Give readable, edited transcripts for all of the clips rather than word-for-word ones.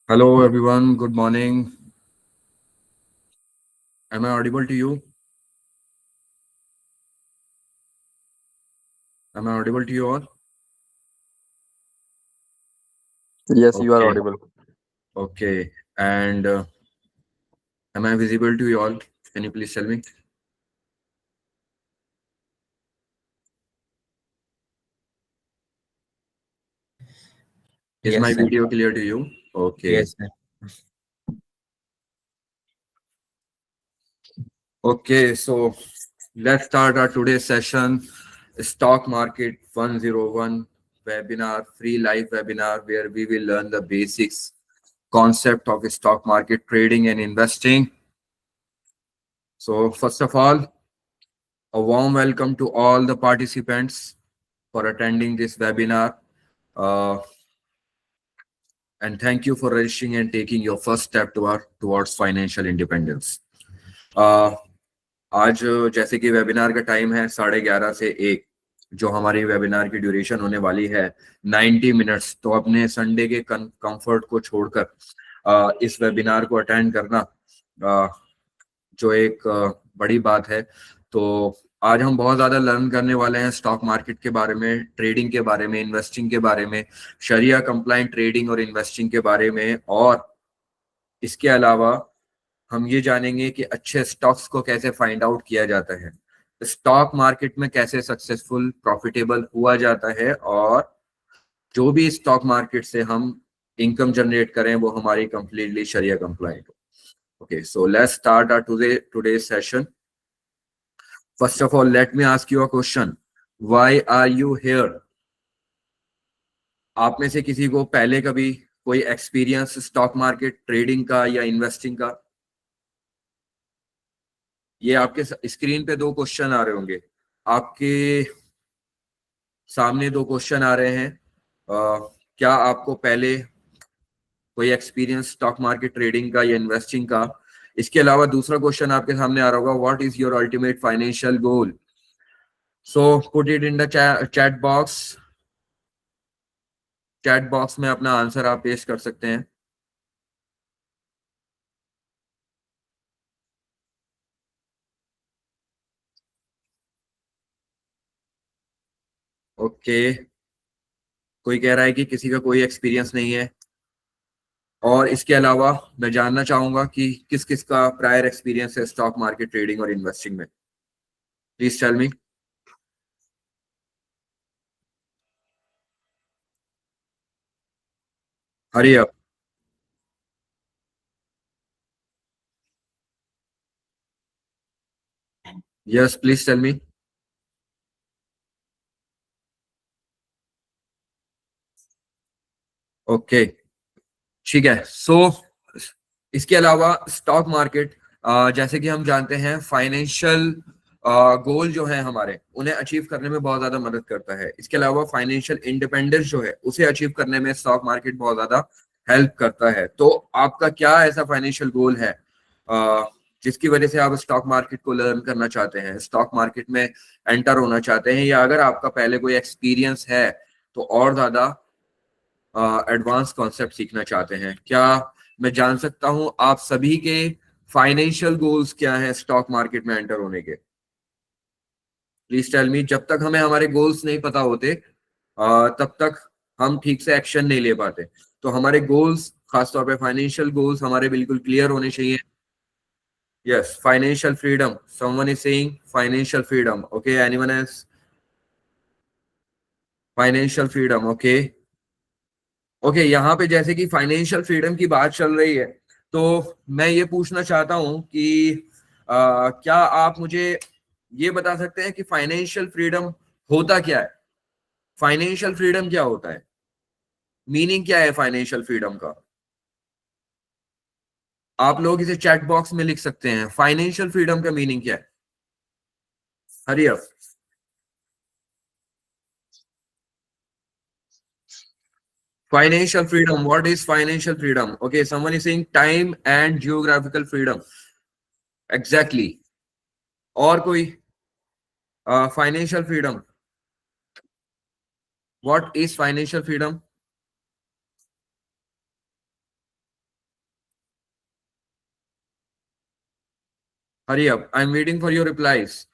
Hello everyone, good morning. Am I audible to you? Am I audible to you all? Yes, you are Okay, audible. okay. And am I visible to you all? Can you please tell me? Is my Yes, sir. video clear to you? Okay, Yes, sir. okay. So let's start our today's session. Stock Market 101 webinar, free live webinar where we will learn the basics concept of stock market trading and investing. So first of all, a warm welcome to all the participants for attending this webinar. Uh, and thank you for registering and taking your first step towards financial independence. Uh, आज जैसे कि webinar का time है 11:30 से 1, जो हमारी webinar की duration होने वाली है 90 मिनट्स, तो अपने संडे के कंफर्ट को छोड़कर इस वेबिनार को अटेंड करना जो एक बड़ी बात है। तो आज हम बहुत ज्यादा लर्न करने वाले हैं स्टॉक मार्केट के बारे में, ट्रेडिंग के बारे में, इन्वेस्टिंग के बारे में, शरिया कंप्लाइंट ट्रेडिंग और इन्वेस्टिंग के बारे में। और इसके अलावा हम ये जानेंगे कि अच्छे स्टॉक्स को कैसे फाइंड आउट किया जाता है, स्टॉक मार्केट में कैसे सक्सेसफुल प्रॉफिटेबल हुआ जाता है, और जो भी स्टॉक मार्केट से हम इनकम जनरेट करें वो हमारी कंप्लीटली शरिया कंप्लाइंट हो। Okay, so let's start our today session. First of all, let me ask you a question. Why are you here? आप में से किसी को पहले कभी कोई एक्सपीरियंस स्टॉक मार्केट ट्रेडिंग का या इन्वेस्टिंग का? ये आपके स्क्रीन पे दो क्वेश्चन आ रहे होंगे, आपके सामने दो क्वेश्चन आ रहे हैं। क्या आपको पहले कोई एक्सपीरियंस स्टॉक मार्केट ट्रेडिंग का या इन्वेस्टिंग का? इसके अलावा दूसरा क्वेश्चन आपके सामने आ रहा होगा, what is your ultimate financial goal? So put it in the chat box. Chat box में अपना आंसर आप पेश कर सकते हैं। ओके, कोई कह रहा है कि किसी का कोई एक्सपीरियंस नहीं है, और इसके अलावा मैं जानना चाहूंगा कि किस किस का प्रायर एक्सपीरियंस है स्टॉक मार्केट ट्रेडिंग और इन्वेस्टिंग में। Please tell me. Hurry up. Yes, please tell me. Okay, ठीक है। सो इसके अलावा स्टॉक मार्केट, जैसे कि हम जानते हैं, फाइनेंशियल गोल जो है हमारे, उन्हें अचीव करने में बहुत ज्यादा मदद करता है। इसके अलावा फाइनेंशियल इंडिपेंडेंस जो है उसे अचीव करने में स्टॉक मार्केट बहुत ज्यादा हेल्प करता है। तो आपका क्या ऐसा फाइनेंशियल गोल है जिसकी वजह से आप स्टॉक मार्केट को लर्न करना चाहते हैं, स्टॉक मार्केट में एंटर होना चाहते हैं, या अगर आपका पहले कोई एक्सपीरियंस है तो और ज्यादा एडवांस कॉन्सेप्ट सीखना चाहते हैं? क्या मैं जान सकता हूं आप सभी के फाइनेंशियल गोल्स क्या हैं स्टॉक मार्केट में एंटर होने के? Please tell me. जब तक हमें हमारे गोल्स नहीं पता होते तब तक हम ठीक से एक्शन नहीं ले पाते। तो हमारे गोल्स, खासतौर पे फाइनेंशियल गोल्स, हमारे बिल्कुल क्लियर होने चाहिए। Yes, financial freedom, someone is saying financial freedom. Okay, anyone else? Financial freedom, okay. Okay, यहाँ पे जैसे कि फाइनेंशियल फ्रीडम की बात चल रही है, तो मैं ये पूछना चाहता हूँ कि क्या आप मुझे ये बता सकते हैं कि फाइनेंशियल फ्रीडम होता क्या है? फाइनेंशियल फ्रीडम क्या होता है? मीनिंग क्या है फाइनेंशियल फ्रीडम का? आप लोग इसे चैट बॉक्स में लिख सकते हैं। फाइनेंशियल फ्रीडम का मीनिंग क्या है? Hurry up. Financial freedom. What is financial freedom? Okay, someone is saying time and geographical freedom. Exactly. और कोई? Financial freedom. What is financial freedom? Hurry up, I am waiting for your replies.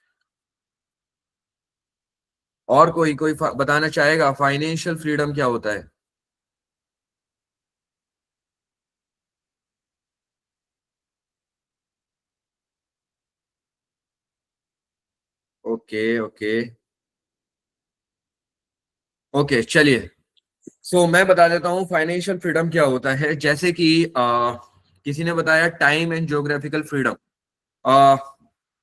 और कोई कोई बताना चाहेगा financial freedom क्या होता है? ओके ओके ओके, चलिए। सो मैं बता देता हूँ फाइनेंशियल फ्रीडम क्या होता है। जैसे कि किसी ने बताया टाइम एंड ज्योग्राफिकल फ्रीडम।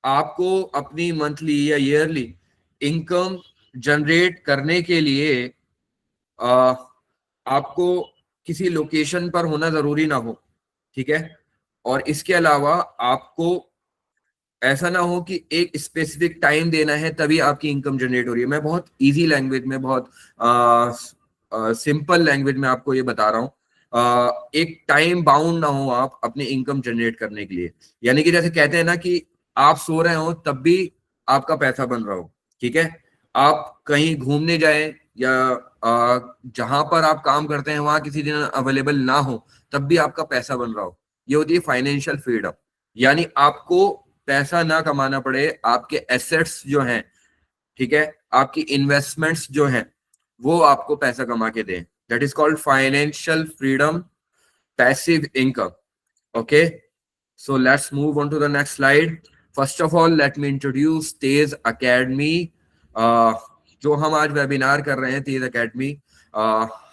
आपको अपनी मंथली या ईयरली इनकम जनरेट करने के लिए आ, आपको किसी लोकेशन पर होना जरूरी ना हो, ठीक है। और इसके अलावा आपको ऐसा ना हो कि एक स्पेसिफिक टाइम देना है तभी आपकी इनकम जनरेट हो रही है। मैं बहुत इजी लैंग्वेज में, बहुत सिंपल लैंग्वेज में आपको ये बता रहा हूँ। एक टाइम बाउंड ना हो आप अपनी इनकम जनरेट करने के लिए। यानी कि जैसे कहते हैं ना कि आप सो रहे हो तब भी आपका पैसा बन रहा हो, ठीक है। आप कहीं घूमने जाए या जहां पर आप काम करते हैं वहां किसी दिन अवेलेबल ना हो तब भी आपका पैसा बन रहा हो। ये होती है फाइनेंशियल फ्रीडम। यानी आपको पैसा ना कमाना पड़े, आपके एसेट्स जो हैं, ठीक है, आपकी इन्वेस्टमेंट्स जो हैं वो आपको पैसा कमा के दें। That is called financial freedom, passive income. Okay, so let's move on to the next slide. First of all, let me introduce Tej academy. जो हम आज वेबिनार कर रहे हैं तेज अकेडमी,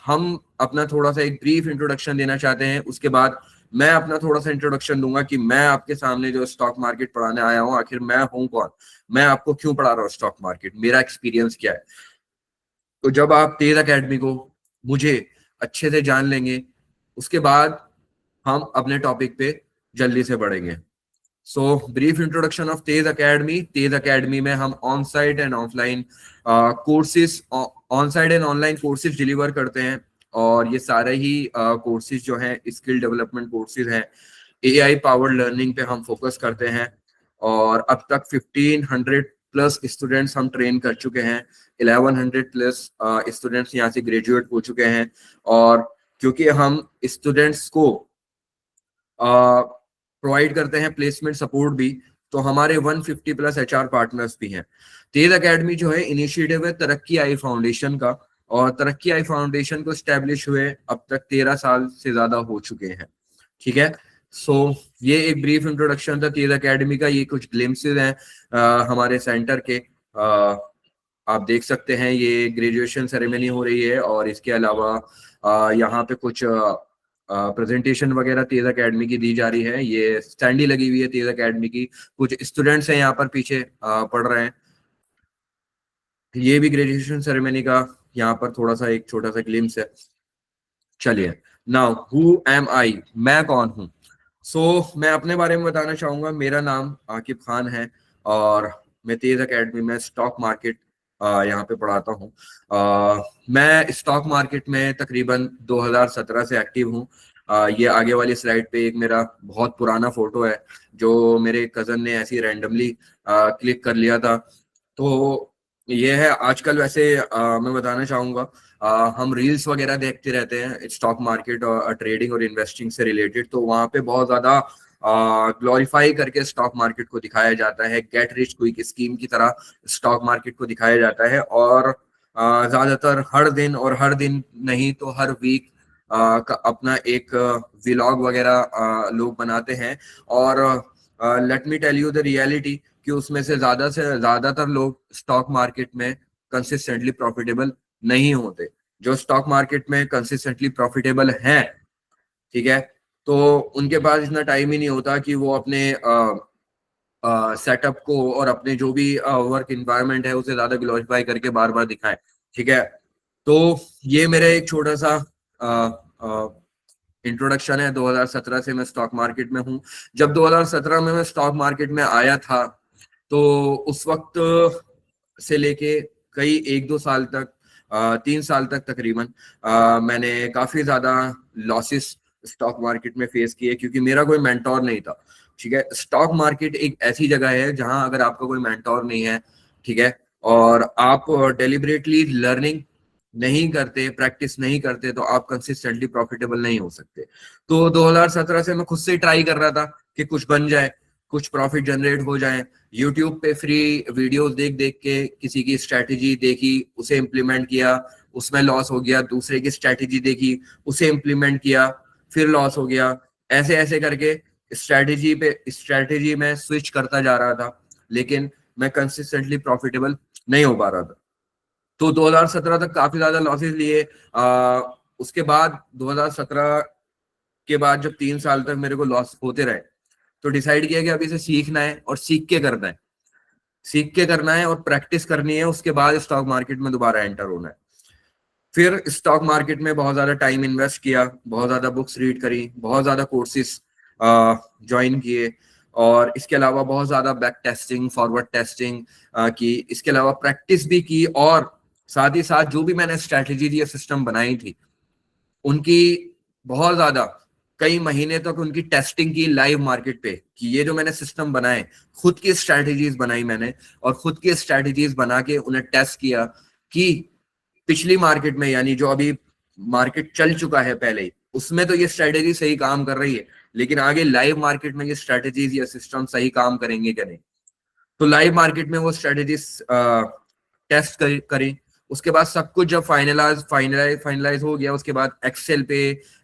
हम अपना थोड़ा सा एक ब्रीफ इंट्रोडक्शन देना चाहते हैं। उसके बाद मैं अपना थोड़ा सा इंट्रोडक्शन दूंगा कि मैं आपके सामने जो स्टॉक मार्केट पढ़ाने आया हूँ आखिर मैं हूँ कौन, मैं आपको क्यों पढ़ा रहा हूँ स्टॉक मार्केट, मेरा एक्सपीरियंस क्या है। तो जब आप तेज अकेडमी को, मुझे अच्छे से जान लेंगे उसके बाद हम अपने टॉपिक पे जल्दी से बढ़ेंगे। So brief introduction of Tej academy. Tej academy में हम on site and offline courses, on site and online courses deliver करते हैं। और ये सारे ही कोर्सेज जो हैं स्किल डेवलपमेंट कोर्सेज हैं। एआई पावर्ड लर्निंग पे हम फोकस करते हैं और अब तक 1500 प्लस स्टूडेंट्स हम ट्रेन कर चुके हैं। 1100 प्लस स्टूडेंट्स यहाँ से ग्रेजुएट हो चुके हैं। और क्योंकि हम स्टूडेंट्स को प्रोवाइड करते हैं प्लेसमेंट सपोर्ट भी, तो हमारे 150 प्लस एचआर पार्टनर्स भी हैं। तेज एकेडमी जो है इनिशिएटिव है तरक्की आई फाउंडेशन का, और तरक्की आई फाउंडेशन को स्टैब्लिश हुए अब तक 13 साल से ज्यादा हो चुके हैं, ठीक है। सो ये एक ब्रीफ इंट्रोडक्शन था तेज एकेडमी का। ये कुछ ग्लिम्सेस हैं हमारे सेंटर के। आप देख सकते हैं ये ग्रेजुएशन सेरेमनी हो रही है और इसके अलावा यहाँ पे कुछ प्रेजेंटेशन वगैरह तेज एकेडमी की दी जा रही है। ये स्टैंडी लगी हुई है तेज एकेडमी की, कुछ स्टूडेंट्स हैं यहाँ पर पीछे पढ़ रहे हैं। ये भी ग्रेजुएशन सेरेमनी का यहाँ पर थोड़ा सा एक छोटा सा ग्लिम्स है। चलिए, नाउ हु एम आई, मैं कौन हूँ। मैं अपने बारे में बताना चाहूंगा। मेरा नाम आकिब खान है और मैं तेज एकेडमी में स्टॉक मार्केट यहाँ पे पढ़ाता हूँ। मैं स्टॉक मार्केट में तकरीबन 2017 से एक्टिव हूँ। ये आगे वाली स्लाइड पे एक मेरा बहुत पुराना फोटो है जो मेरे कजन ने ऐसी रैंडमली क्लिक कर लिया था। तो ये है आजकल। वैसे मैं बताना चाहूंगा, हम रील्स वगैरह देखते रहते हैं स्टॉक मार्केट और ट्रेडिंग और इन्वेस्टिंग से रिलेटेड, तो वहां पे बहुत ज्यादा ग्लोरीफाई करके स्टॉक मार्केट को दिखाया जाता है, गेट रिच क्विक स्कीम की तरह स्टॉक मार्केट को दिखाया जाता है। और ज्यादातर हर दिन, और हर दिन नहीं तो हर वीक का अपना एक व्लॉग वगैरह लोग बनाते हैं। और let me tell you the reality कि उसमें से ज्यादातर लोग स्टॉक मार्केट में कंसिस्टेंटली प्रॉफिटेबल नहीं होते। जो स्टॉक मार्केट में कंसिस्टेंटली प्रॉफिटेबल हैं, ठीक है, तो उनके पास इतना टाइम ही नहीं होता कि वो अपने सेटअप को और अपने जो भी वर्क इन्वायरमेंट है उसे ज्यादा ग्लोरीफाई करके बार बार दिखाएं, ठीक है। तो ये मेरा एक छोटा सा इंट्रोडक्शन है। 2017 से मैं स्टॉक मार्केट में हूँ। जब 2017 में मैं स्टॉक मार्केट में आया था तो उस वक्त से लेके कई 1-2 साल तक, 3 साल तक तकरीबन, मैंने काफी ज्यादा लॉसेस स्टॉक मार्केट में फेस किए क्योंकि मेरा कोई मेंटोर नहीं था, ठीक है। स्टॉक मार्केट एक ऐसी जगह है जहां अगर आपका कोई मेंटोर नहीं है, ठीक है, और आप डेलिबरेटली लर्निंग नहीं करते, प्रैक्टिस नहीं करते, तो आप कंसिस्टेंटली प्रॉफिटेबल नहीं हो सकते। तो 2017 से मैं खुद से ट्राई कर रहा था कि कुछ बन जाए। कुछ प्रॉफिट जनरेट हो जाए, यूट्यूब पे फ्री वीडियोस देख देख के किसी की स्ट्रैटेजी देखी, उसे इम्प्लीमेंट किया, उसमें लॉस हो गया, दूसरे की स्ट्रैटेजी देखी, उसे इम्प्लीमेंट किया, फिर लॉस हो गया, ऐसे ऐसे करके स्ट्रैटेजी में स्विच करता जा रहा था, लेकिन मैं कंसिस्टेंटली प्रॉफिटेबल नहीं हो पा रहा था। तो 2017 तक काफी ज्यादा लॉसेस लिए। उसके बाद 2017 के बाद जब 3 साल तक मेरे को लॉस होते रहे, तो डिसाइड किया कि अभी से सीखना है और सीख के करना है, सीख के करना है और प्रैक्टिस करनी है, उसके बाद स्टॉक मार्केट में दोबारा एंटर होना है। फिर स्टॉक मार्केट में बहुत ज्यादा टाइम इन्वेस्ट किया, बहुत ज्यादा बुक्स रीड करी, बहुत ज्यादा कोर्सेज ज्वाइन किए, और इसके अलावा बहुत ज्यादा बैक टेस्टिंग, फॉरवर्ड टेस्टिंग की, इसके अलावा प्रैक्टिस भी की, और साथ ही साथ जो भी मैंने स्ट्रैटेजी या सिस्टम बनाई थी उनकी बहुत ज्यादा कई महीने तक उनकी टेस्टिंग की लाइव मार्केट पे, कि ये जो मैंने सिस्टम बनाए, खुद की स्ट्रैटेजीज बनाई मैंने, और खुद की स्ट्रैटेजीज बना के उन्हें टेस्ट किया कि पिछली मार्केट में, यानी जो अभी मार्केट चल चुका है पहले ही, उसमें तो ये स्ट्रैटेजी सही काम कर रही है, लेकिन आगे लाइव मार्केट में ये स्ट्रैटेजीज या सिस्टम सही काम करेंगे क्या नहीं। तो लाइव मार्केट में वो स्ट्रैटेजीज टेस्ट करी। उसके बाद सब कुछ जब फाइनलाइज हो गया, उसके बाद एक्सेल पे,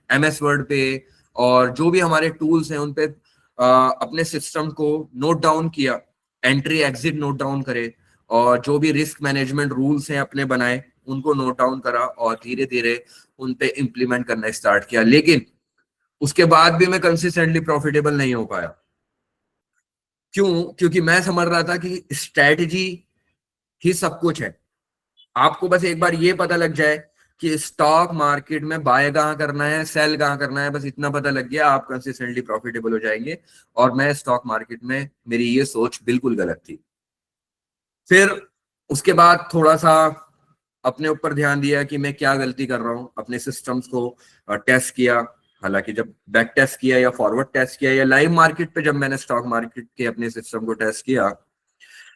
एमएस वर्ड पे, और जो भी हमारे टूल्स हैं उन पे अपने सिस्टम को नोट डाउन किया, एंट्री एग्जिट नोट डाउन करे, और जो भी रिस्क मैनेजमेंट रूल्स हैं अपने बनाए उनको नोट डाउन करा, और धीरे धीरे उन पे इम्प्लीमेंट करना स्टार्ट किया। लेकिन उसके बाद भी मैं कंसिस्टेंटली प्रॉफिटेबल नहीं हो पाया। क्यों? क्योंकि मैं समझ रहा था कि स्ट्रैटेजी ही सब कुछ है। आपको बस एक बार ये पता लग जाए कि स्टॉक मार्केट में बाय कहाँ करना है, सेल कहाँ करना है, बस इतना पता लग गया, आप कंसिस्टेंटली प्रॉफिटेबल हो जाएंगे। और मैं स्टॉक मार्केट में, मेरी ये सोच बिल्कुल गलत थी। फिर उसके बाद थोड़ा सा अपने ऊपर ध्यान दिया कि मैं क्या गलती कर रहा हूँ, अपने सिस्टम्स को टेस्ट किया। हालांकि जब बैक टेस्ट किया या फॉरवर्ड टेस्ट किया या लाइव मार्केट पे जब मैंने स्टॉक मार्केट के अपने सिस्टम को टेस्ट किया,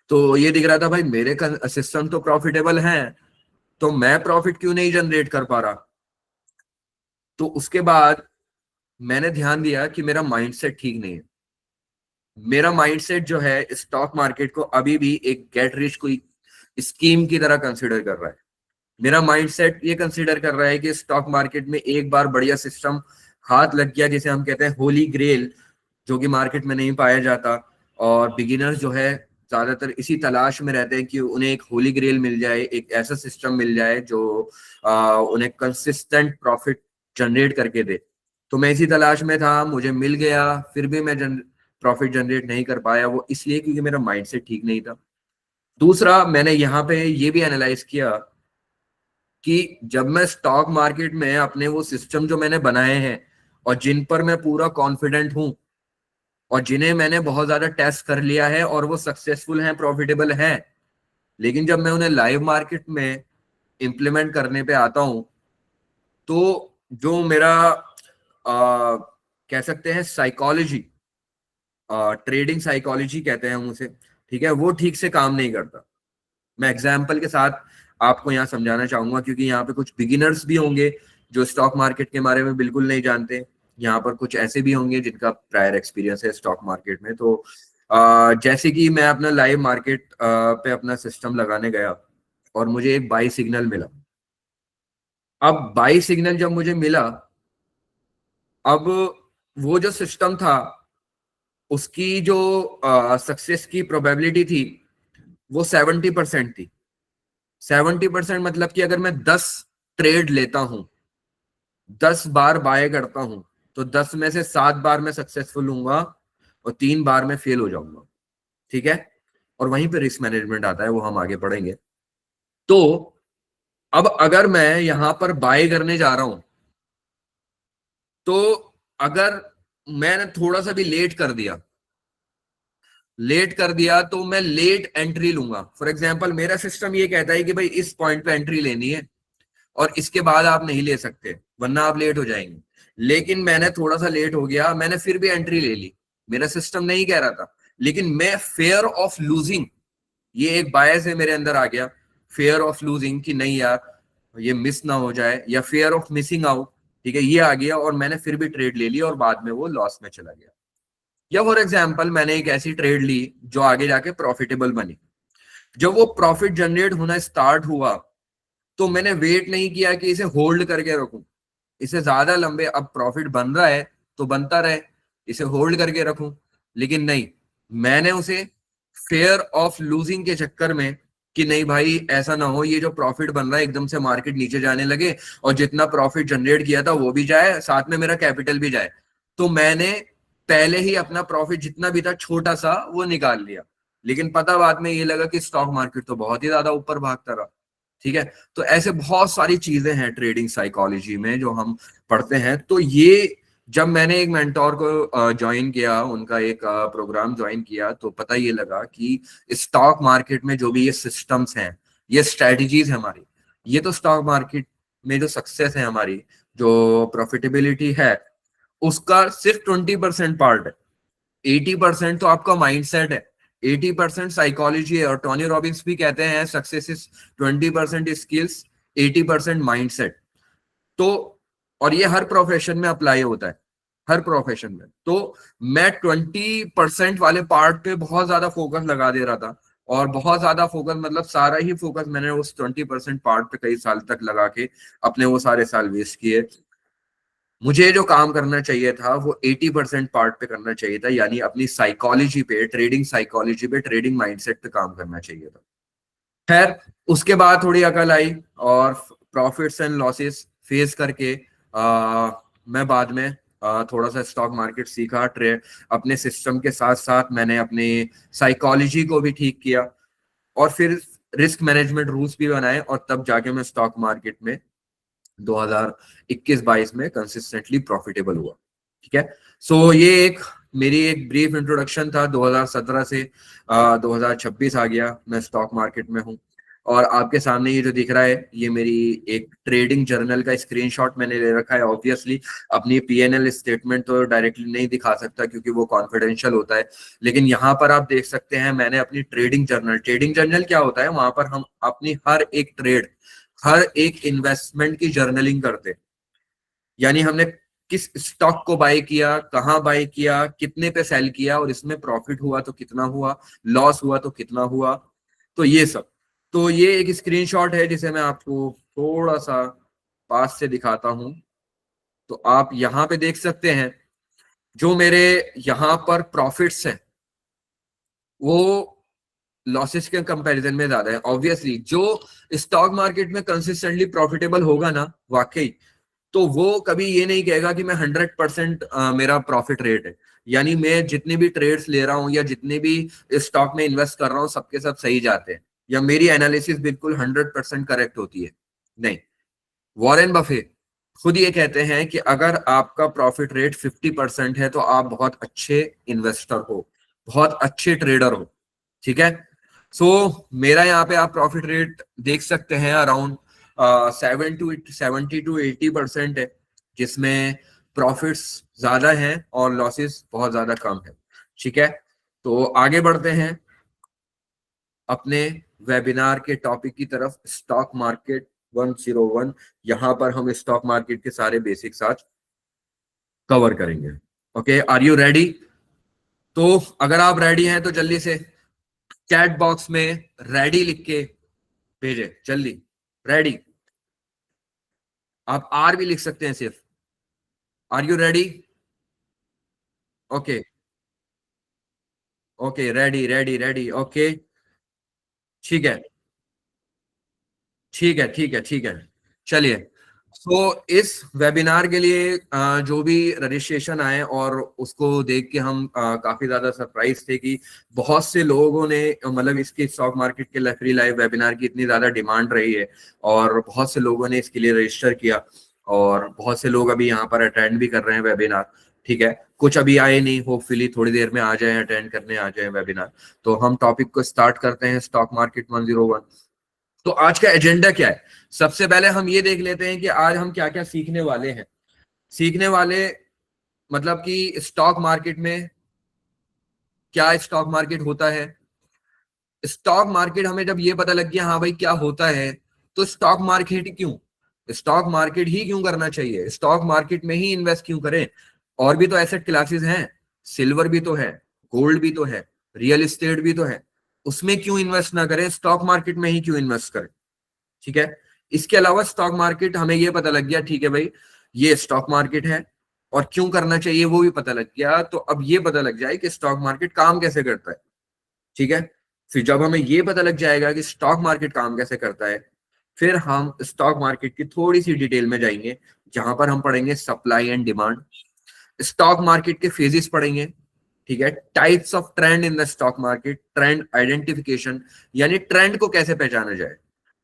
तो ये दिख रहा था भाई मेरे सिस्टम तो प्रॉफिटेबल हैं, तो मैं प्रॉफिट क्यों नहीं जनरेट कर पा रहा। तो उसके बाद मैंने ध्यान दिया कि मेरा माइंडसेट ठीक नहीं है। मेरा माइंडसेट जो है स्टॉक मार्केट को अभी भी एक गेट रिच कोई स्कीम की तरह कंसिडर कर रहा है। मेरा माइंडसेट ये कंसिडर कर रहा है कि स्टॉक मार्केट में एक बार बढ़िया सिस्टम हाथ लग गया, जिसे हम कहते हैं होली ग्रेल, जो कि मार्केट में नहीं पाया जाता, और बिगिनर्स जो है ज्यादातर इसी तलाश में रहते हैं कि उन्हें एक होली ग्रेल मिल जाए, एक ऐसा सिस्टम मिल जाए जो उन्हें कंसिस्टेंट प्रॉफिट जनरेट करके दे। तो मैं इसी तलाश में था, मुझे मिल गया, फिर भी मैं प्रॉफिट जनरेट नहीं कर पाया। वो इसलिए क्योंकि मेरा माइंडसेट ठीक नहीं था। दूसरा, मैंने यहाँ पे ये भी एनालाइज किया कि जब मैं स्टॉक मार्केट में अपने वो सिस्टम जो मैंने बनाए हैं और जिन पर मैं पूरा कॉन्फिडेंट हूं और जिन्हें मैंने बहुत ज्यादा टेस्ट कर लिया है और वो सक्सेसफुल हैं, प्रॉफिटेबल हैं, लेकिन जब मैं उन्हें लाइव मार्केट में इंप्लीमेंट करने पे आता हूं, तो जो मेरा कह सकते हैं साइकोलॉजी, ट्रेडिंग साइकोलॉजी कहते हैं हम उसे, ठीक है, वो ठीक से काम नहीं करता। मैं एग्जाम्पल के साथ आपको यहाँ समझाना चाहूंगा, क्योंकि यहाँ पे कुछ बिगिनर्स भी होंगे जो स्टॉक मार्केट के बारे में बिल्कुल नहीं जानते। यहाँ पर कुछ ऐसे भी होंगे जिनका प्रायर एक्सपीरियंस है स्टॉक मार्केट में। तो जैसे कि मैं अपना लाइव मार्केट पे अपना सिस्टम लगाने गया और मुझे एक बाई सिग्नल मिला। अब बाई सिग्नल जब मुझे मिला, अब वो जो सिस्टम था उसकी जो सक्सेस की प्रोबेबिलिटी थी वो 70% थी। 70% मतलब कि अगर मैं 10 ट्रेड लेता हूं, 10 बार बाय करता हूं, तो 10 में से 7 बार मैं सक्सेसफुल हूंगा और 3 बार मैं फेल हो जाऊंगा। ठीक है, और वहीं पे रिस्क मैनेजमेंट आता है, वो हम आगे पढ़ेंगे। तो अब अगर मैं यहां पर बाय करने जा रहा हूं, तो अगर मैंने थोड़ा सा भी लेट कर दिया तो मैं लेट एंट्री लूंगा। फॉर एग्जांपल, मेरा सिस्टम ये कहता है कि भाई इस पॉइंट पे एंट्री लेनी है और इसके बाद आप नहीं ले सकते वरना आप लेट हो जाएंगे। लेकिन मैंने थोड़ा सा लेट हो गया, मैंने फिर भी एंट्री ले ली। मेरा सिस्टम नहीं कह रहा था, लेकिन मैं फेयर ऑफ लूजिंग, ये एक बायस है मेरे अंदर आ गया, फेयर ऑफ लूजिंग, कि नहीं यार ये मिस ना हो जाए, या फेयर ऑफ मिसिंग आउट, ठीक है, ये आ गया, और मैंने फिर भी ट्रेड ले लिया और बाद में वो लॉस में चला गया। या फॉर एग्जाम्पल मैंने एक ऐसी ट्रेड ली जो आगे जाके प्रॉफिटेबल बनी। जब वो प्रॉफिट जनरेट होना स्टार्ट हुआ तो मैंने वेट नहीं किया कि इसे होल्ड करके रखूं, इसे ज्यादा लंबे, अब प्रॉफिट बन रहा है तो बनता रहे, इसे होल्ड करके रखूं। लेकिन नहीं, मैंने उसे फेयर ऑफ लूजिंग के चक्कर में कि नहीं भाई ऐसा ना हो ये जो प्रॉफिट बन रहा है एकदम से मार्केट नीचे जाने लगे और जितना प्रॉफिट जनरेट किया था वो भी जाए, साथ में मेरा कैपिटल भी जाए, तो मैंने पहले ही अपना प्रॉफिट जितना भी था छोटा सा वो निकाल लिया। लेकिन पता बाद में ये लगा कि स्टॉक मार्केट तो बहुत ही ज्यादा ऊपर भागता रहा। ठीक है, तो ऐसे बहुत सारी चीजें हैं ट्रेडिंग साइकोलॉजी में जो हम पढ़ते हैं। तो ये जब मैंने एक मेंटोर को ज्वाइन किया, उनका एक प्रोग्राम ज्वाइन किया, तो पता ये लगा कि स्टॉक मार्केट में जो भी ये सिस्टम्स हैं, ये स्ट्रेटजीज है हमारी, ये तो स्टॉक मार्केट में जो सक्सेस है हमारी, जो प्रॉफिटेबिलिटी है, उसका सिर्फ 20% पार्ट है। 80% तो आपका माइंडसेट है, 80% साइकोलॉजी है। और टोनी रॉबिन्स भी कहते हैं सक्सेस इज 20% स्किल्स, 80% माइंडसेट। तो और ये हर प्रोफेशन में अप्लाई होता है, हर प्रोफेशन में। तो मैं 20% वाले पार्ट पे बहुत ज्यादा फोकस लगा दे रहा था, और बहुत ज्यादा फोकस मतलब सारा ही फोकस मैंने उस 20% पार्ट पे कई साल तक लगा के अपने वो सारे साल वेस्ट किए। मुझे जो काम करना चाहिए था वो 80% पार्ट पे करना चाहिए था, यानी अपनी साइकोलॉजी पे, ट्रेडिंग साइकोलॉजी पे, ट्रेडिंग माइंडसेट पे काम करना चाहिए था। खैर, उसके बाद थोड़ी अकल आई और प्रॉफिट्स एंड लॉसेस फेस करके मैं बाद में थोड़ा सा स्टॉक मार्केट सीखा, ट्रेड अपने सिस्टम के साथ साथ मैंने अपनी साइकोलॉजी को भी ठीक किया, और फिर रिस्क मैनेजमेंट रूल्स भी बनाए, और तब जाके मैं स्टॉक मार्केट में 2021-22 में कंसिस्टेंटली प्रॉफिटेबल हुआ। ठीक है, सो ये एक मेरी एक ब्रीफ इंट्रोडक्शन था। 2017 से 2026 आ गया, मैं स्टॉक मार्केट में हूँ। और आपके सामने ये जो दिख रहा है ये मेरी एक ट्रेडिंग जर्नल का स्क्रीनशॉट मैंने ले रखा है। ऑब्वियसली अपनी पीएनएल स्टेटमेंट तो डायरेक्टली नहीं दिखा सकता क्योंकि वो कॉन्फिडेंशियल होता है, लेकिन यहाँ पर आप देख सकते हैं मैंने अपनी ट्रेडिंग जर्नल क्या होता है, वहां पर हम अपनी हर एक ट्रेड, हर एक इन्वेस्टमेंट की जर्नलिंग करते हैं। यानी हमने किस स्टॉक को बाय किया, कहां बाय किया, कितने पे सेल किया, और इसमें प्रॉफिट हुआ तो कितना हुआ, लॉस हुआ तो कितना हुआ, तो ये सब। तो ये एक स्क्रीनशॉट है जिसे मैं आपको थोड़ा सा पास से दिखाता हूं। तो आप यहां पे देख सकते हैं जो मेरे यहां पर प्रॉफिट्स हैं वो लॉसेस के कंपैरिजन में ज्यादा है। ऑब्वियसली जो स्टॉक मार्केट में कंसिस्टेंटली प्रॉफिटेबल होगा ना वाकई, तो वो कभी ये नहीं कहेगा कि मैं 100% मेरा प्रॉफिट रेट है, यानी मैं जितने भी ट्रेड्स ले रहा हूं या जितने भी स्टॉक में इन्वेस्ट कर रहा हूं सबके सब सही जाते हैं, या मेरी एनालिसिस बिल्कुल 100% करेक्ट होती है। नहीं, वॉरेन बफे खुद ये कहते हैं कि अगर आपका प्रॉफिट रेट 50% है तो आप बहुत अच्छे इन्वेस्टर हो, बहुत अच्छे ट्रेडर हो। ठीक है, सो मेरा यहाँ पे आप प्रॉफिट रेट देख सकते हैं अराउंड 70 to 80% है, जिसमें प्रॉफिट्स ज्यादा हैं और लॉसेस बहुत ज्यादा कम है। ठीक है, तो आगे बढ़ते हैं अपने वेबिनार के टॉपिक की तरफ, स्टॉक मार्केट 101। यहां पर हम स्टॉक मार्केट के सारे बेसिक्स आज कवर करेंगे। Okay, are you ready? तो अगर आप रेडी हैं तो जल्दी से चैट बॉक्स में रेडी लिख के भेजे, जल्दी रेडी। आप आर भी लिख सकते हैं सिर्फ। Are you ready? Okay, okay, ready ready ready, okay. ठीक है, ठीक है, ठीक है, ठीक है, चलिए। तो इस वेबिनार के लिए जो भी रजिस्ट्रेशन आए और उसको देख के हम काफी ज्यादा सरप्राइज थे कि बहुत से लोगों ने मतलब इसके स्टॉक मार्केट के फ्री लाइव वेबिनार की इतनी ज्यादा डिमांड रही है और बहुत से लोगों ने इसके लिए रजिस्टर किया, और बहुत से लोग अभी यहाँ पर अटेंड भी कर रहे हैं वेबिनार। ठीक है, कुछ अभी आए नहीं, होपफुली थोड़ी देर में आ जाए, अटेंड करने आ जाए वेबिनार। तो हम टॉपिक को स्टार्ट करते हैं, स्टॉक मार्केट 101। तो आज का एजेंडा क्या है? सबसे पहले हम ये देख लेते हैं कि आज हम क्या क्या सीखने वाले हैं। सीखने वाले मतलब कि स्टॉक मार्केट में क्या स्टॉक मार्केट होता है। स्टॉक मार्केट हमें जब ये पता लग गया हाँ भाई क्या होता है, तो स्टॉक मार्केट क्यों, स्टॉक मार्केट ही क्यों करना चाहिए, स्टॉक मार्केट में ही इन्वेस्ट क्यों करें। और भी तो एसेट क्लासेस हैं, सिल्वर भी तो है, गोल्ड भी तो है, रियल एस्टेट भी तो है, उसमें क्यों इन्वेस्ट ना करें, स्टॉक मार्केट में ही क्यों इन्वेस्ट करें? ठीक है। इसके अलावा स्टॉक मार्केट, हमें ये पता लग गया, ठीक है भाई, ये स्टॉक मार्केट है और क्यों करना चाहिए वो भी पता लग गया। तो अब ये पता लग जाए कि स्टॉक मार्केट काम कैसे करता है। ठीक है। फिर जब हमें ये पता लग जाएगा कि स्टॉक मार्केट काम कैसे करता है, फिर हम स्टॉक मार्केट की थोड़ी सी डिटेल में जाएंगे, जहां पर हम पढ़ेंगे supply and demand, stock market के फेजेस पढ़ेंगे। ठीक है। Types of trend in the stock market, trend identification, यानी ट्रेंड को कैसे पहचाना जाए।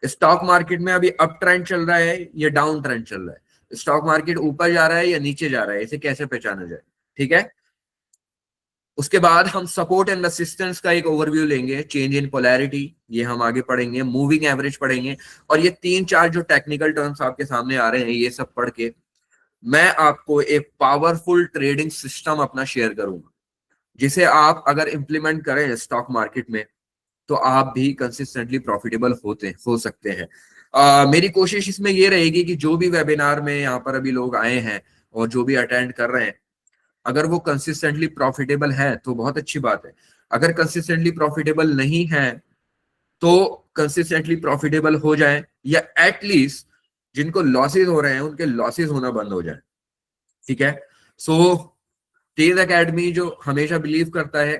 स्टॉक मार्केट में अभी अप ट्रेंड चल रहा है या डाउन ट्रेंड चल रहा है, स्टॉक मार्केट ऊपर जा रहा है या नीचे जा रहा है, इसे कैसे पहचाना जाए। ठीक है। उसके बाद हम सपोर्ट एंड रेसिस्टेंस का एक ओवरव्यू लेंगे, चेंज इन पोलैरिटी, ये हम आगे पढ़ेंगे, मूविंग एवरेज पढ़ेंगे, और ये तीन चार जो टेक्निकल टर्म्स आपके सामने आ रहे हैं, ये सब पढ़ के मैं आपको एक पावरफुल ट्रेडिंग सिस्टम अपना शेयर करूंगा, जिसे आप अगर इंप्लीमेंट करें स्टॉक मार्केट में, तो आप भी कंसिस्टेंटली प्रॉफिटेबल हो सकते हैं। मेरी कोशिश इसमें ये रहेगी कि जो भी वेबिनार में यहाँ पर अभी लोग आए हैं और जो भी अटेंड कर रहे हैं, अगर वो कंसिस्टेंटली प्रॉफिटेबल है तो बहुत अच्छी बात है। अगर कंसिस्टेंटली प्रॉफिटेबल नहीं है तो कंसिस्टेंटली प्रॉफिटेबल हो जाए, या एटलीस्ट जिनको लॉसेस हो रहे हैं उनके लॉसेस होना बंद हो जाए। ठीक है। सो तेज एकेडमी जो हमेशा बिलीव करता है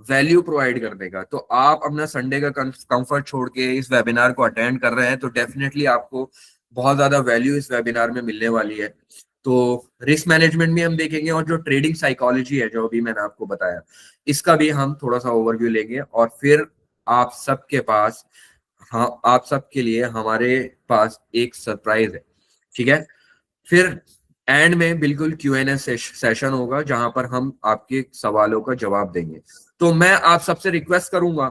वैल्यू प्रोवाइड करने का, तो आप अपना संडे का कंफर्ट छोड़ के इस वेबिनार को अटेंड कर रहे हैं, तो डेफिनेटली आपको बहुत ज्यादा वैल्यू इस वेबिनार में मिलने वाली है। तो रिस्क मैनेजमेंट भी हम देखेंगे, और जो ट्रेडिंग साइकोलॉजी है जो अभी मैंने आपको बताया, इसका भी हम थोड़ा सा ओवरव्यू लेंगे, और फिर आप सबके पास, हाँ, आप सबके लिए हमारे पास एक सरप्राइज है। ठीक है। फिर एंड में बिल्कुल Q&A सेशन होगा, जहां पर हम आपके सवालों का जवाब देंगे। तो मैं आप सबसे रिक्वेस्ट करूंगा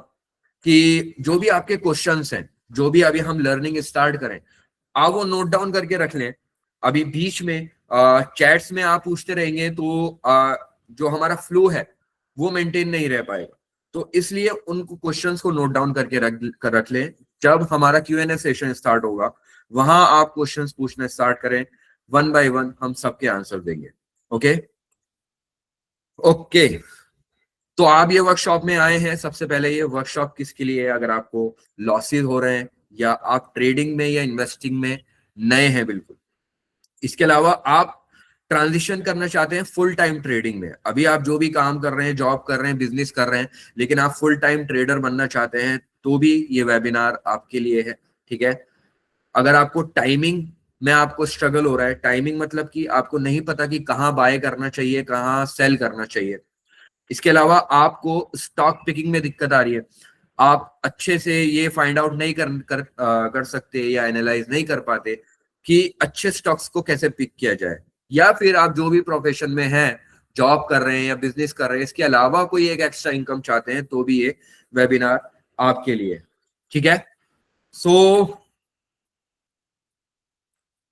कि जो भी आपके क्वेश्चंस हैं, जो भी अभी हम लर्निंग स्टार्ट करें, आप वो नोट डाउन करके रख लें। अभी बीच में चैट्स में आप पूछते रहेंगे तो जो हमारा फ्लो है वो मेंटेन नहीं रह पाएगा। तो इसलिए उन क्वेश्चंस को नोट डाउन करके रख लें। जब हमारा Q&A सेशन स्टार्ट होगा, वहां आप क्वेश्चंस पूछना स्टार्ट करें, वन बाय वन हम सबके आंसर देंगे। ओके। ओके। तो आप ये वर्कशॉप में आए हैं, सबसे पहले ये वर्कशॉप किसके लिए है? अगर आपको लॉसेस हो रहे हैं, या आप ट्रेडिंग में या इन्वेस्टिंग में नए हैं बिल्कुल, इसके अलावा आप ट्रांजिशन करना चाहते हैं फुल टाइम ट्रेडिंग में, अभी आप जो भी काम कर रहे हैं, जॉब कर रहे हैं, बिजनेस कर रहे हैं, लेकिन आप फुल टाइम ट्रेडर बनना चाहते हैं, तो भी ये वेबिनार आपके लिए है। ठीक है। अगर आपको टाइमिंग में आपको स्ट्रगल हो रहा है, टाइमिंग मतलब कि आपको नहीं पता कि कहाँ बाय करना चाहिए, कहाँ सेल करना चाहिए, इसके अलावा आपको स्टॉक पिकिंग में दिक्कत आ रही है, आप अच्छे से ये फाइंड आउट नहीं कर सकते या एनालाइज नहीं कर पाते कि अच्छे स्टॉक्स को कैसे पिक किया जाए, या फिर आप जो भी प्रोफेशन में हैं, जॉब कर रहे हैं या बिजनेस कर रहे हैं, इसके अलावा कोई एक एक्स्ट्रा इनकम चाहते हैं, तो भी ये वेबिनार आपके लिए। ठीक है। सो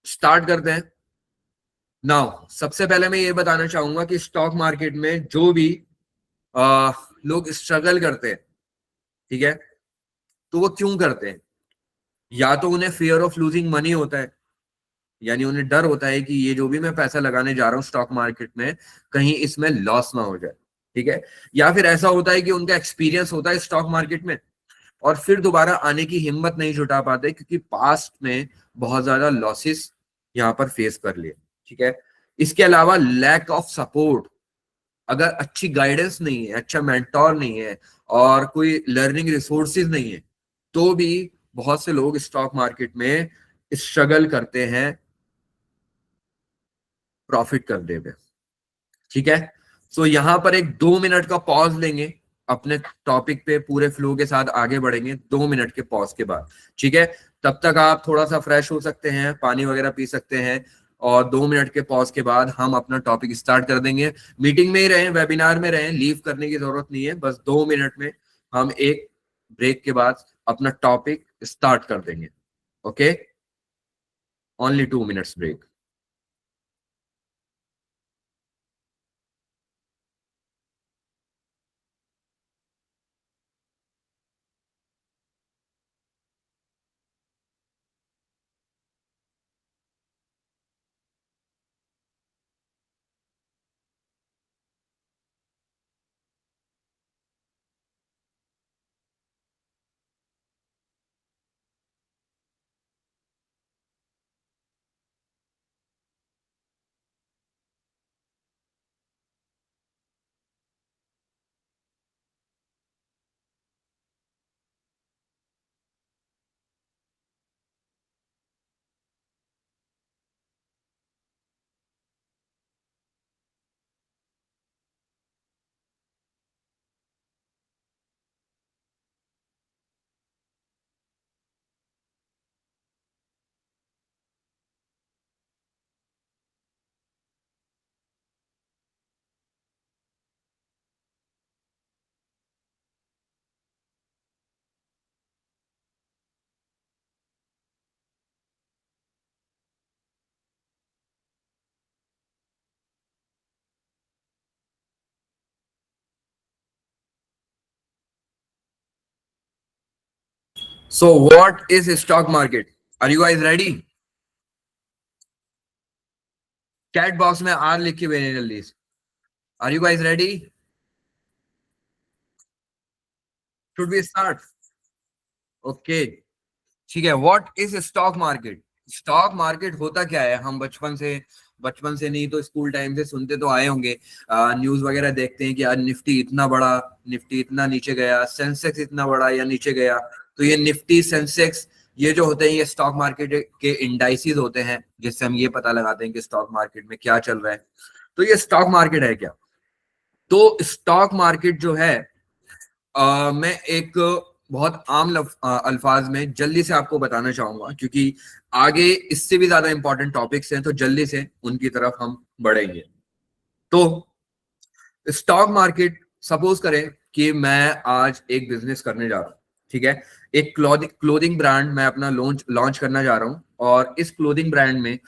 स्टार्ट करते हैं। नाउ सबसे पहले मैं ये बताना चाहूंगा कि स्टॉक मार्केट में जो भी लोग स्ट्रगल करते हैं, ठीक है, तो वो क्यों करते हैं? या तो उन्हें फियर ऑफ लूजिंग मनी होता है, यानी उन्हें डर होता है कि ये जो भी मैं पैसा लगाने जा रहा हूँ स्टॉक मार्केट में, कहीं इसमें लॉस ना हो जाए। ठीक है। या फिर ऐसा होता है कि उनका एक्सपीरियंस होता है स्टॉक मार्केट में, और फिर दोबारा आने की हिम्मत नहीं जुटा पाते, क्योंकि पास्ट में बहुत ज्यादा लॉसेस यहाँ पर फेस कर लिए। ठीक है। इसके अलावा लैक ऑफ सपोर्ट, अगर अच्छी गाइडेंस नहीं है, अच्छा मेंटोर नहीं है, और कोई लर्निंग रिसोर्सेज नहीं है, तो भी बहुत से लोग स्टॉक मार्केट में स्ट्रगल करते हैं प्रॉफिट करने में। ठीक है। सो यहां पर एक 2 मिनट का पॉज लेंगे, अपने टॉपिक पे पूरे फ्लो के साथ आगे बढ़ेंगे 2 मिनट के पॉज के बाद। ठीक है। तब तक आप थोड़ा सा फ्रेश हो सकते हैं, पानी वगैरह पी सकते हैं, और 2 मिनट के पॉज के बाद हम अपना टॉपिक स्टार्ट कर देंगे। मीटिंग में ही रहें, वेबिनार में रहें, लीव करने की जरूरत नहीं है, बस 2 मिनट में हम एक ब्रेक के बाद अपना टॉपिक स्टार्ट कर देंगे। Okay. Only 2 minutes break. So what is stock market? Are you guys ready? Chat box में आर लिख के भेजने जल्दी से. Are you guys ready? Should we start? Okay. ठीक है. What is stock market? Stock market होता क्या है? हम बचपन से नहीं तो स्कूल टाइम से सुनते तो आए होंगे. न्यूज वगैरह देखते हैं कि आज निफ्टी इतना बड़ा, निफ्टी इतना नीचे गया, सेंसेक्स इतना बड़ा या नीचे गया. तो ये निफ्टी, सेंसेक्स, ये जो होते हैं ये स्टॉक मार्केट के इंडाइसेस होते हैं, जिससे हम ये पता लगाते हैं कि स्टॉक मार्केट में क्या चल रहा है. तो ये स्टॉक मार्केट है क्या? तो स्टॉक मार्केट जो है, मैं एक बहुत आम अल्फाज में जल्दी से आपको बताना चाहूंगा, क्योंकि आगे इससे भी ज्यादा इंपॉर्टेंट टॉपिक्स हैं, तो जल्दी से उनकी तरफ हम बढ़ेंगे. तो स्टॉक मार्केट, सपोज करें कि मैं आज एक बिजनेस करने जा रहा हूं. ठीक है. एक क्लोथिंग ब्रांड मैं अपना लॉन्च करना जा रहा हूं, और इस क्लोथिंग ब्रांड में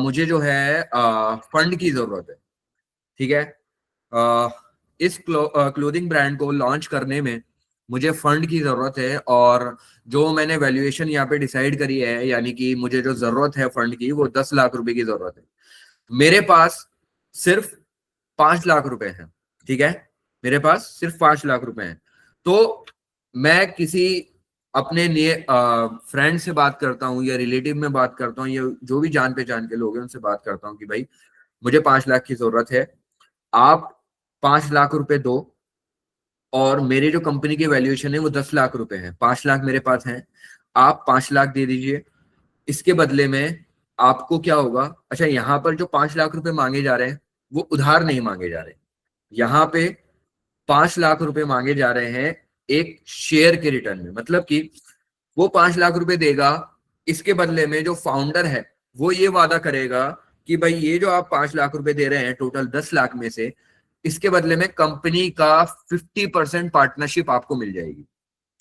मुझे जो है फंड की जरूरत है. ठीक है. इस क्लोथिंग ब्रांड को लॉन्च करने में मुझे फंड की जरूरत है, और जो मैंने वैल्यूएशन यहाँ पे डिसाइड करी है, यानी कि मुझे जो जरूरत है फंड की, वो 10 लाख रुपए की जरूरत है. मेरे पास सिर्फ 5 लाख रुपए हैं. ठीक है. मेरे पास सिर्फ 5 लाख रुपए हैं. तो मैं किसी अपने लिए फ्रेंड से बात करता हूँ, या रिलेटिव में बात करता हूँ, या जो भी जान पहचान के लोग हैं उनसे बात करता हूँ कि भाई मुझे 5 लाख की जरूरत है, आप 5 लाख रुपए दो, और मेरी जो कंपनी की वैल्यूएशन है वो 10 लाख रुपए है. 5 लाख मेरे पास हैं, आप 5 लाख दे दीजिए. इसके बदले में आपको क्या होगा? अच्छा, यहाँ पर जो 5 लाख रुपए मांगे जा रहे हैं वो उधार नहीं मांगे जा रहे. यहाँ पे 5 लाख रुपए मांगे जा रहे हैं एक शेयर के रिटर्न में. मतलब कि वो 5 लाख रुपए देगा, इसके बदले में जो फाउंडर है वो ये वादा करेगा कि भाई ये जो आप 5 लाख रुपए दे रहे हैं टोटल 10 लाख में से, इसके बदले में कंपनी का 50% पार्टनरशिप आपको मिल जाएगी.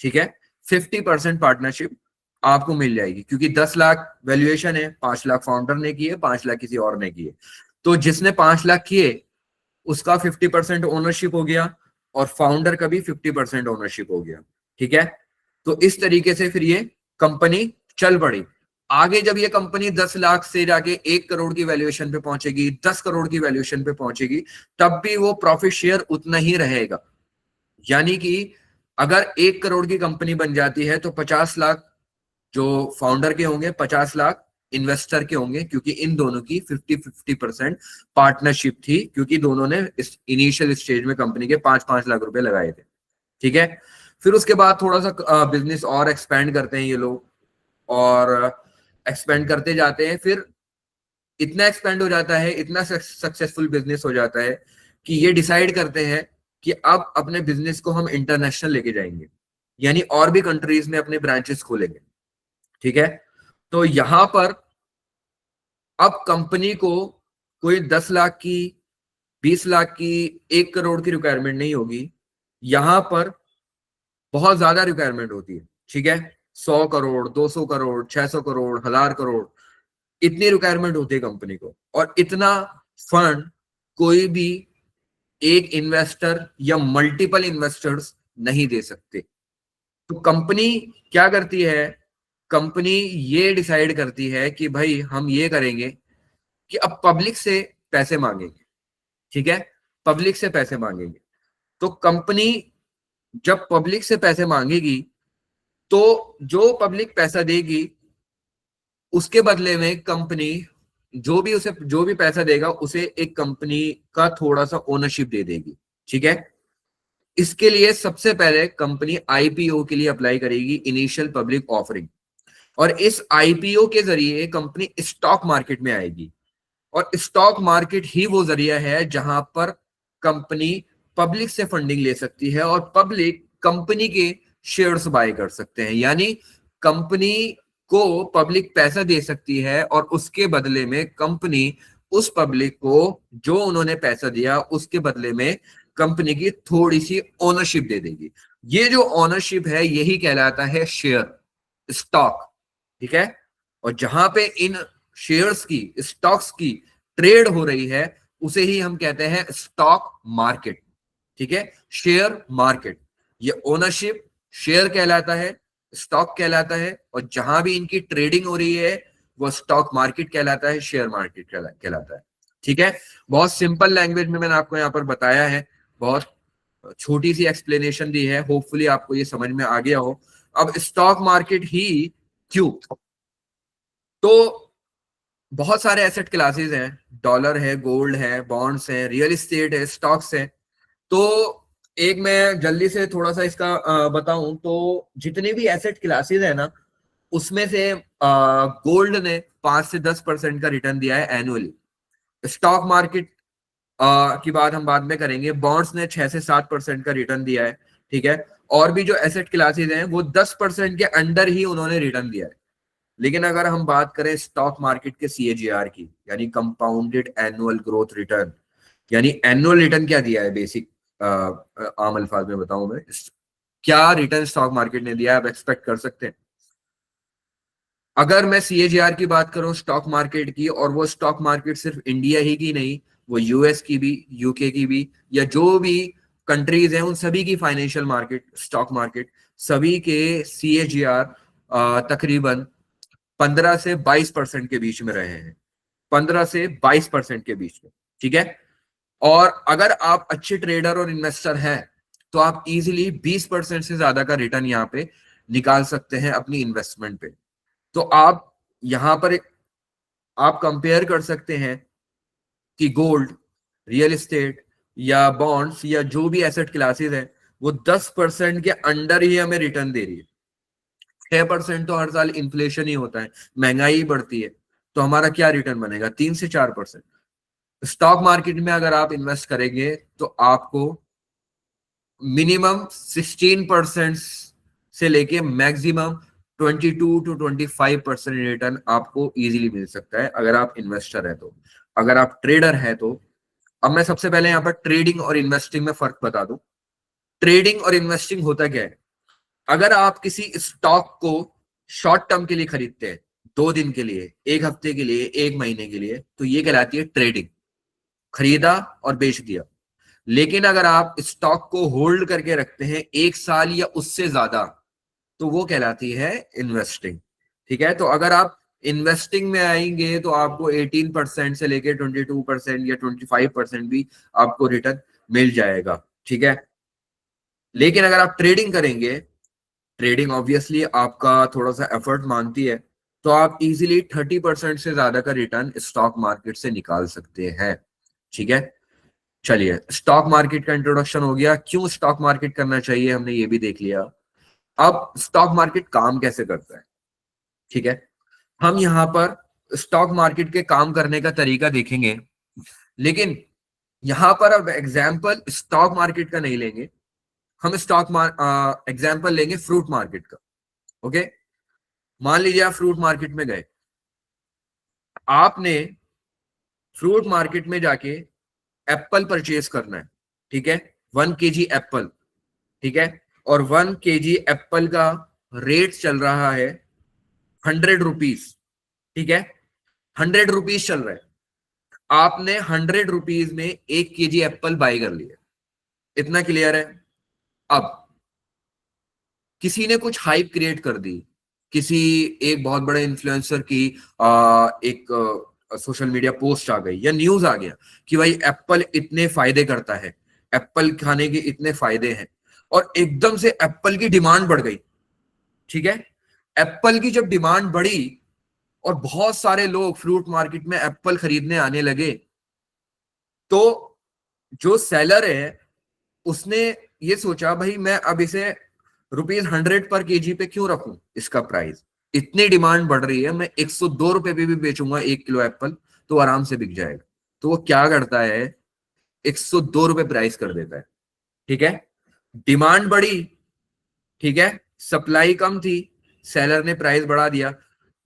ठीक है. 50% पार्टनरशिप आपको मिल जाएगी, क्योंकि 10 लाख वैल्यूएशन है, 5 लाख फाउंडर ने किए, 5 लाख किसी और ने किए. तो जिसने 5 लाख किए उसका 50% ओनरशिप हो गया, और फाउंडर का भी 50% ओनरशिप हो गया. ठीक है. तो इस तरीके से फिर ये कंपनी चल पड़ी. आगे जब ये कंपनी 10 लाख से जाके 1 करोड़ की वैल्यूएशन पे पहुंचेगी, 10 करोड़ की वैल्यूएशन पे पहुंचेगी, तब भी वो प्रॉफिट शेयर उतना ही रहेगा. यानी कि अगर 1 करोड़ की कंपनी बन जाती है तो 50 लाख जो फाउंडर के होंगे, 50 लाख इन्वेस्टर के होंगे, क्योंकि इन दोनों की 50-50% पार्टनरशिप थी, क्योंकि दोनों ने इस इनिशियल स्टेज में कंपनी के 5-5 लाख रुपए लगाए थे. ठीक है. फिर उसके बाद थोड़ा सा बिजनेस और एक्सपेंड करते हैं ये लोग, और एक्सपेंड करते जाते हैं. फिर इतना एक्सपेंड हो जाता है, इतना सक्सेसफुल बिजनेस हो जाता है कि ये डिसाइड करते हैं कि अब अपने बिजनेस को हम इंटरनेशनल लेके जाएंगे, यानी और भी कंट्रीज में अपने ब्रांचेस खोलेंगे. ठीक है. तो यहां पर अब कंपनी को कोई 10 लाख की, 20 लाख की, 1 करोड़ की रिक्वायरमेंट नहीं होगी. यहां पर बहुत ज्यादा रिक्वायरमेंट होती है. ठीक है. 100 करोड़, 200 करोड़, 600 करोड़, 1000 करोड़, इतनी रिक्वायरमेंट होती है कंपनी को. और इतना फंड कोई भी एक इन्वेस्टर या मल्टीपल इन्वेस्टर्स नहीं दे सकते. तो कंपनी क्या करती है? कंपनी ये डिसाइड करती है कि भाई हम ये करेंगे कि अब पब्लिक से पैसे मांगेंगे. ठीक है. पब्लिक से पैसे मांगेंगे. तो कंपनी जब पब्लिक से पैसे मांगेगी, तो जो पब्लिक पैसा देगी उसके बदले में कंपनी जो भी पैसा देगा उसे एक कंपनी का थोड़ा सा ओनरशिप दे देगी. ठीक है. इसके लिए सबसे पहले कंपनी आईपीओ के लिए अप्लाई करेगी, इनिशियल पब्लिक ऑफरिंग. और इस आईपीओ के जरिए कंपनी स्टॉक मार्केट में आएगी. और स्टॉक मार्केट ही वो जरिया है जहां पर कंपनी पब्लिक से फंडिंग ले सकती है, और पब्लिक कंपनी के शेयर्स बाय कर सकते हैं. यानी कंपनी को पब्लिक पैसा दे सकती है, और उसके बदले में कंपनी उस पब्लिक को जो उन्होंने पैसा दिया उसके बदले में कंपनी की थोड़ी सी ओनरशिप दे देगी. ये जो ओनरशिप है यही कहलाता है शेयर, स्टॉक. ठीक है. और जहां पे इन शेयर्स की, स्टॉक्स की ट्रेड हो रही है उसे ही हम कहते हैं स्टॉक मार्केट. ठीक है. शेयर मार्केट, ये ओनरशिप शेयर कहलाता है, स्टॉक कहलाता है, और जहां भी इनकी ट्रेडिंग हो रही है वो स्टॉक मार्केट कहलाता है, शेयर मार्केट कहलाता है। ठीक है, बहुत सिंपल लैंग्वेज में मैंने आपको यहाँ पर बताया है, बहुत छोटी सी एक्सप्लेनेशन दी है, होपफुली आपको ये समझ में आ गया हो। अब स्टॉक मार्केट ही क्यों? तो बहुत सारे एसेट क्लासेस हैं, डॉलर है, गोल्ड है, बॉन्ड्स है, रियल एस्टेट है, स्टॉक्स है। तो एक मैं जल्दी से थोड़ा सा इसका बताऊं तो जितने भी एसेट क्लासेस है ना, उसमें से गोल्ड ने 5 से 10% का रिटर्न दिया है एनुअली। स्टॉक मार्केट की बात हम बाद में करेंगे। बॉन्ड्स ने 6 से 7% का रिटर्न दिया है। ठीक है, और भी जो एसेट क्लासेस हैं वो 10% के अंडर ही उन्होंने रिटर्न दिया है। लेकिन अगर हम बात करें स्टॉक मार्केट के सीएजीआर की, यानी कंपाउंडेड एनुअल ग्रोथ रिटर्न, यानी एनुअल रिटर्न क्या दिया है, बेसिक आम अल्फाज में बताऊं मैं, क्या रिटर्न स्टॉक मार्केट ने दिया है, आप एक्सपेक्ट कर सकते हैं? अगर मैं सीएजीआर की बात करूं स्टॉक मार्केट की, और वो स्टॉक मार्केट सिर्फ इंडिया ही की नहीं, वो यूएस की भी, यूके की भी, या जो भी कंट्रीज हैं उन सभी की फाइनेंशियल मार्केट, स्टॉक मार्केट, सभी के सीएजीआर तकरीबन 15 से 22% के बीच में रहे हैं। 15 से 22% के बीच में। ठीक है, और अगर आप अच्छे ट्रेडर और इन्वेस्टर हैं तो आप इजीली 20% से ज्यादा का रिटर्न यहाँ पे निकाल सकते हैं अपनी इन्वेस्टमेंट पे। तो आप यहां पर आप कंपेयर कर सकते हैं कि गोल्ड, रियल एस्टेट या बॉन्ड्स या जो भी एसेट क्लासेस है वो 10% के अंडर ही हमें रिटर्न दे रही है। 6% तो हर साल इन्फ्लेशन ही होता है, महंगाई बढ़ती है, तो हमारा क्या रिटर्न बनेगा? 3 से 4%। स्टॉक मार्केट में अगर आप इन्वेस्ट करेंगे तो आपको मिनिमम 16% से लेके मैक्सिमम 22 to 25% रिटर्न आपको इजीली मिल सकता है अगर आप इन्वेस्टर है तो। अगर आप ट्रेडर है तो, अब मैं सबसे पहले यहाँ पर ट्रेडिंग और इन्वेस्टिंग में फर्क बता दूं। ट्रेडिंग और इन्वेस्टिंग होता क्या है? अगर आप किसी स्टॉक को शॉर्ट टर्म के लिए खरीदते हैं, 2 दिन के लिए, 1 हफ्ते के लिए, 1 महीने के लिए, तो ये कहलाती है ट्रेडिंग, खरीदा और बेच दिया। लेकिन अगर आप स्टॉक को होल्ड करके रखते हैं 1 साल या उससे ज्यादा, तो वो कहलाती है इन्वेस्टिंग। ठीक है, तो अगर आप इन्वेस्टिंग में आएंगे तो आपको 18% से लेके 22% या 25% भी आपको रिटर्न मिल जाएगा। ठीक है, लेकिन अगर आप ट्रेडिंग करेंगे, ट्रेडिंग ऑब्वियसली आपका थोड़ा सा एफर्ट मांगती है, तो आप इजीली 30% से ज्यादा का रिटर्न स्टॉक मार्केट से निकाल सकते हैं। ठीक है, चलिए स्टॉक मार्केट का इंट्रोडक्शन हो गया, क्यों स्टॉक मार्केट करना चाहिए हमने ये भी देख लिया। अब स्टॉक मार्केट काम कैसे करता है? ठीक है, हम यहाँ पर स्टॉक मार्केट के काम करने का तरीका देखेंगे, लेकिन यहाँ पर अब एग्जाम्पल स्टॉक मार्केट का नहीं लेंगे, हम एग्जाम्पल लेंगे फ्रूट मार्केट का। ओके, मान लीजिए आप फ्रूट मार्केट में गए, आपने फ्रूट मार्केट में जाके एप्पल परचेज करना है। ठीक है, 1 kg एप्पल। ठीक है, और 1 kg एप्पल का रेट चल रहा है 100 रुपीज। ठीक है, 100 रुपीज चल रहा है, आपने 100 रुपीज में 1 kg एप्पल बाय कर लिया। इतना क्लियर है? अब किसी ने कुछ हाइप क्रिएट कर दी, किसी एक बहुत बड़े इन्फ्लुएंसर की एक सोशल मीडिया पोस्ट आ गई या न्यूज आ गया कि भाई एप्पल इतने फायदे करता है, एप्पल खाने के इतने फायदे हैं, और एकदम से एप्पल की डिमांड बढ़ गई। ठीक है, एप्पल की जब डिमांड बढ़ी और बहुत सारे लोग फ्रूट मार्केट में एप्पल खरीदने आने लगे, तो जो सेलर है उसने ये सोचा भाई मैं अब इसे ₹100 पर केजी पे क्यों रखूं, इसका प्राइस इतनी डिमांड बढ़ रही है, मैं 102 रुपए पे भी बेचूंगा 1 किलो एप्पल तो आराम से बिक जाएगा। तो वो क्या करता है, 102 रुपए प्राइस कर देता है। ठीक है, डिमांड बढ़ी, ठीक है, सप्लाई कम थी, सेलर ने प्राइस बढ़ा दिया,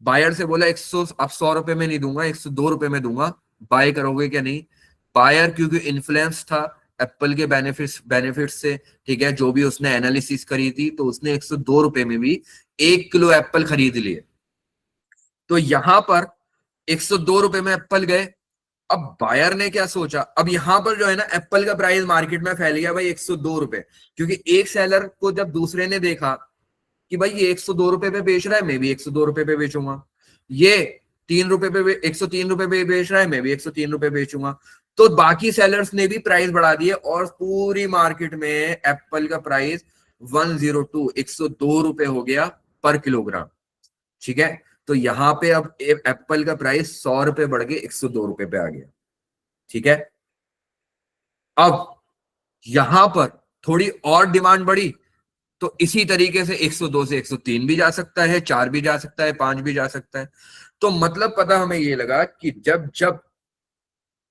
बायर से बोला 100, अब 100 रुपए में नहीं दूंगा, 102 रुपए में दूंगा, बाय करोगे क्या? नहीं। बायर क्योंकि इन्फ्लुएंस था एप्पल के बेनिफिट्स से, ठीक है, जो भी उसने एनालिसिस करी थी, तो उसने 102 रुपए में भी 1 किलो एप्पल खरीद लिए। तो यहां पर 102 रुपए में एप्पल गए। अब बायर ने क्या सोचा, अब यहां पर जो है ना एप्पल का प्राइस मार्केट में फैल गया भाई 102 रुपए, क्योंकि एक सेलर को जब दूसरे ने देखा कि भाई ये 102 रुपए पे बेच रहा है, मैं भी 102 रुपए पे बेचूंगा। ये 3 रुपए पे 103 रुपए पे बेच रहा है, मैं भी 103 रुपए बेचूंगा। तो बाकी सेलर्स ने भी प्राइस बढ़ा दिए और पूरी मार्केट में एप्पल का प्राइस 102 102 रुपए हो गया पर किलोग्राम। ठीक है, तो यहां पे अब एप्पल का प्राइस 100 रुपए बढ़ के 102 रुपए पे आ गया। ठीक है, अब यहां पर थोड़ी और डिमांड बढ़ी तो इसी तरीके से 102 से 103 भी जा सकता है, 4 भी जा सकता है, 5 भी जा सकता है। तो मतलब पता हमें ये लगा कि जब जब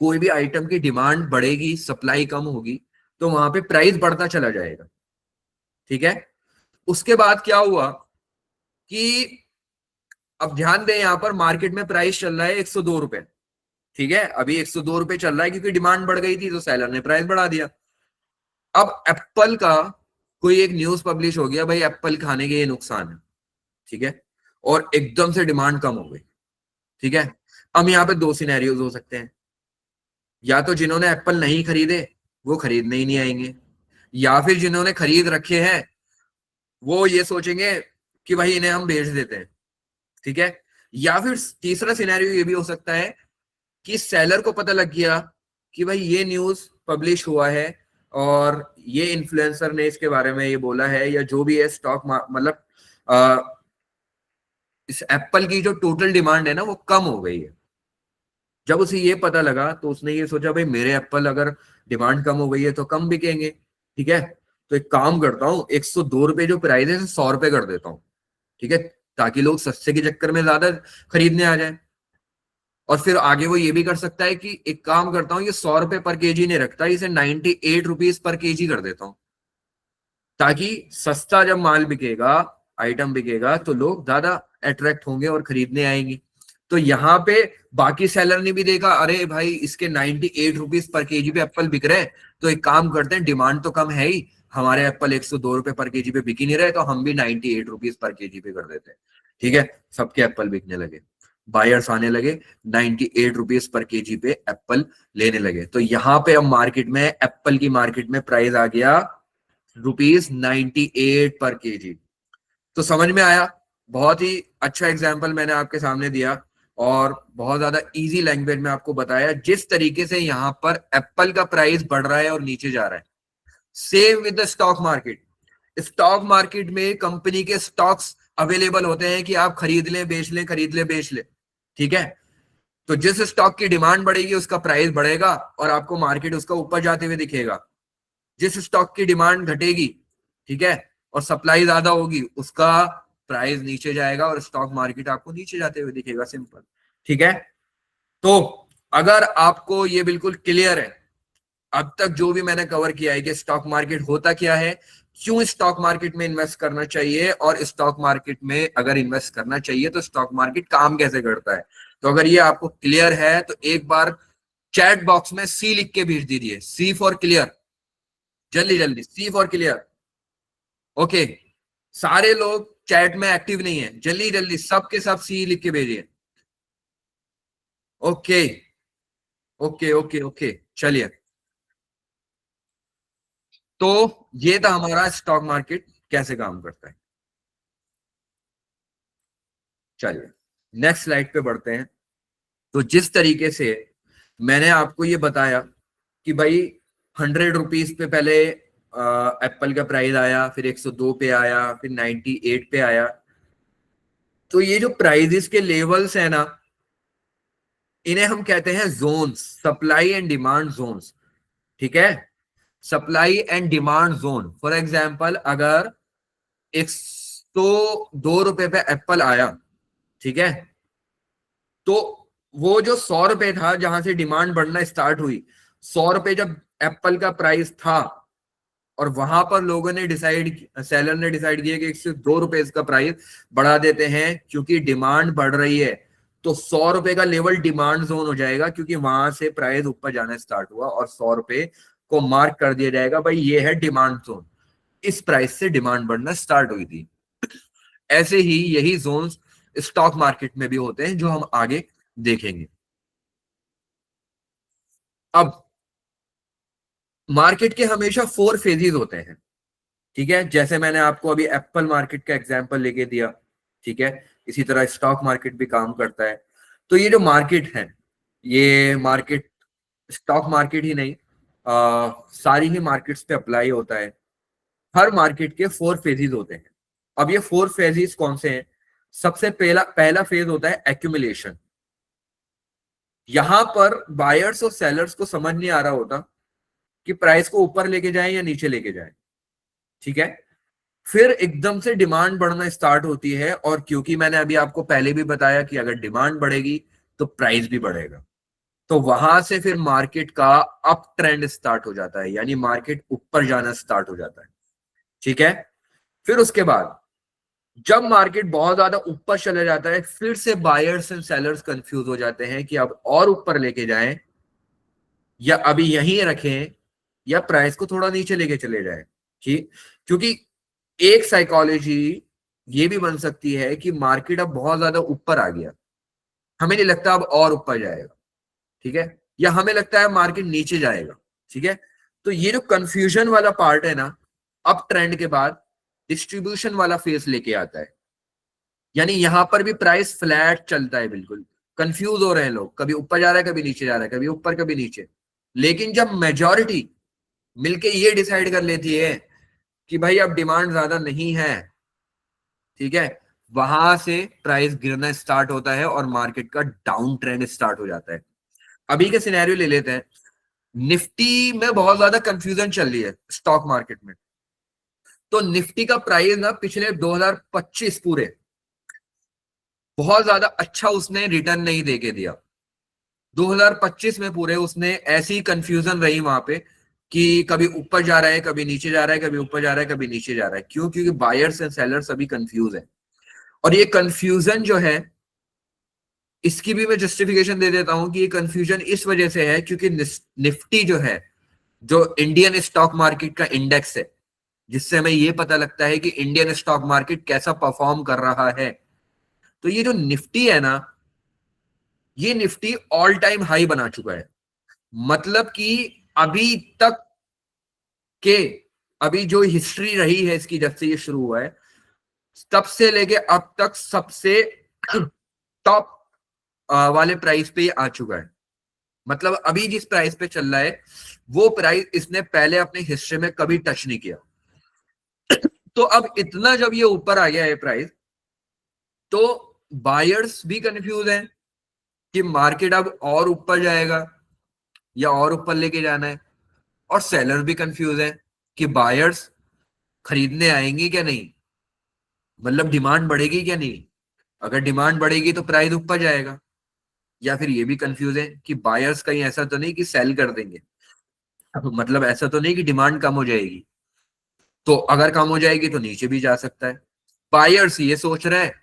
कोई भी आइटम की डिमांड बढ़ेगी, सप्लाई कम होगी, तो वहां पे प्राइस बढ़ता चला जाएगा। ठीक है, उसके बाद क्या हुआ कि अब ध्यान दें, यहां पर मार्केट में प्राइस चल रहा है 102 रुपए। ठीक है, अभी 102 रुपए चल रहा है क्योंकि डिमांड बढ़ गई थी तो सेलर ने प्राइस बढ़ा दिया। अब एप्पल का कोई एक न्यूज पब्लिश हो गया, भाई एप्पल खाने के ये नुकसान है। ठीक है, और एकदम से डिमांड कम हो गई। ठीक है, अब यहाँ पे दो सिनेरियोज हो सकते हैं, या तो जिन्होंने एप्पल नहीं खरीदे वो खरीदने ही नहीं आएंगे, या फिर जिन्होंने खरीद रखे हैं वो ये सोचेंगे कि भाई इन्हें हम बेच देते हैं। ठीक है, या फिर तीसरा सिनेरियो ये भी हो सकता है कि सेलर को पता लग गया कि भाई ये न्यूज पब्लिश हुआ है और ये इन्फ्लुएंसर ने इसके बारे में ये बोला है, या जो भी है स्टॉक मतलब इस एप्पल की जो टोटल डिमांड है ना वो कम हो गई है। जब उसे ये पता लगा तो उसने ये सोचा भाई मेरे एप्पल अगर डिमांड कम हो गई है तो कम बिकेंगे। ठीक है, तो एक काम करता हूँ, 102 रुपए जो प्राइस है 100 रुपए कर देता हूँ। ठीक है, ताकि लोग सस्ते के चक्कर में ज्यादा खरीदने आ जाए। और फिर आगे वो ये भी कर सकता है कि एक काम करता हूँ, ये 100 रुपए पर केजी नहीं रखता, इसे 98 रुपीज पर केजी कर देता हूँ, ताकि सस्ता जब माल बिकेगा, आइटम बिकेगा तो लोग ज्यादा अट्रैक्ट होंगे और खरीदने आएंगे। तो यहाँ पे बाकी सेलर ने भी देखा, अरे भाई इसके 98 रुपीज पर केजी पे एप्पल बिक रहे हैं, तो एक काम करते हैं, डिमांड तो कम है ही, हमारे एप्पल 102 रुपए पर केजी पे बिक ही नहीं रहे, तो हम भी 98 रुपीज पर केजी पे कर देते हैं। ठीक है, सबके एप्पल बिकने लगे, बायर्स आने लगे, 98 रुपीज पर केजी पे एप्पल लेने लगे। तो यहाँ पे अब मार्केट में एप्पल की मार्केट में प्राइस आ गया ₹98 पर केजी। तो समझ में आया, बहुत ही अच्छा एग्जाम्पल मैंने आपके सामने दिया और बहुत ज्यादा इजी लैंग्वेज में आपको बताया जिस तरीके से यहाँ पर एप्पल का प्राइस बढ़ रहा है और नीचे जा रहा है। Same with the stock market. Stock market में कंपनी के स्टॉक्स अवेलेबल होते हैं कि आप खरीद लें बेच लें, खरीद लें बेच लें। ठीक है, तो जिस स्टॉक की डिमांड बढ़ेगी उसका प्राइस बढ़ेगा और आपको मार्केट उसका ऊपर जाते हुए दिखेगा। जिस स्टॉक की डिमांड घटेगी, ठीक है, और सप्लाई ज्यादा होगी, उसका प्राइस नीचे जाएगा और स्टॉक मार्केट आपको नीचे जाते हुए दिखेगा। सिंपल। ठीक है, तो अगर आपको ये बिल्कुल क्लियर है अब तक जो भी मैंने कवर किया है कि स्टॉक मार्केट होता क्या है, क्यों स्टॉक मार्केट में इन्वेस्ट करना चाहिए, और स्टॉक मार्केट में अगर इन्वेस्ट करना चाहिए तो स्टॉक मार्केट काम कैसे करता है, तो अगर ये आपको क्लियर है तो एक बार चैट बॉक्स में सी लिख के भेज दीजिए, सी फॉर क्लियर, जल्दी जल्दी, सी फॉर क्लियर। ओके, सारे लोग चैट में एक्टिव नहीं है, जल्दी जल्दी सबके सब सी लिख के भेजिए। ओके ओके ओके ओके, चलिए, तो ये था हमारा स्टॉक मार्केट कैसे काम करता है। चलिए नेक्स्ट स्लाइड पे बढ़ते हैं। तो जिस तरीके से मैंने आपको ये बताया कि भाई 100 रुपीज पे पहले एप्पल का प्राइस आया, फिर 102 पे आया, फिर 98 पे आया, तो ये जो प्राइजेस के लेवल्स है ना, इन्हें हम कहते हैं zones, supply and demand zones. ठीक है, supply and demand zone. For example अगर 102 रुपए पे एप्पल आया, ठीक है, तो वो जो 100 रुपए था जहां से डिमांड बढ़ना स्टार्ट हुई, 100 रुपए जब एप्पल का प्राइस था और वहां पर लोगों ने डिसाइड, सेलर ने डिसाइड किया कि 102 रुपए इसका प्राइस बढ़ा देते हैं क्योंकि डिमांड बढ़ रही है, तो 100 रुपए का लेवल डिमांड जोन हो जाएगा क्योंकि वहां से प्राइस ऊपर जाना स्टार्ट हुआ और 100 रुपए को मार्क कर दिया जाएगा, भाई ये है डिमांड जोन, इस प्राइस से डिमांड बढ़ना स्टार्ट हुई थी। ऐसे ही यही जोन्स स्टॉक मार्केट में भी होते हैं जो हम आगे देखेंगे। अब मार्केट के हमेशा 4 फेजेस होते हैं। ठीक है, जैसे मैंने आपको अभी एप्पल मार्केट का एग्जांपल लेके दिया, ठीक है, इसी तरह स्टॉक मार्केट भी काम करता है। तो ये जो मार्केट है, ये मार्केट स्टॉक मार्केट ही नहीं, सारी ही मार्केट्स पे अप्लाई होता है। हर मार्केट के 4 फेजेस होते हैं। अब ये 4 फेजेस कौन से हैं? सबसे पहला पहला फेज होता है एक्यूमुलेशन। यहां पर बायर्स और सेलर्स को समझ नहीं आ रहा होता कि प्राइस को ऊपर लेके जाएं या नीचे लेके जाएं, ठीक है। फिर एकदम से डिमांड बढ़ना स्टार्ट होती है, और क्योंकि मैंने अभी आपको पहले भी बताया कि अगर डिमांड बढ़ेगी तो प्राइस भी बढ़ेगा, तो वहां से फिर मार्केट का अप ट्रेंड स्टार्ट हो जाता है, यानी मार्केट ऊपर जाना स्टार्ट हो जाता है, ठीक है। फिर उसके बाद जब मार्केट बहुत ज्यादा ऊपर चले जाता है, फिर से बायर्स एंड सेलर्स कंफ्यूज हो जाते हैं कि अब और ऊपर लेके जाएं या अभी यहीं रखें या प्राइस को थोड़ा नीचे लेके चले जाएं, ठीक। क्योंकि एक साइकोलॉजी ये भी बन सकती है कि मार्केट अब बहुत ज्यादा ऊपर आ गया, हमें नहीं लगता अब और ऊपर जाएगा, ठीक है, या हमें लगता है मार्केट नीचे जाएगा, ठीक है। तो ये जो कंफ्यूजन वाला पार्ट है ना, अप ट्रेंड के बाद डिस्ट्रीब्यूशन वाला फेस लेके आता है, यानी यहां पर भी प्राइस फ्लैट चलता है, बिल्कुल कंफ्यूज हो रहे हैं लोग, कभी ऊपर जा रहा है कभी नीचे जा रहा है, कभी ऊपर कभी नीचे। लेकिन जब मेजॉरिटी मिलके ये डिसाइड कर लेती है कि भाई अब डिमांड ज्यादा नहीं है, ठीक है, वहां से प्राइस गिरना स्टार्ट होता है और मार्केट का डाउन ट्रेंड स्टार्ट हो जाता है। अभी के सिनेरियो ले लेते हैं। निफ्टी में बहुत ज्यादा कंफ्यूजन चल रही है स्टॉक मार्केट में। तो निफ्टी का प्राइस ना पिछले 2025 पूरे बहुत ज्यादा अच्छा उसने रिटर्न नहीं देके दिया। 2025 में पूरे उसने ऐसी कंफ्यूजन रही वहां पे कि कभी ऊपर जा रहा है कभी नीचे जा रहा है, कभी ऊपर जा रहा है कभी नीचे जा रहा है। क्यों? क्योंकि बायर्स एंड सेलर्स अभी कंफ्यूज है। और ये कंफ्यूजन जो है, इसकी भी मैं जस्टिफिकेशन दे देता हूं कि ये कंफ्यूजन इस वजह से है क्योंकि निफ्टी जो है, जो इंडियन स्टॉक मार्केट का इंडेक्स है, जिससे हमें ये पता लगता है कि इंडियन स्टॉक मार्केट कैसा परफॉर्म कर रहा है, तो ये जो निफ्टी है ना, ये निफ्टी ऑल टाइम हाई बना चुका है। मतलब कि अभी तक के, अभी जो हिस्ट्री रही है इसकी, जब से ये शुरू हुआ है तब से लेके अब तक सबसे टॉप वाले प्राइस पे ये आ चुका है। मतलब अभी जिस प्राइस पे चल रहा है वो प्राइस इसने पहले अपने हिस्ट्री में कभी टच नहीं किया। तो अब इतना जब ये ऊपर आ गया है प्राइस, तो बायर्स भी कंफ्यूज हैं कि मार्केट अब और ऊपर जाएगा या और ऊपर लेके जाना है, और सेलर भी कंफ्यूज है कि बायर्स खरीदने आएंगे क्या नहीं, मतलब डिमांड बढ़ेगी क्या नहीं। अगर डिमांड बढ़ेगी तो प्राइस ऊपर जाएगा, या फिर ये भी कंफ्यूज है कि बायर्स कहीं ऐसा तो नहीं कि सेल कर देंगे, मतलब ऐसा तो नहीं कि डिमांड कम हो जाएगी, तो अगर कम हो जाएगी तो नीचे भी जा सकता है। बायर्स ये सोच रहा है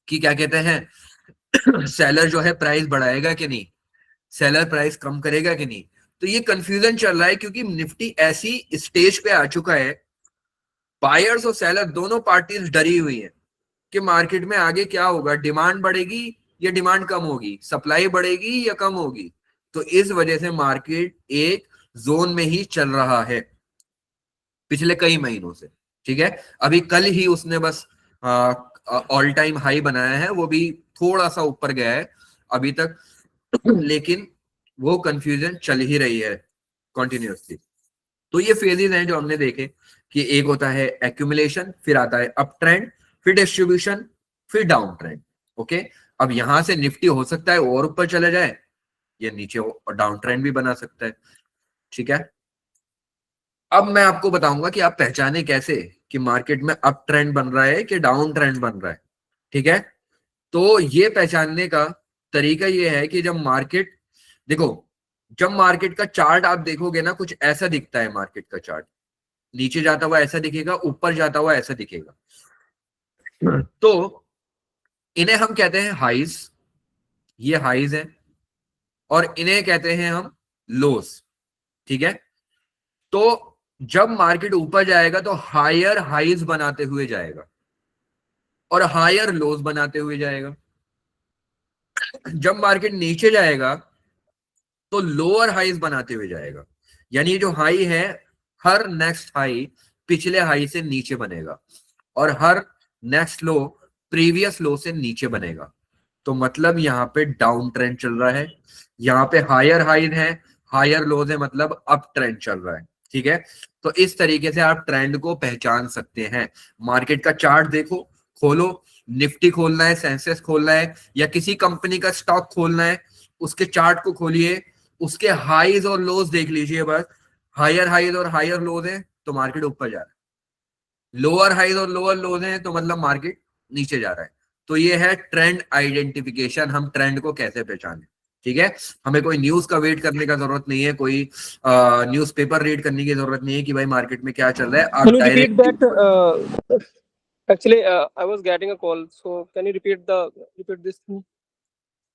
कि क्या कहते हैं सेलर जो है प्राइस बढ़ाएगा कि नहीं, सेलर प्राइस कम करेगा कि नहीं। तो ये कंफ्यूजन चल रहा है क्योंकि निफ्टी ऐसी स्टेज पे आ चुका है, बायर्स और सेलर दोनों पार्टीज डरी हुई है कि मार्केट में आगे क्या होगा, डिमांड बढ़ेगी या डिमांड कम होगी, सप्लाई बढ़ेगी या कम होगी। तो इस वजह से मार्केट एक जोन में ही चल रहा है पिछले कई महीनों से, ठीक है। अभी कल ही उसने बस ऑल टाइम हाई बनाया है, वो भी थोड़ा सा ऊपर गया है अभी तक, लेकिन वो कंफ्यूजन चल ही रही है कॉन्टिन्यूसली। तो ये फेजेस हैं जो हमने देखे कि एक होता है एक्यूमुलेशन, फिर आता है अप ट्रेंड, फिर डिस्ट्रीब्यूशन, फिर डाउन ट्रेंड। ओके, अब यहां से निफ्टी हो सकता है और ऊपर चला जाए या नीचे और डाउन ट्रेंड भी बना सकता है, ठीक है। अब मैं आपको बताऊंगा कि आप पहचाने कैसे कि मार्केट में अप ट्रेंड बन रहा है कि डाउन ट्रेंड बन रहा है, ठीक है। तो ये पहचानने का तरीका ये है कि जब मार्केट, देखो, जब मार्केट का चार्ट आप देखोगे ना, कुछ ऐसा दिखता है मार्केट का चार्ट, नीचे जाता हुआ ऐसा दिखेगा, ऊपर जाता हुआ ऐसा दिखेगा। तो इन्हें हम कहते हैं हाइज, ये हाइज है, और इन्हें कहते हैं हम लोस, ठीक है। तो जब मार्केट ऊपर जाएगा तो हायर हाइज बनाते हुए जाएगा और हायर लोस बनाते हुए जाएगा। जब मार्केट नीचे जाएगा तो लोअर हाइज बनाते हुए जाएगा, यानी जो हाई है, हर नेक्स्ट हाई पिछले हाई से नीचे बनेगा और हर नेक्स्ट लो प्रीवियस लो से नीचे बनेगा। तो मतलब यहाँ पे डाउन ट्रेंड चल रहा है, यहाँ पे हायर हाई है, हायर लोज है, मतलब अप ट्रेंड चल रहा है। ठीक है, तो इस तरीके से आप ट्रेंड को पहचान सकते हैं। मार्केट का चार्ट देखो, खोलो, निफ्टी खोलना है, सेंसेक्स खोलना है, या किसी कंपनी का स्टॉक खोलना है, उसके चार्ट को खोलिए, उसके हाईज और लोज देख लीजिए बस। हायर हाईज और हायर लोज है तो मार्केट ऊपर जा रहा है, लोअर हाईज और लोअर लोज है तो मतलब मार्केट नीचे जा रहा है। तो ये है ट्रेंड आइडेंटिफिकेशन, हम ट्रेंड को कैसे पहचाने। ठीक है, हमें कोई न्यूज का वेट करने का जरूरत नहीं है, कोई न्यूज़पेपर रीड करने की जरूरत नहीं है कि भाई मार्केट में क्या चल रहा है। आप Can you repeat direct, that? Actually, I was getting a call, so can you repeat this thing?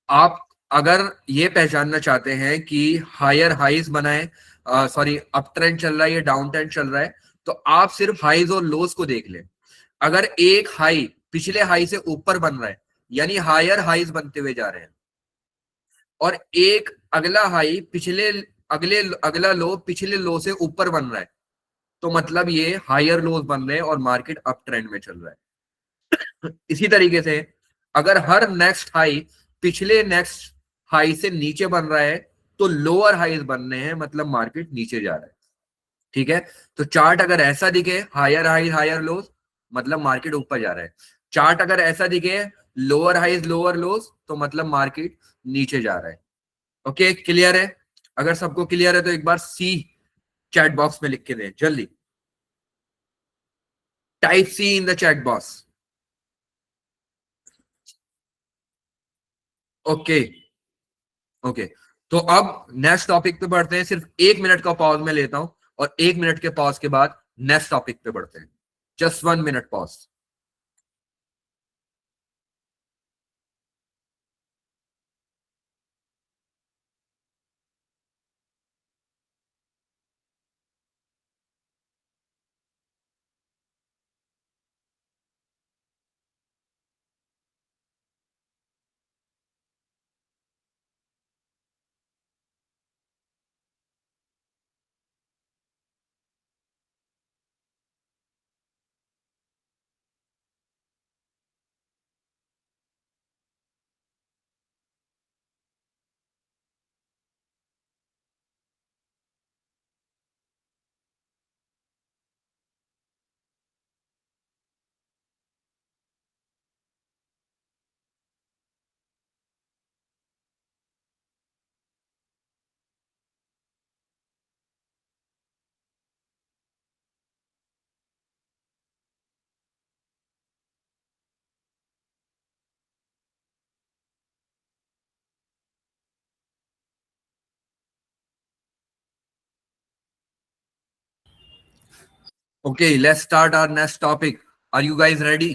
आप अगर ये पहचानना चाहते हैं कि हायर हाईज बनाए, सॉरी अप ट्रेंड चल रहा है या डाउन ट्रेंड चल रहा है, तो आप सिर्फ हाईज और लोज को देख लें। अगर एक हाई पिछले हाई से ऊपर बन रहा है यानी हायर हाईज बनते हुए जा रहे हैं, और एक अगला हाई पिछले अगले अगला लो पिछले लो से ऊपर बन रहा है, तो मतलब ये हायर लोज बन रहे हैं और मार्केट अप ट्रेंड में चल रहा है। इसी तरीके से अगर हर नेक्स्ट हाई पिछले नेक्स्ट हाई से नीचे बन रहा है तो लोअर हाईज बन रहे हैं, मतलब मार्केट नीचे जा रहा है। ठीक है, तो चार्ट अगर ऐसा दिखे हायर हाईज हायर लोज, मतलब मार्केट ऊपर जा रहा है। चार्ट अगर ऐसा दिखे लोअर हाईज लोअर लोज, तो मतलब मार्केट नीचे जा रहा है। ओके, क्लियर है? अगर सबको क्लियर है तो एक बार सी चैट बॉक्स में लिख के दें जल्दी, type C in the chat box. Okay okay, तो अब नेक्स्ट टॉपिक पे बढ़ते हैं। सिर्फ 1 मिनट का पॉज में लेता हूं और 1 मिनट के पॉज के बाद नेक्स्ट टॉपिक पे बढ़ते हैं। Just 1 minute pause. Okay, let's start our next topic. Are you guys ready?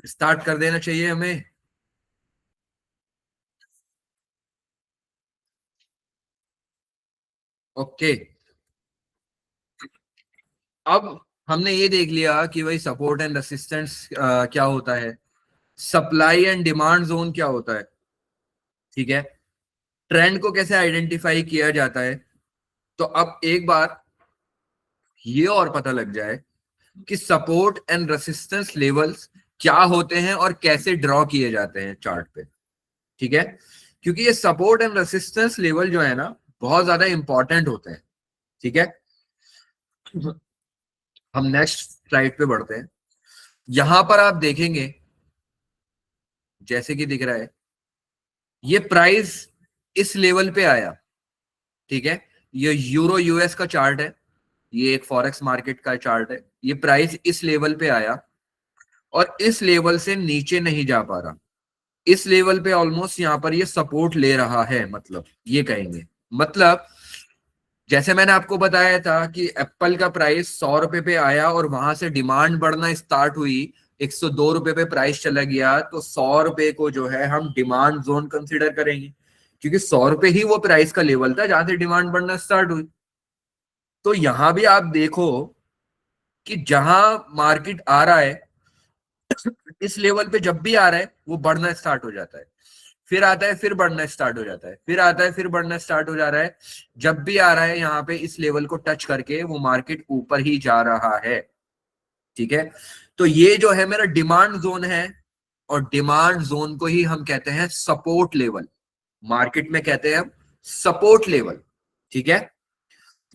Start कर देना चाहिए हमें। ओके, अब हमने ये देख लिया कि भाई सपोर्ट एंड रेसिस्टेंस क्या होता है, सप्लाई एंड डिमांड जोन क्या होता है। ठीक है, ट्रेंड को कैसे आइडेंटिफाई किया जाता है। तो अब एक बार ये और पता लग जाए कि सपोर्ट एंड रेसिस्टेंस लेवल्स क्या होते हैं और कैसे ड्रॉ किए जाते हैं चार्ट पे। ठीक है, क्योंकि ये सपोर्ट एंड रेसिस्टेंस लेवल जो है ना बहुत ज्यादा इंपॉर्टेंट होते हैं। ठीक है, हम नेक्स्ट स्लाइड पे बढ़ते हैं। यहां पर आप देखेंगे जैसे कि दिख रहा है ये प्राइस इस लेवल पे आया। ठीक है, ये यूरो यूएस का चार्ट है, ये एक फॉरेक्स मार्केट का चार्ट है। ये प्राइस इस लेवल पे आया और इस लेवल से नीचे नहीं जा पा रहा। इस लेवल पे ऑलमोस्ट यहां पर ये सपोर्ट ले रहा है, मतलब ये कहेंगे। मतलब जैसे मैंने आपको बताया था कि एप्पल का प्राइस 100 रुपए पे आया और वहां से डिमांड बढ़ना स्टार्ट हुई, 102 रुपए पे प्राइस चला गया, तो 100 रुपए को जो है हम डिमांड जोन कंसिडर करेंगे, क्योंकि 100 रुपए ही वो प्राइस का लेवल था जहां से डिमांड बढ़ना स्टार्ट हुई। तो यहां भी आप देखो कि जहां मार्केट आ रहा है इस लेवल पे जब भी आ रहा है वो बढ़ना स्टार्ट हो जाता है, फिर आता है फिर बढ़ना स्टार्ट हो जाता है, फिर आता है फिर बढ़ना स्टार्ट हो जा रहा है। जब भी आ रहा है यहाँ पे इस लेवल को टच करके वो मार्केट ऊपर ही जा रहा है। ठीक है, तो ये जो है मेरा डिमांड जोन है, और डिमांड जोन को ही हम कहते हैं सपोर्ट लेवल, मार्केट में कहते हैं हम सपोर्ट लेवल। ठीक है,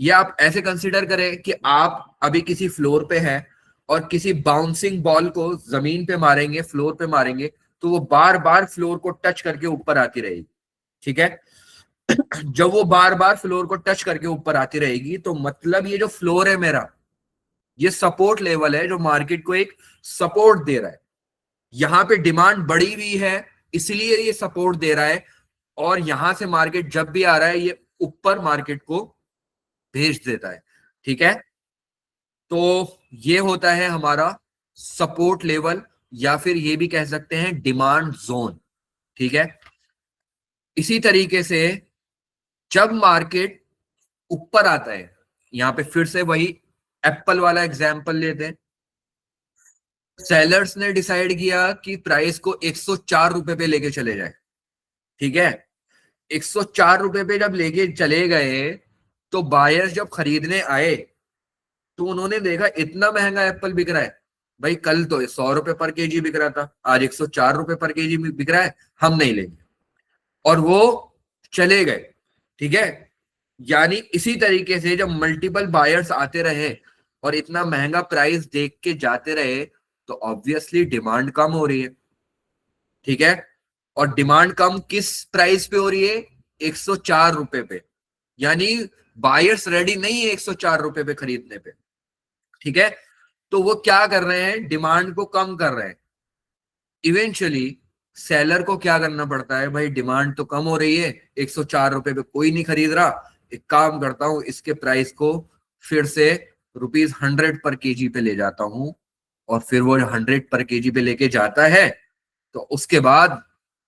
ये आप ऐसे कंसीडर करें कि आप अभी किसी फ्लोर पे है और किसी बाउंसिंग बॉल को जमीन पे मारेंगे, फ्लोर पे मारेंगे, तो वो बार बार फ्लोर को टच करके ऊपर आती रहेगी। ठीक है, जब वो बार बार फ्लोर को टच करके ऊपर आती रहेगी तो मतलब ये जो फ्लोर है मेरा, ये सपोर्ट लेवल है जो मार्केट को एक सपोर्ट दे रहा है। यहां पे डिमांड बढ़ी हुई है इसलिए ये सपोर्ट दे रहा है, और यहां से मार्केट जब भी आ रहा है ये ऊपर मार्केट को भेज देता है। ठीक है, तो ये होता है हमारा सपोर्ट लेवल, या फिर ये भी कह सकते हैं डिमांड जोन। ठीक है, इसी तरीके से जब मार्केट ऊपर आता है, यहां पे फिर से वही एप्पल वाला एग्जांपल लेते हैं। सेलर्स ने डिसाइड किया कि प्राइस को 104 रुपए पे लेके चले जाए। ठीक है, 104 रुपए पे जब लेके चले गए तो बायर्स जब खरीदने आए तो उन्होंने देखा इतना महंगा एप्पल बिक रहा है, भाई कल तो 100 रुपए पर केजी बिक रहा था, आज 104 रुपए पर केजी बिक रहा है, हम नहीं लेंगे, और वो चले गए। ठीक है, यानी इसी तरीके से जब मल्टीपल बायर्स आते रहे और इतना महंगा प्राइस देख के जाते रहे तो ऑब्वियसली डिमांड कम हो रही है। ठीक है, और डिमांड कम किस प्राइस पे हो रही है? 104 रुपए पे, यानी बायर्स रेडी नहीं है 104 रुपए पे खरीदने पे। ठीक है, तो वो क्या कर रहे हैं? डिमांड को कम कर रहे हैं। इवेंचुअली सेलर को क्या करना पड़ता है? भाई डिमांड तो कम हो रही है, 104 रुपए पे कोई नहीं खरीद रहा, एक काम करता हूं इसके प्राइस को फिर से ₹100 पर केजी पे ले जाता हूं, और फिर वो 100 पर केजी पे लेके जाता है तो उसके बाद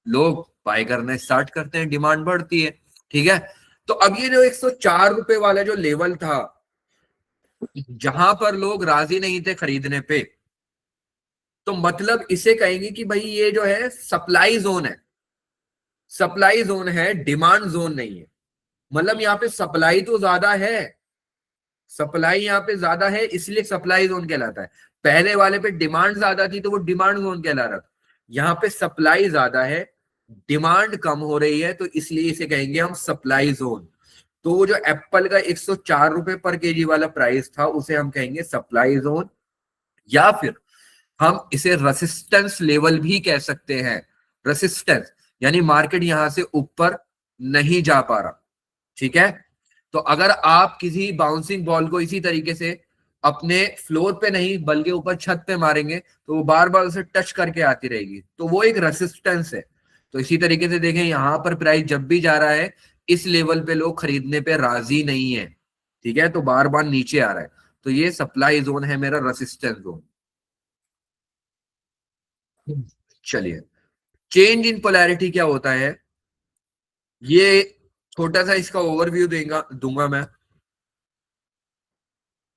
लोग बाय करना स्टार्ट करते हैं, डिमांड बढ़ती है। ठीक है, तो अब ये जो 104 रुपए वाला जो लेवल था जहां पर लोग राजी नहीं थे खरीदने पे, तो मतलब इसे कहेंगे कि भाई ये जो है सप्लाई जोन है, सप्लाई जोन है, डिमांड जोन नहीं है। मतलब यहाँ पे सप्लाई तो ज्यादा है, सप्लाई यहाँ पे ज्यादा है इसलिए सप्लाई जोन कहलाता है। पहले वाले पे डिमांड ज्यादा थी तो वो डिमांड जोन कहला रहा था। यहाँ पे सप्लाई ज्यादा है, डिमांड कम हो रही है, तो इसलिए इसे कहेंगे हम सप्लाई जोन। तो वो जो एप्पल का 104 रुपए पर केजी वाला प्राइस था उसे हम कहेंगे सप्लाई जोन, या फिर हम इसे रेसिस्टेंस लेवल भी कह सकते हैं। रेसिस्टेंस यानी मार्केट यहां से ऊपर नहीं जा पा रहा। ठीक है, तो अगर आप किसी बाउंसिंग बॉल को इसी तरीके से अपने फ्लोर पे नहीं बल्कि ऊपर छत पे मारेंगे तो वो बार बार उसे टच करके आती रहेगी, तो वो एक रेसिस्टेंस है। तो इसी तरीके से देखें यहां पर प्राइस जब भी जा रहा है इस लेवल पे लोग खरीदने पे राजी नहीं है। ठीक है, तो बार बार नीचे आ रहा है, तो ये सप्लाई जोन है मेरा, रेसिस्टेंस जोन। चलिए, चेंज इन पोलैरिटी क्या होता है, ये छोटा सा इसका ओवरव्यू दूंगा मैं।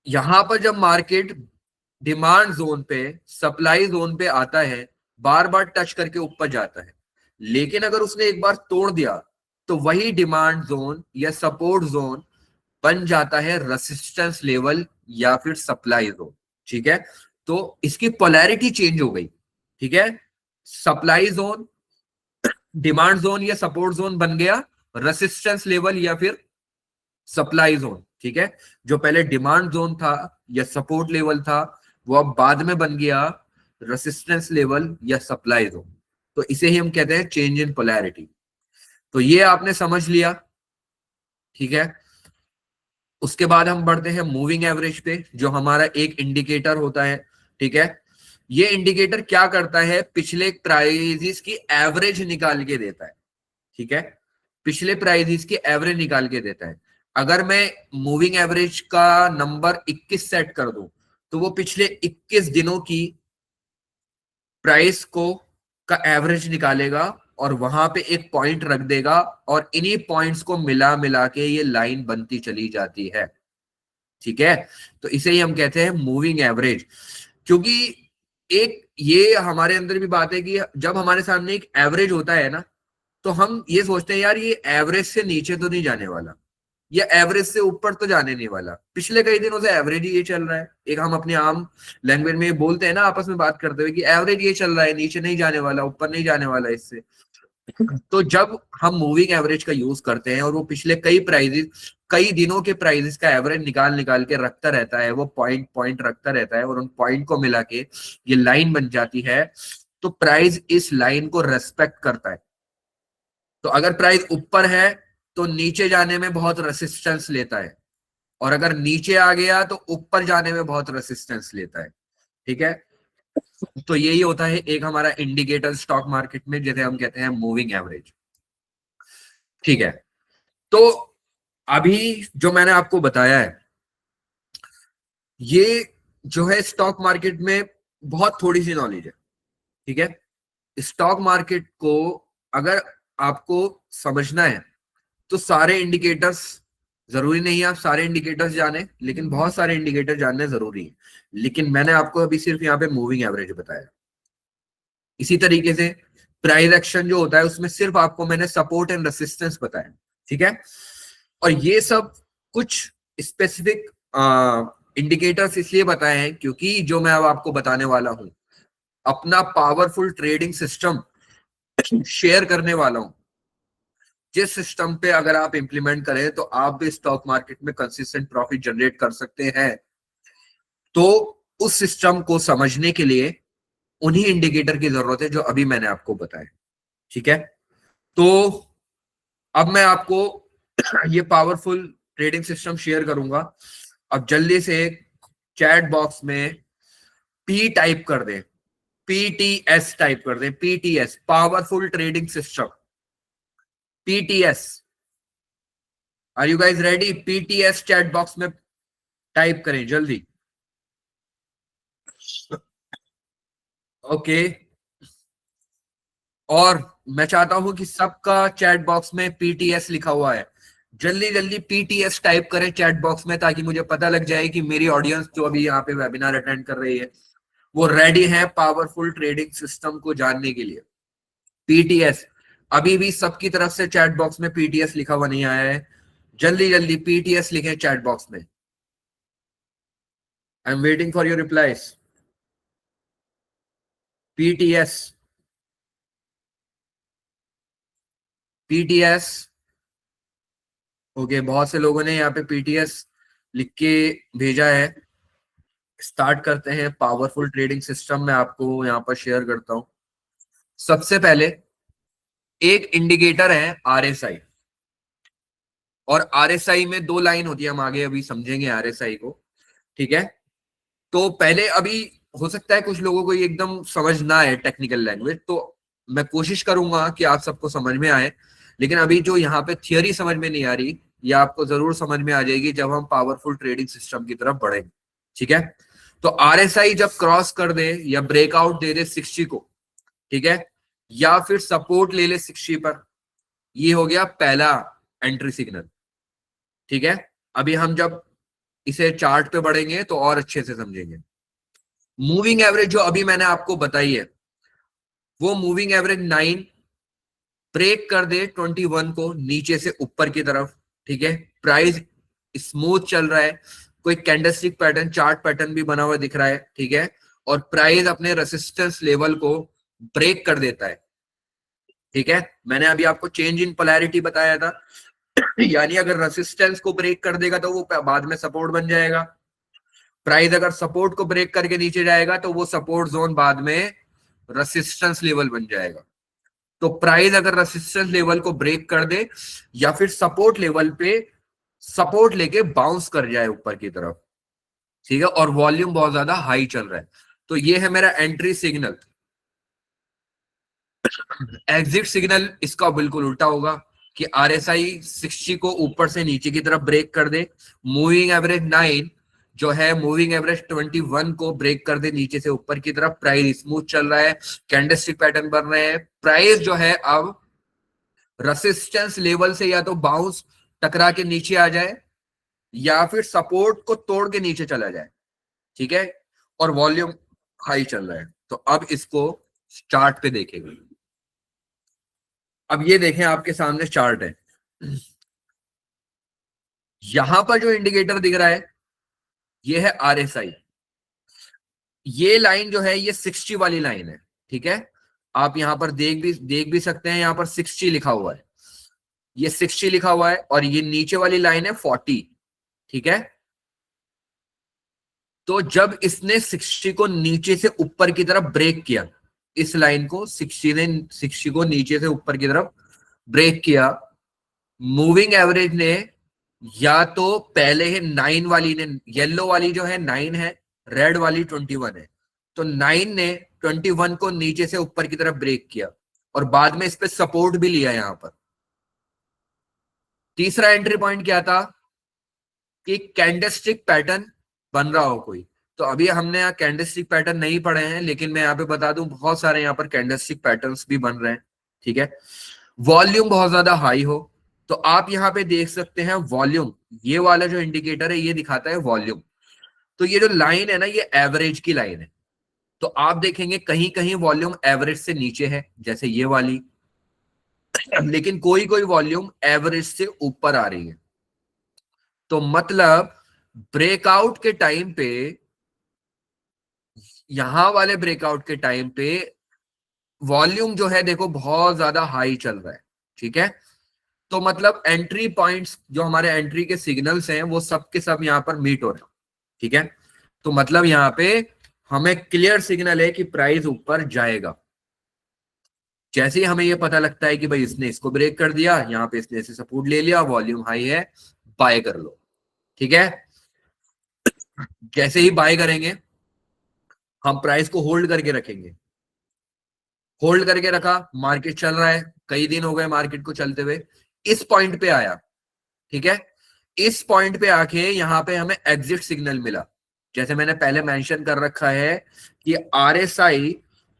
यहां पर जब मार्केट डिमांड जोन पे सप्लाई जोन पे आता है, बार बार टच करके ऊपर जाता है, लेकिन अगर उसने एक बार तोड़ दिया तो वही डिमांड जोन या सपोर्ट जोन बन जाता है रेसिस्टेंस लेवल या फिर सप्लाई जोन। ठीक है, तो इसकी पोलैरिटी चेंज हो गई। ठीक है, सप्लाई जोन डिमांड जोन या सपोर्ट जोन बन गया रेसिस्टेंस लेवल या फिर सप्लाई जोन। ठीक है, जो पहले डिमांड जोन था या सपोर्ट लेवल था वो अब बाद में बन गया रेसिस्टेंस लेवल या सप्लाई जोन। तो इसे ही हम कहते हैं चेंज इन पोलैरिटी। तो ये आपने समझ लिया। ठीक है, उसके बाद हम बढ़ते हैं मूविंग एवरेज पे, जो हमारा एक इंडिकेटर होता है। ठीक है, ये इंडिकेटर क्या करता है? पिछले प्राइजेस की एवरेज निकाल के देता है। ठीक है, पिछले प्राइजेस की एवरेज निकाल के देता है। अगर मैं मूविंग एवरेज का नंबर 21 सेट कर दूं तो वो पिछले 21 दिनों की प्राइस को का एवरेज निकालेगा और वहां पे एक पॉइंट रख देगा, और इन्हीं पॉइंट्स को मिला मिला के ये लाइन बनती चली जाती है। ठीक है, तो इसे ही हम कहते हैं मूविंग एवरेज। क्योंकि एक ये हमारे अंदर भी बात है कि जब हमारे सामने एक एवरेज होता है ना, तो हम ये सोचते हैं यार ये एवरेज से नीचे तो नहीं जाने वाला, ये एवरेज से ऊपर तो जाने नहीं वाला। पिछले कई दिनों से एवरेज ही ये चल रहा है। एक हम अपने आम लैंग्वेज में बोलते हैं ना आपस में बात करते हुए कि एवरेज ये चल रहा है, नीचे नहीं जाने वाला, ऊपर नहीं जाने वाला इससे। तो जब हम मूविंग एवरेज का यूज करते हैं और वो पिछले कई दिनों के प्राइजेस का एवरेज निकाल निकाल के रखता रहता है, वो पॉइंट पॉइंट रखता रहता है और उन पॉइंट को मिला के ये लाइन बन जाती है, तो प्राइस इस लाइन को रेस्पेक्ट करता है। तो अगर प्राइस ऊपर है तो नीचे जाने में बहुत रेसिस्टेंस लेता है, और अगर नीचे आ गया तो ऊपर जाने में बहुत रेसिस्टेंस लेता है। ठीक है, तो यही होता है एक हमारा इंडिकेटर स्टॉक मार्केट में, जैसे हम कहते हैं मूविंग एवरेज। ठीक है, तो अभी जो मैंने आपको बताया है, ये जो है स्टॉक मार्केट में बहुत थोड़ी सी नॉलेज है। ठीक है, स्टॉक मार्केट को अगर आपको समझना है तो सारे इंडिकेटर्स, जरूरी नहीं है आप सारे इंडिकेटर्स जाने, लेकिन बहुत सारे इंडिकेटर जानने जरूरी है। लेकिन मैंने आपको अभी सिर्फ यहाँ पे मूविंग एवरेज बताया। इसी तरीके से प्राइस एक्शन जो होता है उसमें सिर्फ आपको मैंने सपोर्ट एंड रेसिस्टेंस बताया। ठीक है, और ये सब कुछ स्पेसिफिक इंडिकेटर्स इसलिए बताए हैं क्योंकि जो मैं अब आपको बताने वाला हूं, अपना पावरफुल ट्रेडिंग सिस्टम शेयर करने वाला हूं, जिस सिस्टम पे अगर आप इंप्लीमेंट करें तो आप भी स्टॉक मार्केट में कंसिस्टेंट प्रॉफिट जनरेट कर सकते हैं। तो उस सिस्टम को समझने के लिए उन्हीं इंडिकेटर की जरूरत है जो अभी मैंने आपको बताया। ठीक है, तो अब मैं आपको ये पावरफुल ट्रेडिंग सिस्टम शेयर करूंगा। अब जल्दी से चैट बॉक्स में पी टाइप कर दें, पीटीएस टाइप कर दें, PTS powerful trading system, PTS. Are you guys ready? PTS chat box में टाइप करें जल्दी। ओके, और मैं चाहता हूं कि सबका चैट बॉक्स में पीटीएस लिखा हुआ है। जल्दी जल्दी पीटीएस टाइप करें चैट बॉक्स में, ताकि मुझे पता लग जाए कि मेरी ऑडियंस जो अभी यहाँ पे वेबिनार अटेंड कर रही है वो रेडी है पावरफुल ट्रेडिंग सिस्टम को जानने के लिए। पीटीएस, अभी भी सबकी तरफ से चैट बॉक्स में पीटीएस लिखा हुआ नहीं आया है। जल्दी जल्दी पीटीएस लिखें चैट बॉक्स में। I am waiting for your replies. PTS, PTS. Okay, बहुत से लोगों ने यहाँ पे पीटीएस लिख के भेजा है। स्टार्ट करते हैं पावरफुल ट्रेडिंग सिस्टम। मैं आपको यहाँ पर शेयर करता हूं। सबसे पहले एक इंडिकेटर है आरएसआई, और आरएसआई में दो लाइन होती है, हम आगे अभी समझेंगे आरएसआई को। ठीक है, तो पहले अभी हो सकता है कुछ लोगों को ये एकदम समझ ना आए टेक्निकल लैंग्वेज, तो मैं कोशिश करूंगा कि आप सबको समझ में आए। लेकिन अभी जो यहाँ पे थियरी समझ में नहीं आ रही, ये आपको जरूर समझ में आ जाएगी जब हम पावरफुल ट्रेडिंग सिस्टम की तरफ बढ़ेंगे। ठीक है, तो आरएसआई जब क्रॉस कर दे या ब्रेकआउट दे दे 60 को, ठीक है, या फिर सपोर्ट ले ले 60 पर, ये हो गया पहला एंट्री सिग्नल। ठीक है, अभी हम जब इसे चार्ट पे बढ़ेंगे तो और अच्छे से समझेंगे। मूविंग एवरेज जो अभी मैंने आपको बताई है, वो मूविंग एवरेज 9 ब्रेक कर दे 21 को नीचे से ऊपर की तरफ। ठीक है, प्राइस स्मूथ चल रहा है, कोई कैंडलस्टिक पैटर्न, चार्ट पैटर्न भी बना हुआ दिख रहा है। ठीक है, और प्राइस अपने रेसिस्टेंस लेवल को ब्रेक कर देता है। ठीक है, मैंने अभी आपको चेंज इन पोलैरिटी बताया था यानी अगर रेसिस्टेंस को ब्रेक कर देगा तो वो बाद में सपोर्ट बन जाएगा। प्राइस अगर सपोर्ट को ब्रेक करके नीचे जाएगा तो वो सपोर्ट जोन बाद में रेसिस्टेंस लेवल बन जाएगा। तो प्राइस अगर रेसिस्टेंस लेवल को ब्रेक कर दे या फिर सपोर्ट लेवल पे सपोर्ट लेके बाउंस कर जाए ऊपर की तरफ, ठीक है, और वॉल्यूम बहुत ज्यादा हाई चल रहा है, तो ये है मेरा एंट्री सिग्नल। एग्जिट सिग्नल इसका बिल्कुल उल्टा होगा कि आरएसआई 60 को ऊपर से नीचे की तरफ ब्रेक कर दे, मूविंग एवरेज 9 जो है मूविंग एवरेज 21 को ब्रेक कर दे नीचे से ऊपर की तरफ। प्राइस स्मूथ चल रहा है, कैंडलस्टिक पैटर्न बन रहे हैं, प्राइस जो है अब रेसिस्टेंस लेवल से या तो बाउंस टकरा के नीचे आ जाए या फिर सपोर्ट को तोड़ के नीचे चला जाए। ठीक है, और वॉल्यूम हाई चल रहा है। तो अब इसको चार्ट पे देखेंगे। अब ये देखें, आपके सामने चार्ट है। यहां पर जो इंडिकेटर दिख रहा है ये है RSI। ये लाइन जो है ये 60 वाली लाइन है, ठीक है। आप यहां पर देख भी सकते हैं, यहां पर 60 लिखा हुआ है, ये 60 लिखा हुआ है, और ये नीचे वाली लाइन है 40, ठीक है। तो जब इसने 60 को नीचे से ऊपर की तरफ ब्रेक किया, इस लाइन को 60 को नीचे से ऊपर की तरफ ब्रेक किया, मूविंग एवरेज ने या तो पहले ही 9 वाली ने, येलो वाली जो है 9 है, रेड वाली 21 है, तो 9 ने 21 को नीचे से ऊपर की तरफ ब्रेक किया और बाद में इस पे सपोर्ट भी लिया। यहां पर तीसरा एंट्री पॉइंट क्या था कि कैंडलस्टिक पैटर्न बन रहा हो कोई। तो अभी हमने यहाँ कैंडलस्टिक पैटर्न नहीं पढ़े हैं, लेकिन मैं यहाँ पे बता दूं बहुत सारे यहाँ पर कैंडलस्टिक पैटर्न्स भी बन रहे हैं, ठीक है। वॉल्यूम बहुत ज्यादा हाई हो, तो आप यहाँ पे देख सकते हैं वॉल्यूम, ये वाला जो इंडिकेटर है ये दिखाता है वॉल्यूम। तो ये जो लाइन है ना ये एवरेज की लाइन है, तो आप देखेंगे कहीं कहीं वॉल्यूम एवरेज से नीचे है जैसे ये वाली, लेकिन कोई कोई वॉल्यूम एवरेज से ऊपर आ रही है। तो मतलब ब्रेकआउट के टाइम पे, यहां वाले ब्रेकआउट के टाइम पे वॉल्यूम जो है देखो बहुत ज्यादा हाई चल रहा है, ठीक है। तो मतलब एंट्री पॉइंट्स जो हमारे एंट्री के सिग्नल्स हैं वो सब के सब यहां पर मीट हो रहे हैं, ठीक है। तो मतलब यहां पे हमें क्लियर सिग्नल है कि प्राइस ऊपर जाएगा। जैसे ही हमें ये पता लगता है कि भाई इसने इसको ब्रेक कर दिया, यहाँ पे इसने इसे सपोर्ट ले लिया, वॉल्यूम हाई है, बाय कर लो, ठीक है। जैसे ही बाय करेंगे हम प्राइस को होल्ड करके रखेंगे। होल्ड करके रखा, मार्केट चल रहा है, कई दिन हो गए मार्केट को चलते हुए, इस पॉइंट पे आया, ठीक है। इस पॉइंट पे आके यहाँ पे हमें एग्जिट सिग्नल मिला। जैसे मैंने पहले मेंशन कर रखा है कि RSI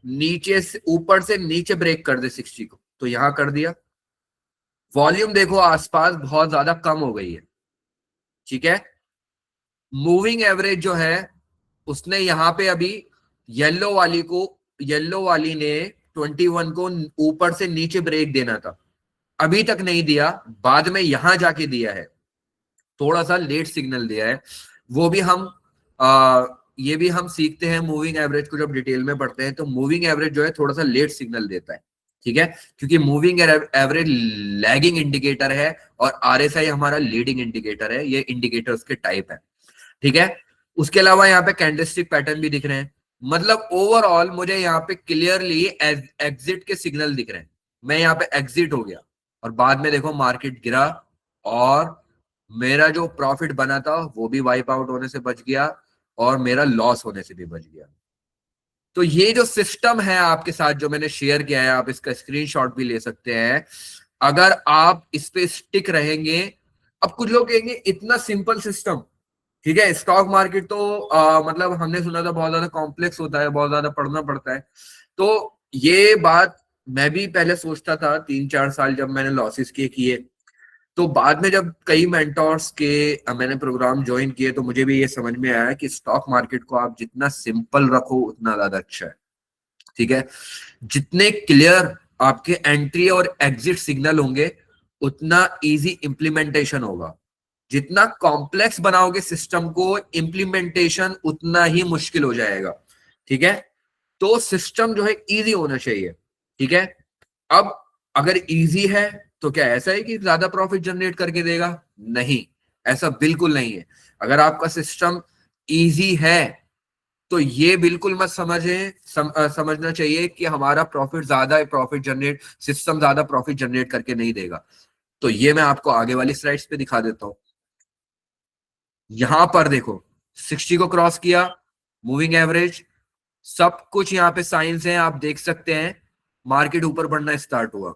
नीचे से ऊपर से नीचे ब्रेक कर दे 60 को, तो यहां कर दिया। वॉल्यूम देखो आसपास बहुत ज्यादा कम हो गई है, ठीक है। मूविंग एवरेज जो है उसने यहां पे अभी येलो वाली ने 21 को ऊपर से नीचे ब्रेक देना था, अभी तक नहीं दिया, बाद में यहां जाके दिया है, थोड़ा सा लेट सिग्नल दिया है। वो भी हम ये भी हम सीखते हैं मूविंग एवरेज को जब डिटेल में पढ़ते हैं, तो मूविंग एवरेज जो है थोड़ा सा लेट सिग्नल देता है, ठीक है, क्योंकि मूविंग एवरेज लैगिंग इंडिकेटर है और RSI हमारा लीडिंग इंडिकेटर है। ये इंडिकेटर्स के टाइप है, ठीक है। उसके अलावा यहाँ पे कैंडलस्टिक पैटर्न भी दिख रहे हैं। मतलब ओवरऑल मुझे यहाँ पे क्लियरली एग्जिट के सिग्नल दिख रहे हैं। मैं यहाँ पे एग्जिट हो गया और बाद में देखो मार्केट गिरा और मेरा जो प्रॉफिट बना था वो भी वाइप आउट होने से बच गया और मेरा लॉस होने से भी बच गया। तो ये जो सिस्टम है आपके साथ जो मैंने शेयर किया है, आप इसका स्क्रीनशॉट भी ले सकते हैं। अगर आप इस पे स्टिक रहेंगे, अब कुछ लोग कहेंगे इतना सिंपल सिस्टम, ठीक है, स्टॉक मार्केट तो मतलब हमने सुना था बहुत ज्यादा कॉम्प्लेक्स होता है, बहुत ज्यादा पढ़ना पड़ता है। तो ये बात मैं भी पहले सोचता था 3-4 साल जब मैंने लॉसेस किए, तो बाद में जब कई मेंटोर्स के मैंने प्रोग्राम ज्वाइन किए तो मुझे भी ये समझ में आया कि स्टॉक मार्केट को आप जितना सिंपल रखो उतना ज्यादा अच्छा है, ठीक है। जितने क्लियर आपके एंट्री और एग्जिट सिग्नल होंगे उतना इजी इंप्लीमेंटेशन होगा। जितना कॉम्प्लेक्स बनाओगे सिस्टम को, इंप्लीमेंटेशन उतना ही मुश्किल हो जाएगा, ठीक है। तो सिस्टम जो है इजी होना चाहिए, ठीक है। अब अगर इजी है तो क्या ऐसा है कि ज्यादा प्रॉफिट जनरेट करके देगा? नहीं, ऐसा बिल्कुल नहीं है। अगर आपका सिस्टम इजी है तो ये बिल्कुल मत समझना चाहिए कि हमारा सिस्टम ज्यादा प्रॉफिट जनरेट करके नहीं देगा। तो ये मैं आपको आगे वाली स्लाइड्स पे दिखा देता हूं। यहां पर देखो 60 को क्रॉस किया, मूविंग एवरेज, सब कुछ यहाँ पे साइंस है, आप देख सकते हैं। मार्केट ऊपर बढ़ना स्टार्ट हुआ,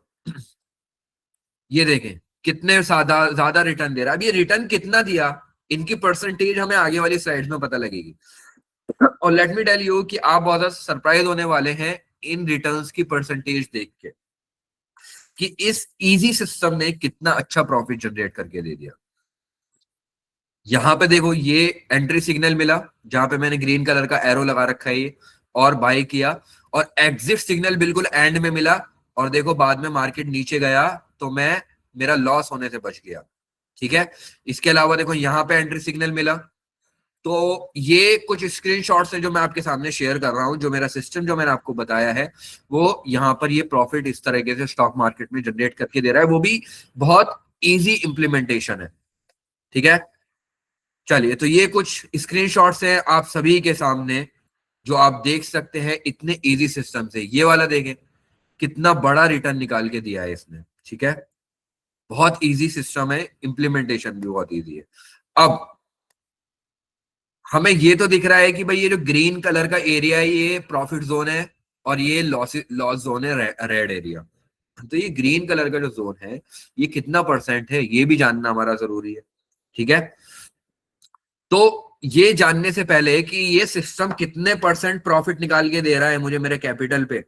ये देखें कितने ज्यादा रिटर्न दे रहा है। अब ये रिटर्न कितना दिया, इनकी परसेंटेज हमें आगे वाली स्लाइड्स में पता लगेगी। और लेट मी टेल यू कि आप बहुत ज्यादा सरप्राइज होने वाले हैं इन रिटर्न्स की परसेंटेज देख के कि इस इजी सिस्टम ने कितना अच्छा प्रॉफिट जनरेट करके दे दिया। यहां पे देखो ये एंट्री सिग्नल मिला जहां पे मैंने ग्रीन कलर का एरो लगा रखा है ये, और बाय किया, और एग्जिट सिग्नल बिल्कुल एंड में मिला और देखो बाद में मार्केट नीचे गया तो मेरा लॉस होने से बच गया। ठीक है। इसके अलावा देखो यहाँ पे एंट्री सिग्नल मिला। तो ये कुछ स्क्रीनशॉट्स हैं जो मैं आपके सामने शेयर कर रहा हूं, जो मेरा सिस्टम जो मैंने आपको बताया है वो यहाँ पर ये प्रॉफिट इस तरीके से स्टॉक मार्केट में जनरेट करके दे रहा है, वो भी बहुत इजी इंप्लीमेंटेशन है। ठीक है, चलिए, तो ये कुछ स्क्रीनशॉट्स हैं आप सभी के सामने जो आप देख सकते हैं इतने इजी सिस्टम से। ये वाला देखें कितना बड़ा रिटर्न निकाल के दिया है इसने। ठीक है, बहुत इजी सिस्टम है, इंप्लीमेंटेशन भी बहुत इजी है। अब हमें ये तो दिख रहा है कि भाई ये जो ग्रीन कलर का एरिया है ये प्रॉफिट जोन है और ये लॉस जोन है रेड एरिया। तो ये ग्रीन कलर का जो जोन है ये कितना परसेंट है ये भी जानना हमारा जरूरी है। ठीक है, तो ये जानने से पहले कि ये सिस्टम कितने परसेंट प्रॉफिट निकाल के दे रहा है मुझे मेरे कैपिटल पे,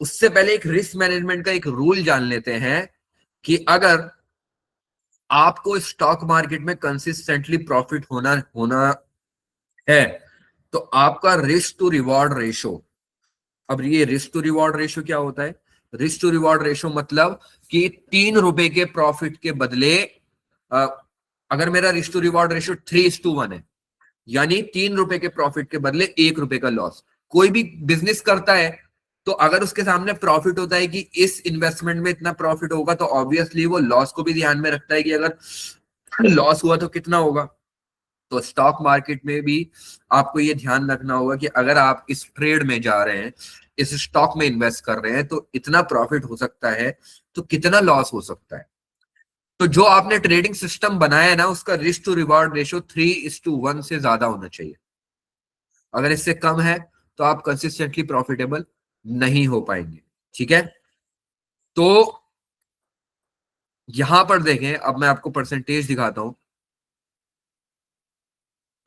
उससे पहले एक रिस्क मैनेजमेंट का एक रूल जान लेते हैं कि अगर आपको स्टॉक मार्केट में कंसिस्टेंटली प्रॉफिट होना होना है तो आपका रिस्क टू रिवॉर्ड रेशो, अब ये रिस्क टू रिवॉर्ड रेशो क्या होता है? रिस्क टू रिवॉर्ड रेशो मतलब कि 3 रुपए के प्रॉफिट के बदले अ, अगर मेरा रिस्क टू रिवॉर्ड रेशो 3:1 है, यानी 3 रुपए के प्रॉफिट के बदले 1 रुपए का लॉस। कोई भी बिजनेस करता है तो अगर उसके सामने प्रॉफिट होता है कि इस इन्वेस्टमेंट में इतना प्रॉफिट होगा तो ऑब्वियसली वो लॉस को भी ध्यान में रखता है कि अगर लॉस हुआ तो कितना होगा। तो स्टॉक मार्केट में भी आपको ये ध्यान रखना होगा कि अगर आप इस ट्रेड में जा रहे हैं, इस स्टॉक में इन्वेस्ट कर रहे हैं तो इतना प्रॉफिट हो सकता है तो कितना लॉस हो सकता है। तो जो आपने ट्रेडिंग सिस्टम बनाया है ना उसका रिस्क टू रिवॉर्ड रेशियो 3:1 से ज्यादा होना चाहिए। अगर इससे कम है तो आप कंसिस्टेंटली प्रॉफिटेबल नहीं हो पाएंगे। ठीक है, तो यहां पर देखें, अब मैं आपको परसेंटेज दिखाता हूं।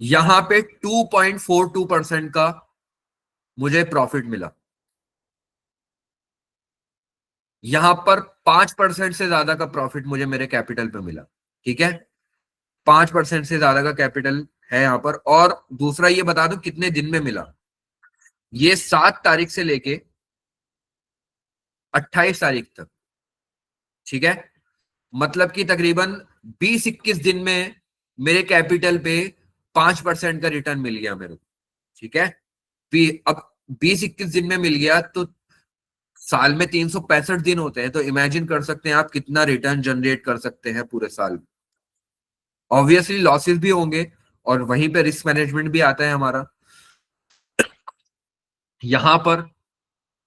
यहां पे 2.42% का मुझे प्रॉफिट मिला, यहां पर 5% से ज्यादा का प्रॉफिट मुझे मेरे कैपिटल पे मिला। ठीक है, 5% से ज्यादा का कैपिटल है यहां पर। और दूसरा ये बता दूं कितने दिन में मिला, ये 7 तारीख से लेके 28 तारीख तक। ठीक है, मतलब कि तकरीबन 20-21 दिन में मेरे कैपिटल पे 5% का रिटर्न मिल गया मेरे को। ठीक है, अब 20-21 दिन में मिल गया तो साल में 365 दिन होते हैं, तो इमेजिन कर सकते हैं आप कितना रिटर्न जनरेट कर सकते हैं पूरे साल में। ऑब्वियसली लॉसेस भी होंगे और वहीं पे रिस्क मैनेजमेंट भी आता है हमारा। यहां पर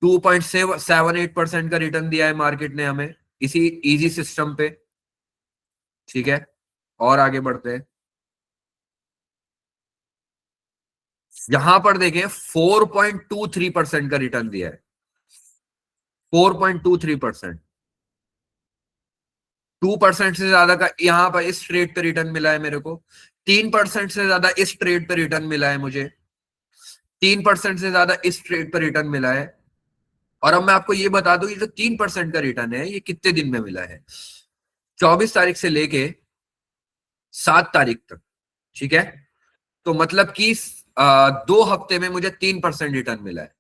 2.78% का रिटर्न दिया है मार्केट ने हमें इसी इजी सिस्टम पे। ठीक है, और आगे बढ़ते हैं। यहां पर देखें 4.23% का रिटर्न दिया है, 4.23%। 2% से ज्यादा का यहां पर इस ट्रेड पे रिटर्न मिला है मेरे को। 3% से ज्यादा इस ट्रेड पे रिटर्न मिला है मुझे। 3% से ज्यादा इस ट्रेड पे रिटर्न मिला है। और अब मैं आपको ये बता दूं ये जो 3% का रिटर्न है ये कितने दिन में मिला है? 24 तारीख से लेके 7 तारीख तक। ठीक है, तो मतलब कि 2 हफ्ते में मुझे 3% रिटर्न मिला है।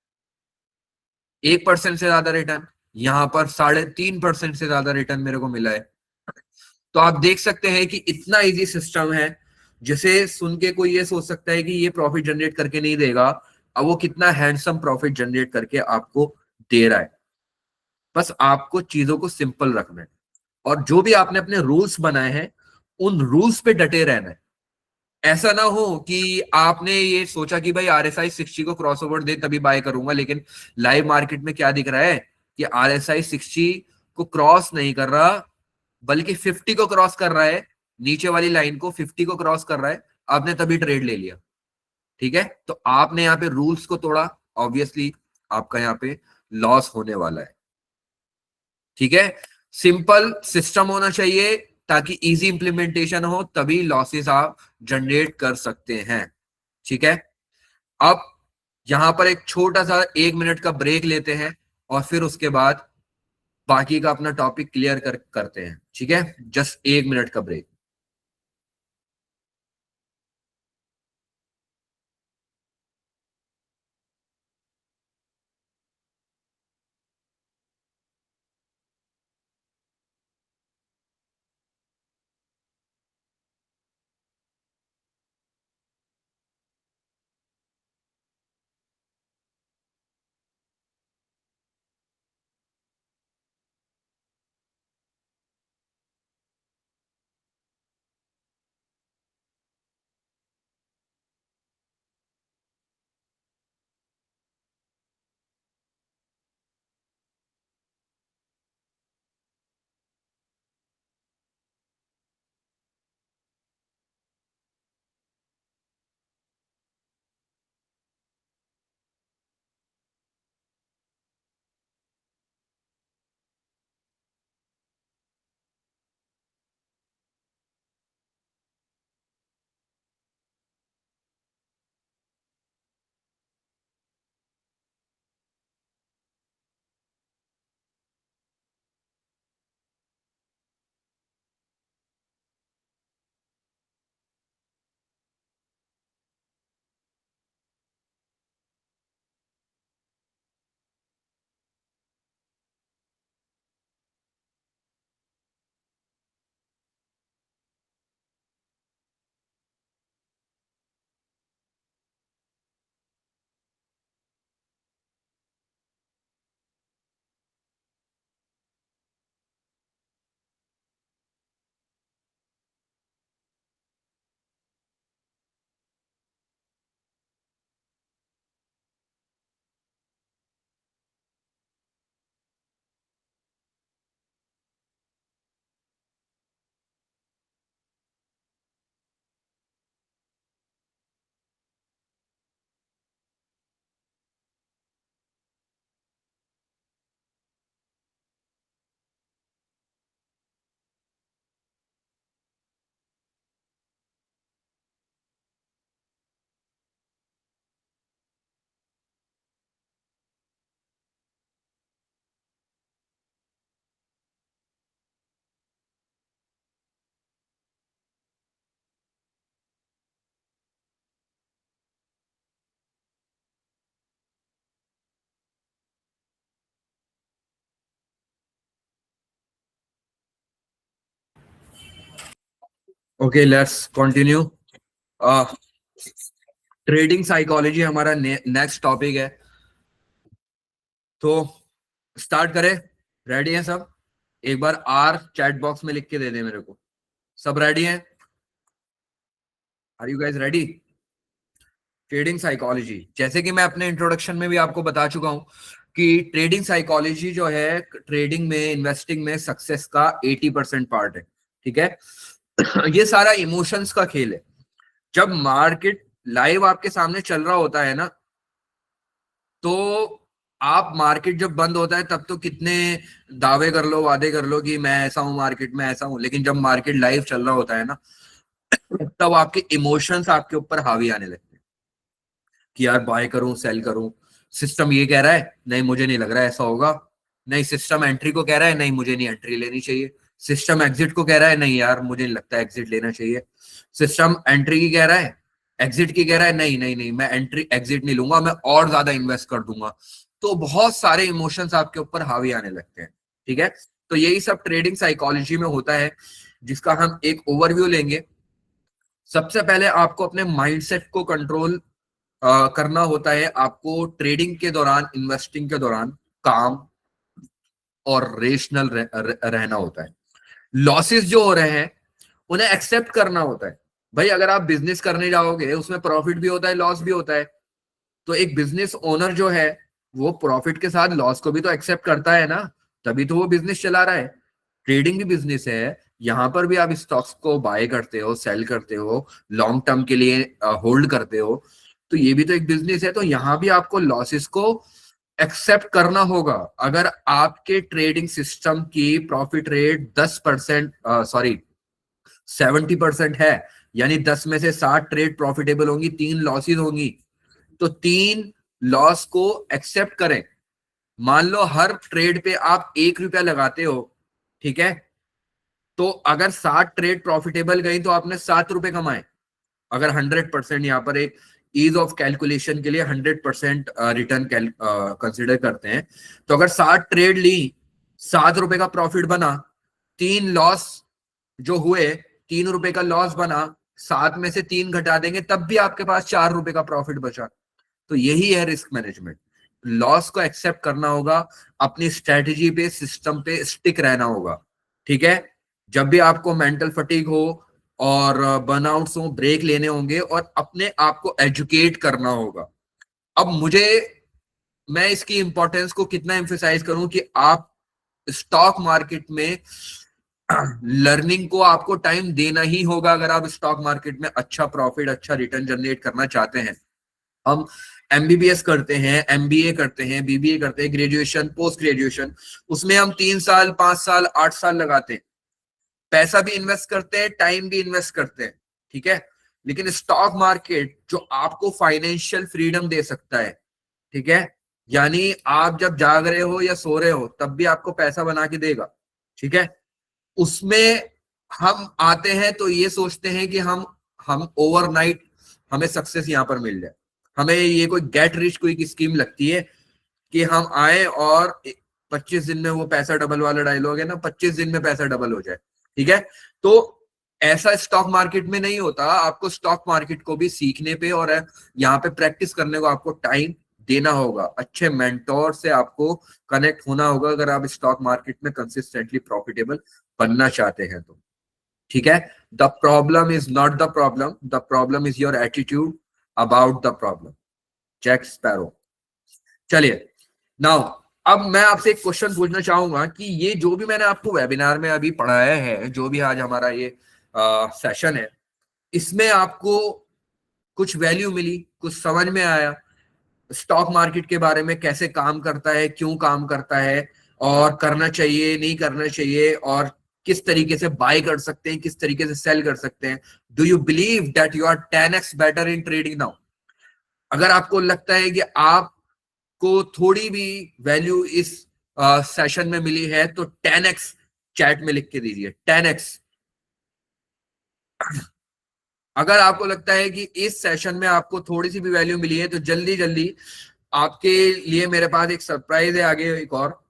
1% से ज्यादा रिटर्न, यहां पर 3.5% से ज्यादा रिटर्न मेरे को मिला है। तो आप देख सकते हैं कि इतना इजी सिस्टम है जिसे सुन के कोई ये सोच सकता है कि ये प्रॉफिट जनरेट करके नहीं देगा, अब वो कितना हैंडसम प्रॉफिट जनरेट करके आपको दे रहा है। बस आपको चीजों को सिंपल रखना है और जो भी आपने अपने रूल्स बनाए हैं उन रूल्स पे डटे रहना है। ऐसा ना हो कि आपने ये सोचा कि भाई RSI 60 को क्रॉस ओवर दे तभी बाय करूंगा, लेकिन लाइव मार्केट में क्या दिख रहा है कि RSI 60 को क्रॉस नहीं कर रहा बल्कि 50 को क्रॉस कर रहा है, नीचे वाली लाइन को 50 को क्रॉस कर रहा है, आपने तभी ट्रेड ले लिया। ठीक है, तो आपने यहाँ पे रूल्स को तोड़ा, ऑब्वियसली आपका यहाँ पे लॉस होने वाला है। ठीक है, सिंपल सिस्टम होना चाहिए ताकि इजी इंप्लीमेंटेशन हो, तभी लॉसेस आप जनरेट कर सकते हैं। ठीक है, अब यहां पर एक छोटा सा 1 मिनट का ब्रेक लेते हैं और फिर उसके बाद बाकी का अपना टॉपिक क्लियर करते हैं। ठीक है, जस्ट 1 मिनट का break. Okay, let's continue. Trading psychology हमारा नेक्स्ट टॉपिक है, तो स्टार्ट करें। रेडी हैं सब? एक बार आर चैट बॉक्स में लिख के दे दे मेरे को। सब रेडी हैं? Are you guys ready? Trading psychology, जैसे कि मैं अपने इंट्रोडक्शन में भी आपको बता चुका हूं कि ट्रेडिंग साइकोलॉजी जो है, ट्रेडिंग में, इन्वेस्टिंग में सक्सेस का 80% पार्ट है। ठीक है? ये सारा इमोशंस का खेल है। जब मार्केट लाइव आपके सामने चल रहा होता है ना, तो आप, मार्केट जब बंद होता है तब तो कितने दावे कर लो, वादे कर लो कि मैं ऐसा हूं, मार्केट में ऐसा हूं, लेकिन जब मार्केट लाइव चल रहा होता है ना, तब आपके इमोशंस आपके ऊपर हावी आने लगते हैं कि यार बाय करूं, सेल करूं। सिस्टम ये कह रहा है, नहीं मुझे नहीं लग रहा है ऐसा होगा। नहीं, सिस्टम एंट्री को कह रहा है, नहीं मुझे नहीं एंट्री लेनी चाहिए। सिस्टम एग्जिट को कह रहा है, नहीं यार मुझे नहीं लगता एग्जिट लेना चाहिए। सिस्टम एंट्री की कह रहा है, एग्जिट की कह रहा है, नहीं नहीं नहीं मैं एंट्री एग्जिट नहीं लूंगा, मैं और ज्यादा इन्वेस्ट कर दूंगा। तो बहुत सारे इमोशंस आपके ऊपर हावी आने लगते हैं। ठीक है? तो यही सब ट्रेडिंग साइकोलॉजी में होता है, जिसका हम एक ओवरव्यू लेंगे। सबसे पहले आपको अपने माइंडसेट को कंट्रोल करना होता है। आपको ट्रेडिंग के दौरान, इन्वेस्टिंग के दौरान काम और रेशनल रहना होता है। लॉसेस जो हो रहे हैं उन्हें एक्सेप्ट करना होता है। भाई अगर आप बिजनेस करने जाओगे, उसमें प्रॉफिट भी होता है, लॉस भी होता है। तो एक बिजनेस ओनर जो है, वो प्रॉफिट के साथ लॉस को भी तो एक्सेप्ट करता है ना, तभी तो वो बिजनेस चला रहा है। ट्रेडिंग भी बिजनेस है। यहां पर भी आप स्टॉक्स को बाय करते हो, सेल करते हो, लॉन्ग टर्म के लिए होल्ड करते हो, तो ये भी तो एक बिजनेस है। तो यहां भी आपको लॉसेस को एक्सेप्ट करना होगा। अगर आपके ट्रेडिंग सिस्टम की प्रॉफिट रेट 10%, सॉरी 70% है, यानी 10 में से 60 ट्रेड प्रॉफिटेबल होंगी, 3 लॉसेस होंगी, तो 3 लॉस को एक्सेप्ट करें। मान लो हर ट्रेड पे आप 1 रुपया लगाते हो, ठीक है? तो अगर 60 ट्रेड प्रॉफिटेबल गई तो आपने 7 रुपए कमाए। अगर 100%, यहाँ पर एक ईज ऑफ कैलकुलेशन के लिए 100% रिटर्न कंसिडर करते हैं, तो अगर 60 ट्रेड ली, 7 रुपए का प्रॉफिट बना, 3 लॉस जो हुए, 3 रुपए का लॉस बना, 7 में से 3 घटा देंगे तब भी आपके पास 4 रुपए का प्रॉफिट बचा। तो यही है रिस्क मैनेजमेंट। लॉस को एक्सेप्ट करना होगा, अपनी स्ट्रेटेजी पे, सिस्टम पे स्टिक रहना होगा। ठीक है? जब भी आपको मेंटल फटीग हो और बर्नआउट्स हो, ब्रेक लेने होंगे और अपने आप को एजुकेट करना होगा। अब मैं इसकी इंपॉर्टेंस को कितना एम्फेसाइज करूं कि आप स्टॉक मार्केट में लर्निंग को आपको टाइम देना ही होगा, अगर आप स्टॉक मार्केट में अच्छा प्रॉफिट, अच्छा रिटर्न जनरेट करना चाहते हैं। हम एमबीबीएस करते हैं, एमबीए करते हैं, बीबीए करते हैं, ग्रेजुएशन, पोस्ट ग्रेजुएशन, उसमें हम 3 साल, 5 साल, 8 साल लगाते हैं, पैसा भी इन्वेस्ट करते हैं, टाइम भी इन्वेस्ट करते हैं। ठीक है? लेकिन स्टॉक मार्केट जो आपको फाइनेंशियल फ्रीडम दे सकता है, ठीक है, यानी आप जब जाग रहे हो या सो रहे हो तब भी आपको पैसा बना के देगा। ठीक है? उसमें हम आते हैं तो ये सोचते हैं कि हम ओवरनाइट हमें सक्सेस यहां पर मिल जाए। हमें ये कोई गेट रिच कोई स्कीम लगती है कि हम आए और 25 दिन में, वो पैसा डबल वाला डायलॉग है ना, 25 दिन में पैसा डबल हो जाए। ठीक है? तो ऐसा स्टॉक मार्केट में नहीं होता। आपको स्टॉक मार्केट को भी सीखने पे और यहाँ पे प्रैक्टिस करने को आपको टाइम देना होगा। अच्छे मेंटोर से आपको कनेक्ट होना होगा अगर आप स्टॉक मार्केट में कंसिस्टेंटली प्रॉफिटेबल बनना चाहते हैं तो। ठीक है? The problem is not the problem, the problem is your attitude about the problem. Jack Sparrow. चलिए, नाउ अब मैं आपसे एक क्वेश्चन पूछना चाहूंगा कि ये जो भी मैंने आपको वेबिनार में अभी पढ़ाया है, जो भी आज हमारा ये सेशन है, इसमें आपको कुछ वैल्यू मिली, कुछ समझ में आया स्टॉक मार्केट के बारे में, कैसे काम करता है, क्यों काम करता है, और करना चाहिए, नहीं करना चाहिए, और किस तरीके से बाय कर सकते हैं, किस तरीके से सेल कर सकते हैं। Do you believe that you are 10x better in trading now? अगर आपको लगता है कि आपको थोड़ी भी वैल्यू इस सेशन में मिली है, तो 10x चैट में लिख के दीजिए, 10x। अगर आपको लगता है कि इस सेशन में आपको थोड़ी सी भी वैल्यू मिली है, तो जल्दी जल्दी, आपके लिए मेरे पास एक सरप्राइज है आगे, एक और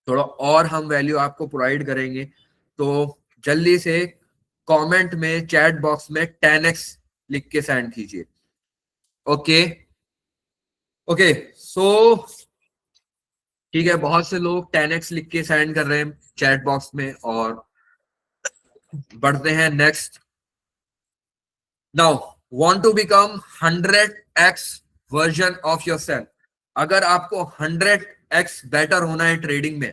थोड़ा और हम वैल्यू आपको प्रोवाइड करेंगे। तो जल्दी से कमेंट में, चैट बॉक्स में 10x लिख के सेंड कीजिए। ओके ओके, सो ठीक है, बहुत से लोग 10x लिख के सेंड कर रहे हैं चैट बॉक्स में, और बढ़ते हैं next. Now want to become 100x version of yourself. अगर आपको 100x बेटर होना है ट्रेडिंग में,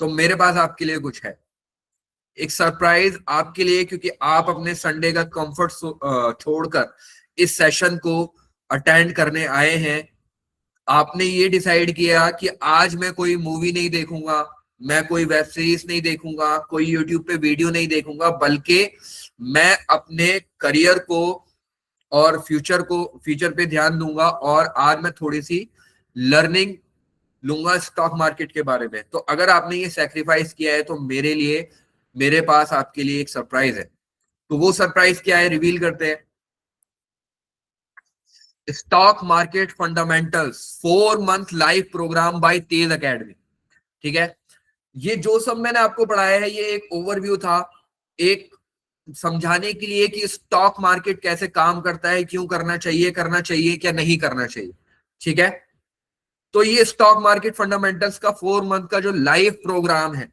तो मेरे पास आपके लिए कुछ है, एक सरप्राइज आपके लिए, क्योंकि आप अपने संडे का कंफर्ट छोड़कर इस सेशन को अटेंड करने आए हैं। आपने ये डिसाइड किया कि आज मैं कोई मूवी नहीं देखूंगा, मैं कोई वेब सीरीज नहीं देखूंगा, कोई यूट्यूब पे वीडियो नहीं देखूंगा, बल्कि मैं अपने करियर को और फ्यूचर पे ध्यान दूंगा, और आज मैं थोड़ी सी लर्निंग लूंगा स्टॉक मार्केट के बारे में। तो अगर आपने ये सैक्रिफाइस किया है, तो मेरे पास आपके लिए एक सरप्राइज है। तो वो सरप्राइज क्या है, रिवील करते हैं। Stock market fundamentals 4 month live program by Tej academy. ठीक है, ये जो सब मैंने आपको पढ़ाया है, ये एक ओवरव्यू था, एक समझाने के लिए कि स्टॉक मार्केट कैसे काम करता है, क्यों करना चाहिए क्या नहीं करना चाहिए। ठीक है, तो ये स्टॉक मार्केट फंडामेंटल्स का 4 मंथ का जो लाइव प्रोग्राम है,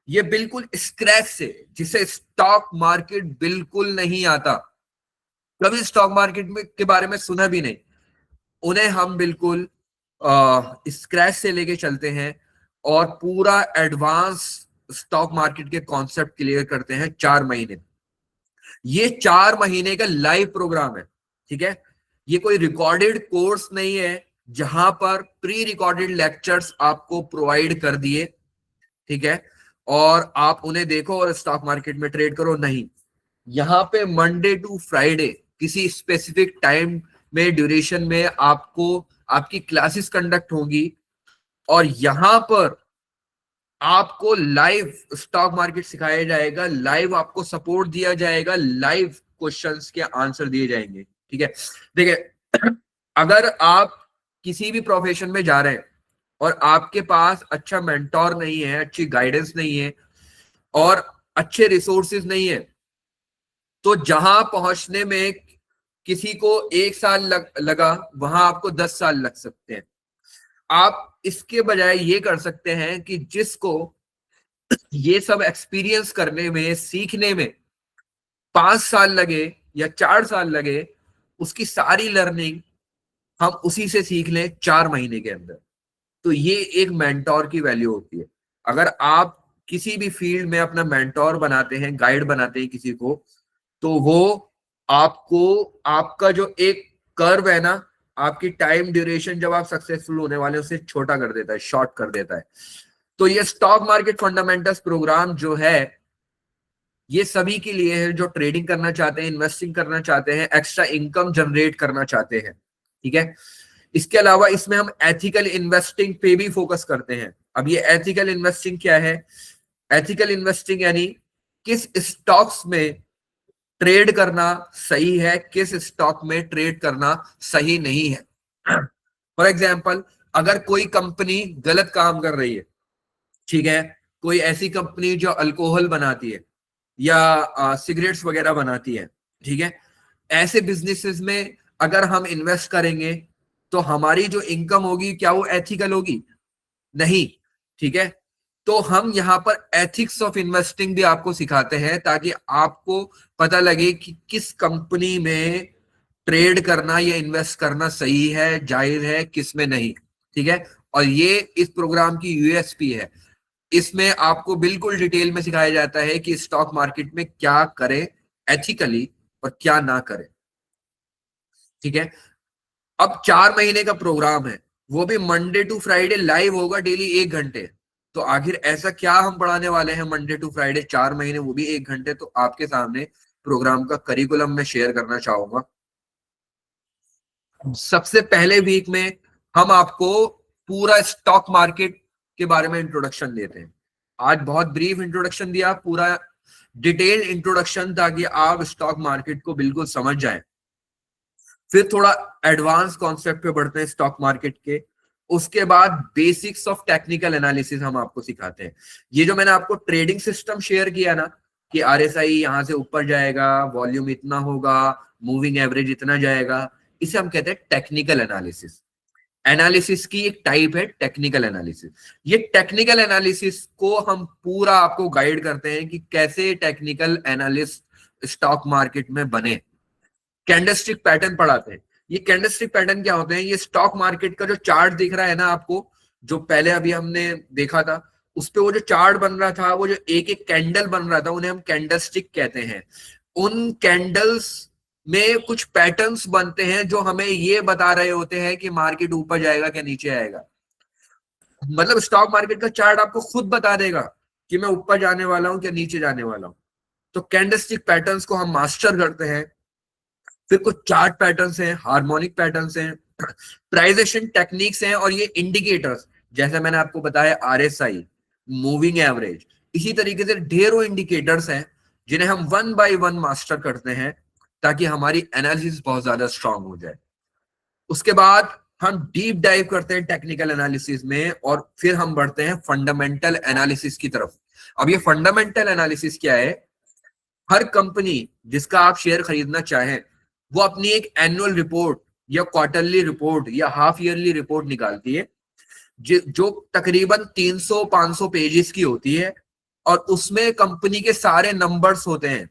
ये बिल्कुल स्क्रैच से, जिसे स्टॉक मार्केट बिल्कुल नहीं आता, कभी स्टॉक मार्केट में के बारे में सुना भी नहीं, उन्हें हम बिल्कुल स्क्रैच से लेके चलते हैं और पूरा एडवांस स्टॉक मार्केट के कॉन्सेप्ट क्लियर करते हैं 4 महीने। ये 4 महीने का लाइव प्रोग्राम है। ठीक है, ये कोई रिकॉर्डेड कोर्स नहीं है जहां पर प्री रिकॉर्डेड लेक्चर्स आपको प्रोवाइड कर दिए, ठीक है, और आप उन्हें देखो और स्टॉक मार्केट में ट्रेड करो। नहीं, यहाँ पे मंडे टू फ्राइडे किसी स्पेसिफिक टाइम में, ड्यूरेशन में आपको आपकी क्लासेस कंडक्ट होंगी, और यहां पर आपको लाइव स्टॉक मार्केट सिखाया जाएगा, लाइव आपको सपोर्ट दिया जाएगा, लाइव क्वेश्चंस के आंसर दिए जाएंगे। ठीक है, देखिए, अगर आप किसी भी प्रोफेशन में जा रहे हैं और आपके पास अच्छा मेंटोर नहीं है, अच्छी गाइडेंस नहीं है और अच्छे रिसोर्सेज नहीं है, तो जहां पहुंचने में किसी को 1 साल लगा, वहां आपको 10 साल लग सकते हैं। आप इसके बजाय ये कर सकते हैं कि जिसको ये सब एक्सपीरियंस करने में, सीखने में 5 साल लगे या 4 साल लगे, उसकी सारी लर्निंग हम उसी से सीख लें 4 महीने के अंदर। तो ये एक मेंटोर की वैल्यू होती है। अगर आप किसी भी फील्ड में अपना मेंटोर बनाते हैं, गाइड बनाते हैं किसी को, तो वो आपको, आपका जो एक कर्व है ना, आपकी टाइम ड्यूरेशन जब आप सक्सेसफुल होने वाले उसे छोटा कर देता है, शॉर्ट कर देता है। तो ये स्टॉक मार्केट फंडामेंटल्स प्रोग्राम जो है, ये सभी के लिए है जो ट्रेडिंग करना चाहते हैं, इन्वेस्टिंग करना चाहते हैं, एक्स्ट्रा इनकम जनरेट करना चाहते हैं। ठीक है, इसके अलावा इसमें हम एथिकल इन्वेस्टिंग पे भी फोकस करते हैं। अब ये एथिकल इन्वेस्टिंग क्या है? एथिकल इन्वेस्टिंग यानी किस स्टॉक्स में ट्रेड करना सही है, किस स्टॉक में ट्रेड करना सही नहीं है। फॉर एग्जाम्पल, अगर कोई कंपनी गलत काम कर रही है, ठीक है, कोई ऐसी कंपनी जो अल्कोहल बनाती है या सिगरेट्स वगैरह बनाती है, ठीक है, ऐसे बिजनेसेस में अगर हम इन्वेस्ट करेंगे तो हमारी जो इनकम होगी, क्या वो एथिकल होगी? नहीं। ठीक है, तो हम यहाँ पर एथिक्स ऑफ इन्वेस्टिंग भी आपको सिखाते हैं, ताकि आपको पता लगे कि किस कंपनी में ट्रेड करना या इन्वेस्ट करना सही है, जायज है, किस में नहीं। ठीक है, और ये इस प्रोग्राम की यूएसपी है। इसमें आपको बिल्कुल डिटेल में सिखाया जाता है कि स्टॉक मार्केट में क्या करें एथिकली और क्या ना करें। ठीक है, अब 4 महीने का प्रोग्राम है, वो भी मंडे टू फ्राइडे लाइव होगा, डेली 1 घंटे। तो आखिर ऐसा क्या हम पढ़ाने वाले हैं मंडे टू फ्राइडे 4 महीने, वो भी 1 घंटे? तो आपके सामने प्रोग्राम का करिकुलम में शेयर करना चाहूंगा। सबसे पहले वीक में हम आपको पूरा स्टॉक मार्केट के बारे में इंट्रोडक्शन देते हैं। आज बहुत ब्रीफ इंट्रोडक्शन दिया, पूरा डिटेल इंट्रोडक्शन, ताकि आप स्टॉक मार्केट को बिल्कुल समझ जाएं। फिर थोड़ा एडवांस कॉन्सेप्ट पे बढ़ते हैं स्टॉक मार्केट के। उसके बाद बेसिक्स ऑफ टेक्निकल एनालिसिस हम आपको सिखाते हैं। ये जो मैंने आपको ट्रेडिंग सिस्टम शेयर किया ना, कि RSI यहाँ से ऊपर जाएगा, वॉल्यूम इतना होगा, मूविंग एवरेज इतना जाएगा। इसे हम कहते हैं टेक्निकल एनालिसिस। एनालिसिस की एक टाइप है टेक्निकल एनालिसिस। ये टेक्निकल एनालिसिस को हम पूरा आपको गाइड करते हैं कि कैसे टेक्निकल एनालिस्ट स्टॉक मार्केट में बने। कैंडलस्टिक पैटर्न पढ़ाते हैं। ये कैंडलस्टिक पैटर्न क्या होते हैं? ये स्टॉक मार्केट का जो चार्ट दिख रहा है ना आपको, जो पहले अभी हमने देखा था, उस पे वो जो चार्ट बन रहा था, वो जो एक एक कैंडल बन रहा था, उन्हें हम कैंडलस्टिक कहते हैं। उन कैंडल्स में कुछ पैटर्न्स बनते हैं जो हमें ये बता रहे होते हैं कि मार्केट ऊपर जाएगा क्या नीचे आएगा। मतलब स्टॉक मार्केट का चार्ट आपको खुद बता देगा कि मैं ऊपर जाने वाला हूं क्या नीचे जाने वाला हूं। तो कैंडलस्टिक पैटर्न्स को हम मास्टर करते हैं। फिर कुछ चार्ट पैटर्न्स हैं, हार्मोनिक पैटर्न्स हैं, प्राइजेशन टेक्निक्स हैं, और ये इंडिकेटर्स, जैसे मैंने आपको बताया RSI, मूविंग एवरेज, इसी तरीके से ढेरों इंडिकेटर्स हैं जिन्हें हम वन बाय वन मास्टर करते हैं ताकि हमारी एनालिसिस बहुत ज्यादा स्ट्रांग हो जाए। उसके बाद हम डीप डाइव करते हैं टेक्निकल एनालिसिस में, और फिर हम बढ़ते हैं फंडामेंटल एनालिसिस की तरफ। अब ये फंडामेंटल एनालिसिस क्या है? हर कंपनी जिसका आप शेयर खरीदना चाहें, वो अपनी एक एनुअल रिपोर्ट या क्वार्टरली रिपोर्ट या हाफ ईयरली रिपोर्ट निकालती है, जो तकरीबन 300-500 पेजेस की होती है, और उसमें कंपनी के सारे नंबर्स होते हैं।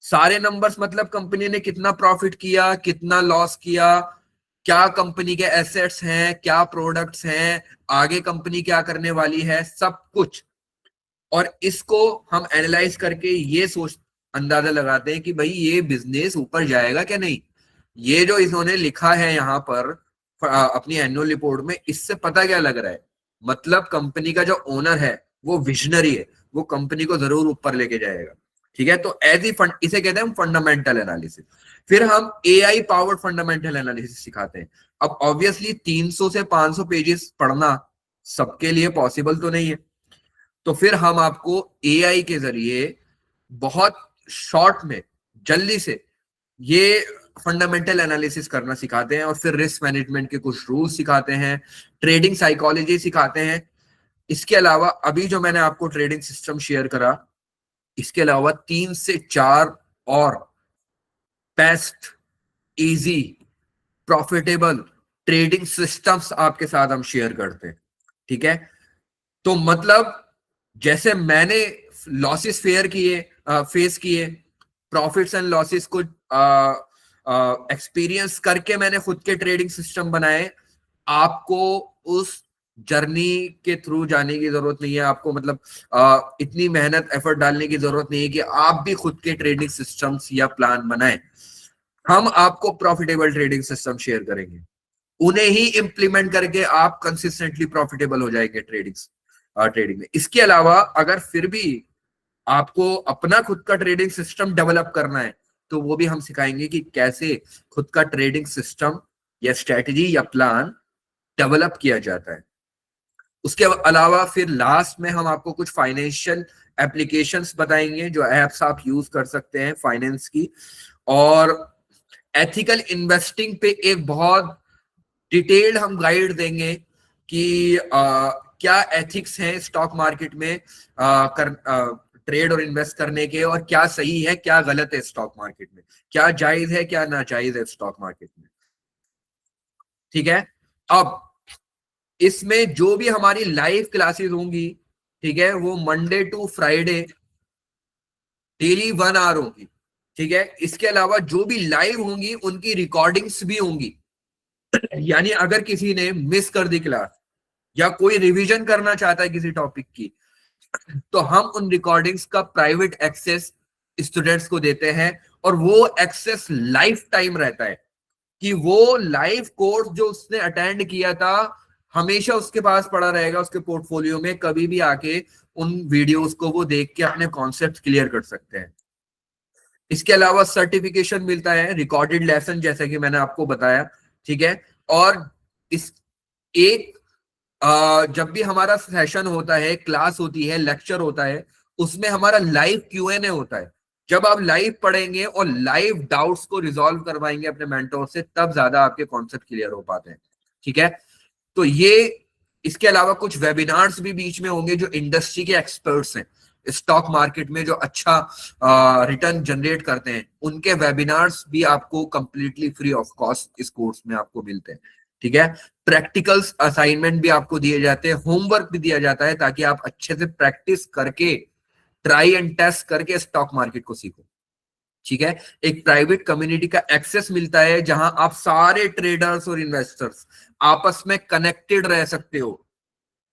सारे नंबर्स मतलब कंपनी ने कितना प्रॉफिट किया, कितना लॉस किया, क्या कंपनी के एसेट्स हैं, क्या प्रोडक्ट्स हैं, आगे कंपनी क्या करने वाली है, सब कुछ। और इसको हम एनालाइज करके ये सोच अंदाजा लगाते हैं कि भाई ये बिजनेस ऊपर जाएगा क्या नहीं। ये जो इन्होंने लिखा है यहाँ पर अपनी एनुअल रिपोर्ट में, इससे पता क्या लग रहा है? मतलब कंपनी का जो ओनर है वो विजनरी है, वो कंपनी को जरूर ऊपर लेके जाएगा। ठीक है, तो एज ई फंड, इसे कहते हैं हम फंडामेंटल एनालिसिस। फिर हम AI पावर्ड फंडामेंटल एनालिसिस सिखाते हैं। अब ऑब्वियसली 300 से 500 पेजेस पढ़ना सबके लिए पॉसिबल तो नहीं है, तो फिर हम आपको AI के जरिए बहुत शॉर्ट में जल्दी से ये फंडामेंटल एनालिसिस करना सिखाते हैं, और फिर रिस्क मैनेजमेंट के कुछ रूल सिखाते हैं, ट्रेडिंग साइकोलॉजी सिखाते हैं। इसके अलावा अभी जो मैंने आपको ट्रेडिंग सिस्टम शेयर करा, इसके अलावा 3 से 4 और best, easy, profitable trading systems आपके साथ हम शेयर करते हैं। ठीक है, तो मतलब जैसे मैंने लॉसेस फेस किए, प्रॉफिट्स एंड लॉसेस को एक्सपीरियंस करके मैंने खुद के ट्रेडिंग सिस्टम बनाए। आपको उस जर्नी के थ्रू जाने की जरूरत नहीं है, आपको मतलब इतनी मेहनत एफर्ट डालने की जरूरत नहीं है कि आप भी खुद के ट्रेडिंग सिस्टम्स या प्लान बनाएं। हम आपको प्रॉफिटेबल ट्रेडिंग सिस्टम शेयर करेंगे, उन्हें ही इंप्लीमेंट करके आप कंसिस्टेंटली प्रॉफिटेबल हो जाएंगे ट्रेडिंग में। इसके अलावा अगर फिर भी आपको अपना खुद का ट्रेडिंग सिस्टम डेवलप करना है, तो वो भी हम सिखाएंगे कि कैसे खुद का ट्रेडिंग सिस्टम या स्ट्रेटजी या प्लान डेवलप किया जाता है। उसके अलावा फिर लास्ट में हम आपको कुछ फाइनेंशियल एप्लीकेशंस बताएंगे, जो एप्स आप यूज कर सकते हैं फाइनेंस की, और एथिकल इन्वेस्टिंग पे एक बहुत डिटेल्ड हम गाइड देंगे कि क्या एथिक्स हैं स्टॉक मार्केट में ट्रेड और इन्वेस्ट करने के, और क्या सही है क्या गलत है स्टॉक मार्केट में, क्या जायज है क्या नाजायज है स्टॉक मार्केट में। ठीक है, अब इसमें जो भी हमारी लाइव क्लासेस होंगी, ठीक है, वो Monday to Friday daily 1 hour होगी। ठीक है, इसके अलावा जो भी लाइव होंगी उनकी रिकॉर्डिंग्स भी होंगी। यानी अगर किसी ने मिस कर दी क्लास या कोई रिवीजन करना चाहता है किसी टॉपिक की, तो हम उन रिकॉर्डिंग्स का प्राइवेट एक्सेस स्टूडेंट्स को देते हैं, और वो एक्सेस लाइफ टाइम रहता है कि वो लाइव कोर्स जो उसने अटेंड किया था हमेशा उसके पास पड़ा रहेगा, उसके पोर्टफोलियो में। कभी भी आके उन वीडियोस को वो देख के अपने कॉन्सेप्ट क्लियर कर सकते हैं। इसके अलावा सर्टिफिकेशन मिलता है, रिकॉर्डेड लेसन, जैसा कि मैंने आपको बताया। ठीक है, और इस एक जब भी हमारा सेशन होता है, क्लास होती है, लेक्चर होता है, उसमें हमारा लाइव Q&A होता है। जब आप लाइव पढ़ेंगे और लाइव डाउट्स को रिजॉल्व करवाएंगे अपने मेंटोर से, तब ज्यादा आपके कॉन्सेप्ट क्लियर हो पाते हैं। ठीक है, तो ये इसके अलावा कुछ वेबिनार्स भी बीच में होंगे जो इंडस्ट्री के एक्सपर्ट्स हैं, स्टॉक मार्केट में जो अच्छा रिटर्न जनरेट करते हैं, उनके वेबिनार्स भी आपको कंप्लीटली फ्री ऑफ कॉस्ट इस कोर्स में आपको मिलते हैं। ठीक है, प्रैक्टिकल्स असाइनमेंट भी आपको दिए जाते हैं, होमवर्क भी दिया जाता है, ताकि आप अच्छे से प्रैक्टिस करके, ट्राई एंड टेस्ट करके स्टॉक मार्केट को सीखो। ठीक है, एक प्राइवेट कम्युनिटी का एक्सेस मिलता है जहां आप सारे ट्रेडर्स और इन्वेस्टर्स आपस में कनेक्टेड रह सकते हो।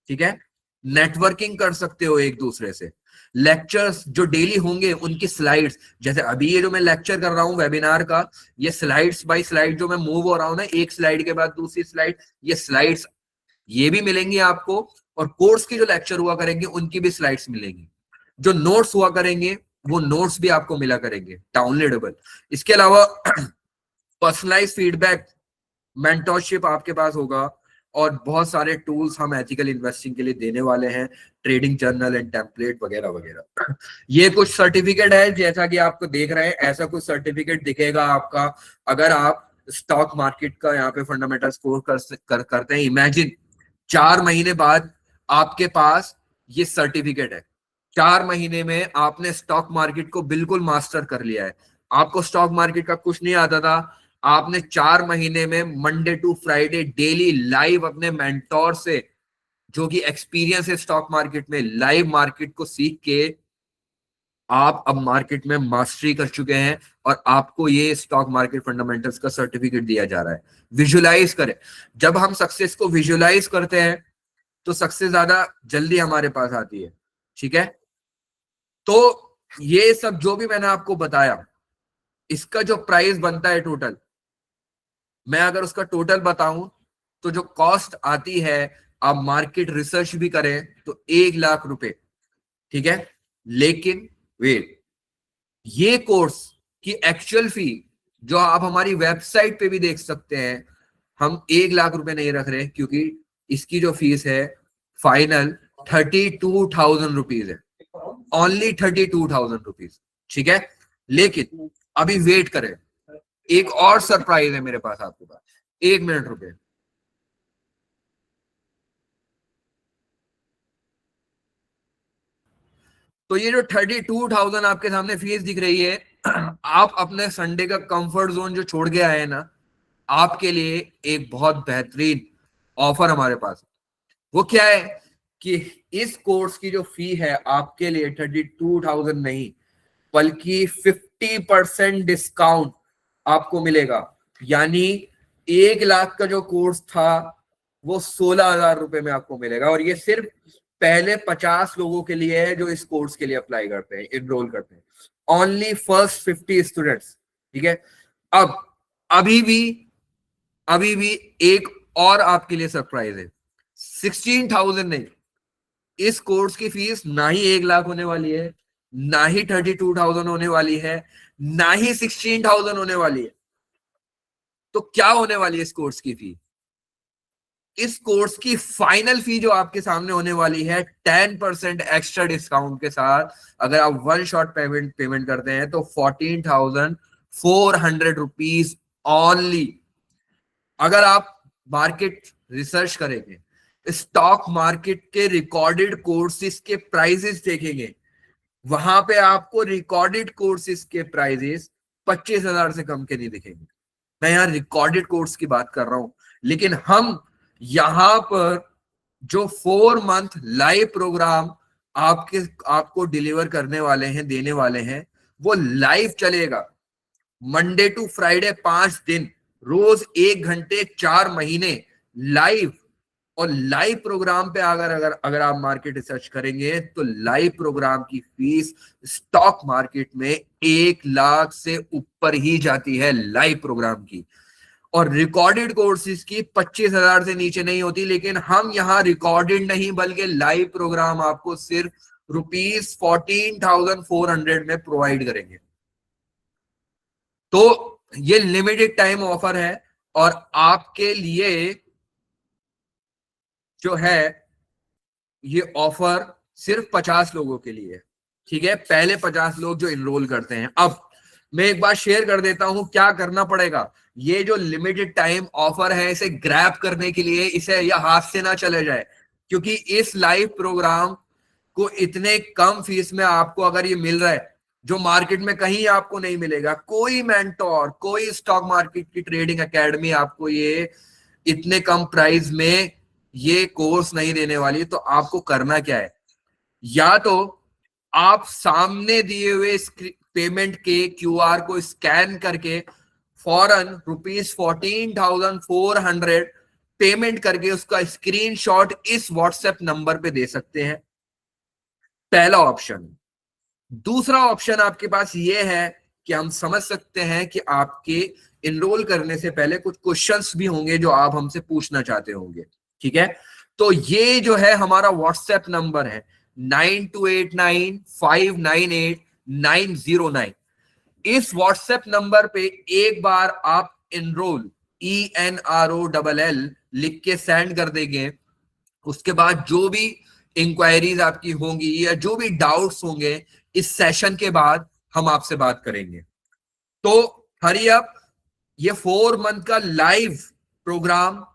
ठीक है, नेटवर्किंग कर सकते हो एक दूसरे से। लेक्चर्स जो डेली होंगे उनकी स्लाइड्स, जैसे अभी ये जो मैं लेक्चर कर रहा हूं वेबिनार का, ये स्लाइड्स बाय स्लाइड जो मैं मूव हो रहा हूं ना, एक स्लाइड के बाद दूसरी स्लाइड, ये स्लाइड्स ये भी मिलेंगी आपको, और कोर्स की जो लेक्चर हुआ करेंगे उनकी भी स्लाइड्स मिलेंगी। जो नोट्स हुआ करेंगे वो नोट्स भी आपको मिला करेंगे डाउनलोडेबल। इसके अलावा पर्सनलाइज फीडबैक, मेंटरशिप आपके पास होगा, और बहुत सारे टूल्स हम एथिकल इन्वेस्टिंग के लिए देने वाले हैं, ट्रेडिंग जर्नल एंड टेम्पलेट वगैरह वगैरह। ये कुछ सर्टिफिकेट है, जैसा कि आपको देख रहे हैं, ऐसा कुछ सर्टिफिकेट दिखेगा आपका अगर आप स्टॉक मार्केट का यहाँ पे फंडामेंटल कोर्स करते हैं। इमेजिन 4 महीने बाद आपके पास ये सर्टिफिकेट है, 4 महीने में आपने स्टॉक मार्केट को बिल्कुल मास्टर कर लिया है। आपको स्टॉक मार्केट का कुछ नहीं आता था, आपने 4 महीने में Monday to Friday daily live अपने मेंटोर से, जो कि एक्सपीरियंस है स्टॉक मार्केट में, लाइव मार्केट को सीख के आप अब मार्केट में मास्टरी कर चुके हैं, और आपको ये स्टॉक मार्केट फंडामेंटल्स का सर्टिफिकेट दिया जा रहा है। विजुलाइज करें, जब हम सक्सेस को विजुलाइज करते हैं तो सक्सेस ज्यादा जल्दी हमारे पास आती है। ठीक है, तो ये सब जो भी मैंने आपको बताया, इसका जो प्राइस बनता है टोटल, मैं अगर उसका टोटल बताऊं तो जो कॉस्ट आती है, आप मार्केट रिसर्च भी करें तो 1 लाख रुपए। ठीक है, लेकिन वेट, ये कोर्स की एक्चुअल फी जो आप हमारी वेबसाइट पे भी देख सकते हैं, हम 1 लाख रुपए नहीं रख रहे, क्योंकि इसकी जो फीस है फाइनल 32,000 रुपीज है, ओनली 32,000 रुपीज। ठीक है, लेकिन अभी वेट करें, एक और सरप्राइज है मेरे पास आपके पास। 1 मिनट रुपए, तो ये जो 32,000 आपके सामने फीस दिख रही है, आप अपने संडे का कंफर्ट जोन जो छोड़ के आए हैं ना, आपके लिए एक बहुत बेहतरीन ऑफर हमारे पास है। वो क्या है कि इस कोर्स की जो फी है आपके लिए 32,000 नहीं, बल्कि 50% डिस्काउंट आपको मिलेगा। यानी 1 लाख का जो कोर्स था वो 16,000 रुपए में आपको मिलेगा, और ये सिर्फ पहले 50 लोगों के लिए है जो इस कोर्स के लिए अप्लाई करते हैं, इनरोल करते हैं। Only first 50 students. ठीक है, अब अभी भी एक और आपके लिए सरप्राइज है। 16,000 नहीं, इस कोर्स की फीस ना ही 1 लाख होने वाली है, ना ही 32,000 होने वाली है, ना ही 16,000 होने वाली है। तो क्या होने वाली है इस कोर्स की फी? इस कोर्स की फाइनल फी जो आपके सामने होने वाली है 10% एक्स्ट्रा डिस्काउंट के साथ, अगर आप 1 शॉट पेमेंट करते हैं तो 14,400 रुपीज ओनली। अगर आप मार्केट रिसर्च करेंगे, स्टॉक मार्केट के रिकॉर्डेड कोर्सेज के प्राइजेस देखेंगे, वहां पे आपको रिकॉर्डेड कोर्सेज के प्राइजेस 25,000 से कम के नहीं दिखेंगे। मैं यहाँ रिकॉर्डेड कोर्स की बात कर रहा हूं, लेकिन हम यहां पर जो 4 मंथ लाइव प्रोग्राम आपको डिलीवर करने वाले हैं, देने वाले हैं, वो लाइव चलेगा मंडे टू फ्राइडे 5 दिन, रोज 1 घंटे 4 महीने लाइव। और लाइव प्रोग्राम पे अगर आप मार्केट रिसर्च करेंगे तो लाइव प्रोग्राम की फीस स्टॉक मार्केट में 1 लाख से ऊपर ही जाती है लाइव प्रोग्राम की, और रिकॉर्डेड कोर्सेज की 25,000 से नीचे नहीं होती। लेकिन हम यहाँ रिकॉर्डेड नहीं बल्कि लाइव प्रोग्राम आपको सिर्फ ₹14,400 में प्रोवाइड करेंगे। तो ये लिमिटेड टाइम ऑफर है, और आपके लिए जो है ये ऑफर सिर्फ 50 लोगों के लिए है। ठीक है, पहले 50 लोग जो इनरोल करते हैं। अब मैं एक बार शेयर कर देता हूं क्या करना पड़ेगा। ये जो लिमिटेड टाइम ऑफर है, इसे ग्रैब करने के लिए, इसे या हाथ से ना चले जाए, क्योंकि इस लाइव प्रोग्राम को इतने कम फीस में आपको अगर ये मिल रहा है, जो मार्केट में कहीं आपको नहीं मिलेगा, कोई मेंटोर, कोई स्टॉक मार्केट की ट्रेडिंग एकेडमी आपको ये इतने कम प्राइस में ये कोर्स नहीं देने वाली, तो आपको करना क्या है, या तो आप सामने दिए हुए पेमेंट के क्यूआर को स्कैन करके फौरन ₹14,400 पेमेंट करके उसका स्क्रीनशॉट इस व्हाट्सएप नंबर पे दे सकते हैं, पहला ऑप्शन। दूसरा ऑप्शन आपके पास ये है कि हम समझ सकते हैं कि आपके इनरोल करने से पहले कुछ क्वेश्चंस भी होंगे जो आप हमसे पूछना चाहते होंगे, ठीक है। तो ये जो है हमारा व्हाट्सएप नंबर है 9289598909। इस व्हाट्सएप नंबर पे एक बार आप इनरोल ENROLL लिख के सेंड कर देंगे, उसके बाद जो भी इंक्वायरीज आपकी होंगी या जो भी डाउट्स होंगे इस सेशन के बाद हम आपसे बात करेंगे। तो हरी अप, ये 4 मंथ का लाइव प्रोग्राम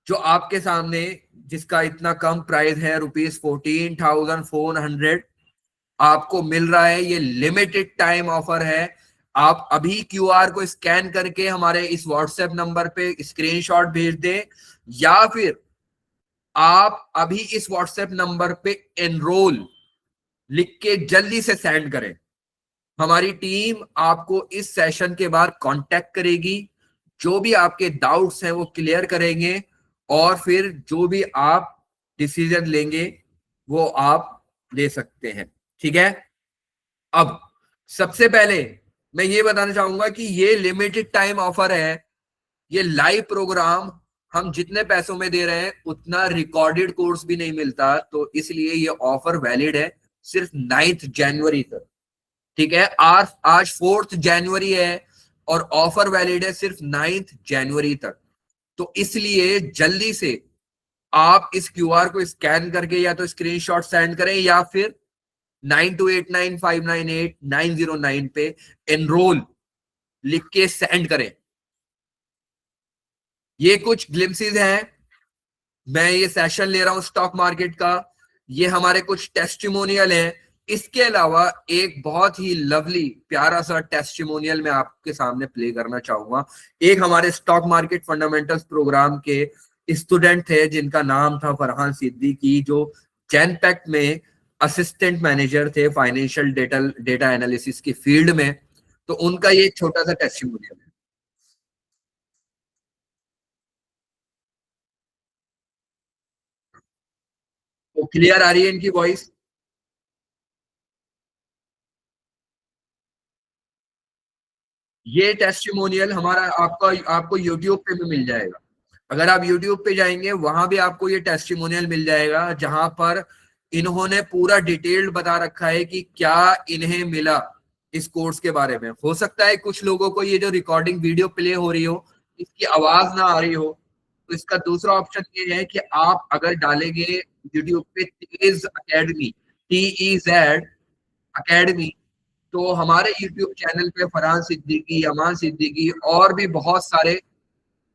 जो आपके सामने, जिसका इतना कम प्राइस है ₹14,400, आपको मिल रहा है। ये लिमिटेड टाइम ऑफर है। आप अभी क्यूआर को स्कैन करके हमारे इस व्हाट्सएप नंबर पे स्क्रीनशॉट भेज दें, या फिर आप अभी इस व्हाट्सएप नंबर पे एनरोल लिख के जल्दी से सेंड करें। हमारी टीम आपको इस सेशन के बाद कांटेक्ट करेगी, जो भी आपके डाउट्स हैं वो क्लियर करेंगे, और फिर जो भी आप डिसीजन लेंगे वो आप ले सकते हैं, ठीक है। अब सबसे पहले मैं ये बताना चाहूंगा कि ये लिमिटेड टाइम ऑफर है। ये लाइव प्रोग्राम हम जितने पैसों में दे रहे हैं उतना रिकॉर्डेड कोर्स भी नहीं मिलता, तो इसलिए ये ऑफर वैलिड है सिर्फ 9 जनवरी तक, ठीक है। आज 4 जनवरी है और ऑफर वैलिड है सिर्फ 9 जनवरी तक। तो इसलिए जल्दी से आप इस क्यूआर को स्कैन करके या तो स्क्रीनशॉट सेंड करें, या फिर 9289598909 पे एनरोल लिख के सेंड करें। ये कुछ ग्लिम्सेस हैं, मैं ये सेशन ले रहा हूं स्टॉक मार्केट का, ये हमारे कुछ टेस्टिमोनियल हैं। इसके अलावा एक बहुत ही लवली प्यारा सा टेस्टिमोनियल मैं आपके सामने प्ले करना चाहूंगा। एक हमारे स्टॉक मार्केट फंडामेंटल्स प्रोग्राम के स्टूडेंट थे जिनका नाम था फरहान सिद्दीकी, जो जेनपैक्ट में असिस्टेंट मैनेजर थे फाइनेंशियल डेटा एनालिसिस की फील्ड में। तो उनका ये छोटा सा टेस्टिमोनियल है। तो क्लियर आ रही है इनकी वॉइस? ये टेस्टिमोनियल हमारा आपको YouTube पे भी मिल जाएगा। अगर आप YouTube पे जाएंगे वहां भी आपको ये टेस्टिमोनियल मिल जाएगा, जहां पर इन्होंने पूरा डिटेल्ड बता रखा है कि क्या इन्हें मिला इस कोर्स के बारे में। हो सकता है कुछ लोगों को ये जो रिकॉर्डिंग वीडियो प्ले हो रही हो इसकी आवाज ना आ रही हो, तो इसका दूसरा ऑप्शन ये है कि आप अगर डालेंगे YouTube पे तेज अकेडमी, TEZ अकेडमी, तो हमारे YouTube चैनल पे फरहान सिद्दीकी, अमान सिद्दीकी और भी बहुत सारे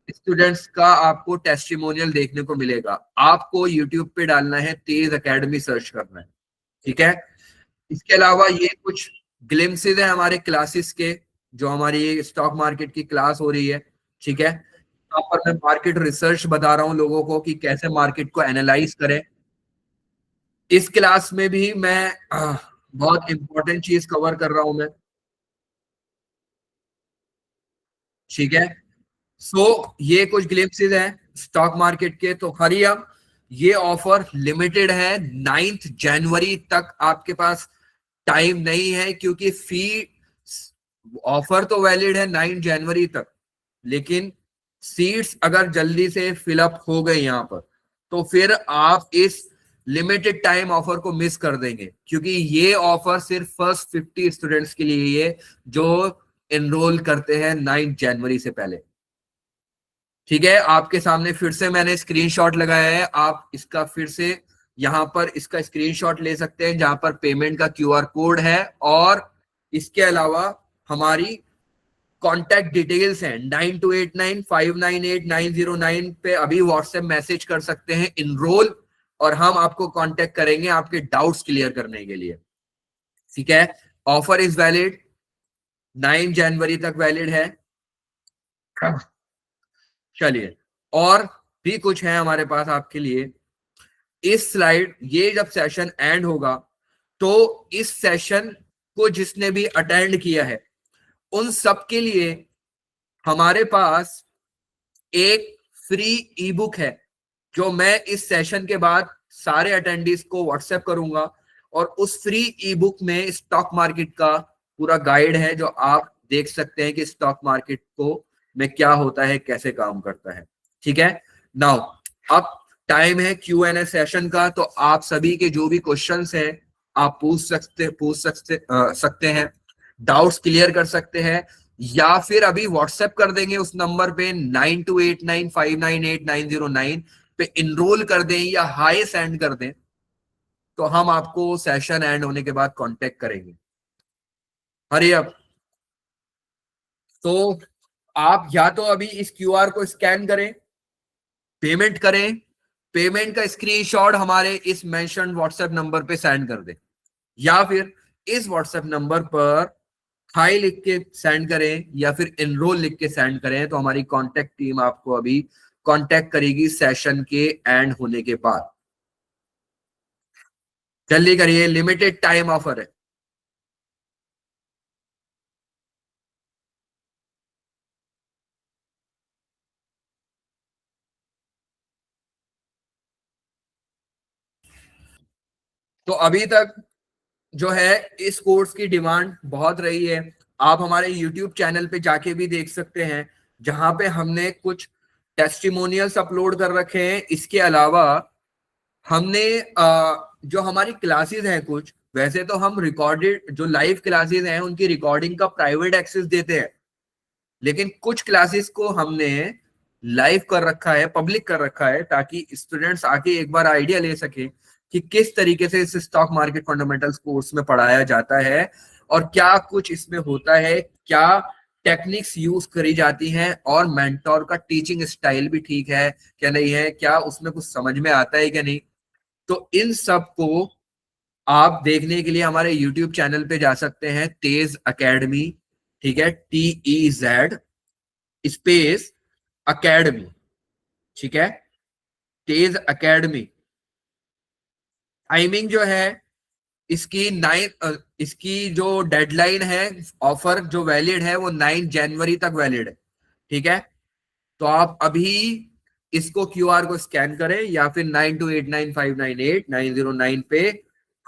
स्टूडेंट्स का आपको टेस्टिमोनियल देखने को मिलेगा। आपको YouTube पे डालना है तेज अकेडमी, सर्च करना है, ठीक है। इसके अलावा ये कुछ ग्लिम्सेस है हमारे क्लासेस के, जो हमारी स्टॉक मार्केट की क्लास हो रही है, ठीक है। यहाँ पर मैं मार्केट रिसर्च बता रहा हूँ लोगों को कि कैसे मार्केट को एनालाइज करें। इस क्लास में भी मैं बहुत इंपॉर्टेंट चीज कवर कर रहा हूं मैं, ठीक है। ये कुछ ग्लिम्सेस हैं स्टॉक मार्केट के। तो हरी अप, ये ऑफर लिमिटेड है, 9 जनवरी तक आपके पास टाइम नहीं है, क्योंकि फी ऑफर तो वैलिड है 9 जनवरी तक, लेकिन सीट्स अगर जल्दी से फिलअप हो गए यहाँ पर, तो फिर आप इस लिमिटेड टाइम ऑफर को मिस कर देंगे, क्योंकि ये ऑफर सिर्फ फर्स्ट 50 स्टूडेंट्स के लिए है जो एनरोल करते हैं 9 जनवरी से पहले, ठीक है। आपके सामने फिर से मैंने स्क्रीनशॉट लगाया है, आप इसका फिर से यहां पर इसका स्क्रीनशॉट ले सकते हैं, जहां पर पेमेंट का क्यूआर कोड है, और इसके अलावा हमारी कॉन्टैक्ट डिटेल्स हैं 9289598909 पे अभी व्हाट्सएप मैसेज कर सकते हैं, इनरोल और हम आपको कांटेक्ट करेंगे आपके डाउट्स क्लियर करने के लिए, ठीक है। ऑफर इज वैलिड 9 जनवरी तक वैलिड है। चलिए, और भी कुछ है हमारे पास आपके लिए। इस स्लाइड, ये जब सेशन एंड होगा तो इस सेशन को जिसने भी अटेंड किया है उन सब के लिए हमारे पास एक फ्री ई बुक है जो मैं इस सेशन के बाद सारे अटेंडीज को व्हाट्सएप करूंगा, और उस फ्री ई बुक में स्टॉक मार्केट का पूरा गाइड है जो आप देख सकते हैं कि स्टॉक मार्केट को में क्या होता है, कैसे काम करता है, ठीक है। नाउ अब टाइम है Q&A सेशन का, तो आप सभी के जो भी क्वेश्चंस हैं आप पूछ सकते हैं, डाउट्स क्लियर कर सकते हैं, या फिर अभी व्हाट्सएप कर देंगे उस नंबर पे 9289598909 पे इनरोल कर दें या हाई सेंड कर दें, तो हम आपको सेशन एंड होने के बाद कांटेक्ट करेंगे। Hurry up. तो आप या तो अभी इस QR को स्कैन करें, पेमेंट करें, पेमेंट का स्क्रीनशॉट हमारे इस मेंशन व्हाट्सएप नंबर पे सेंड कर दें, या फिर इस व्हाट्सएप नंबर पर हाई लिख के सेंड करें या फिर एनरोल लिख के सेंड करें, तो हमारी कांटेक्ट टीम आपको अभी कांटेक्ट करेगी सेशन के एंड होने के बाद। जल्दी करिए, लिमिटेड टाइम ऑफर है। तो अभी तक जो है इस कोर्स की डिमांड बहुत रही है। आप हमारे YouTube चैनल पे जाके भी देख सकते हैं जहां पे हमने कुछ टेस्टिमोनियल्स अपलोड कर रखे हैं। इसके अलावा हमने जो हमारी क्लासेस हैं, कुछ वैसे तो हम रिकॉर्डेड जो लाइव क्लासेस हैं उनकी रिकॉर्डिंग का प्राइवेट एक्सेस देते हैं, लेकिन कुछ क्लासेस को हमने लाइव कर रखा है, पब्लिक कर रखा है, ताकि स्टूडेंट्स आके एक बार आइडिया ले सके कि किस तरीके से इस स्टॉक मार्केट फंडामेंटल्स कोर्स में पढ़ाया जाता है और क्या कुछ इसमें होता है, क्या टेक्निक्स यूज करी जाती हैं, और मेंटोर का टीचिंग स्टाइल भी ठीक है क्या नहीं है, क्या उसमें कुछ समझ में आता है क्या नहीं। तो इन सब को आप देखने के लिए हमारे YouTube चैनल पे जा सकते हैं, तेज अकेडमी, ठीक है, TEZ स्पेस अकेडमी, ठीक है, तेज अकेडमी। टाइमिंग जो है इसकी जो डेडलाइन है, ऑफर जो वैलिड है वो 9 जनवरी तक वैलिड है, ठीक है। तो आप अभी इसको QR को स्कैन करें या फिर 9289598909 पे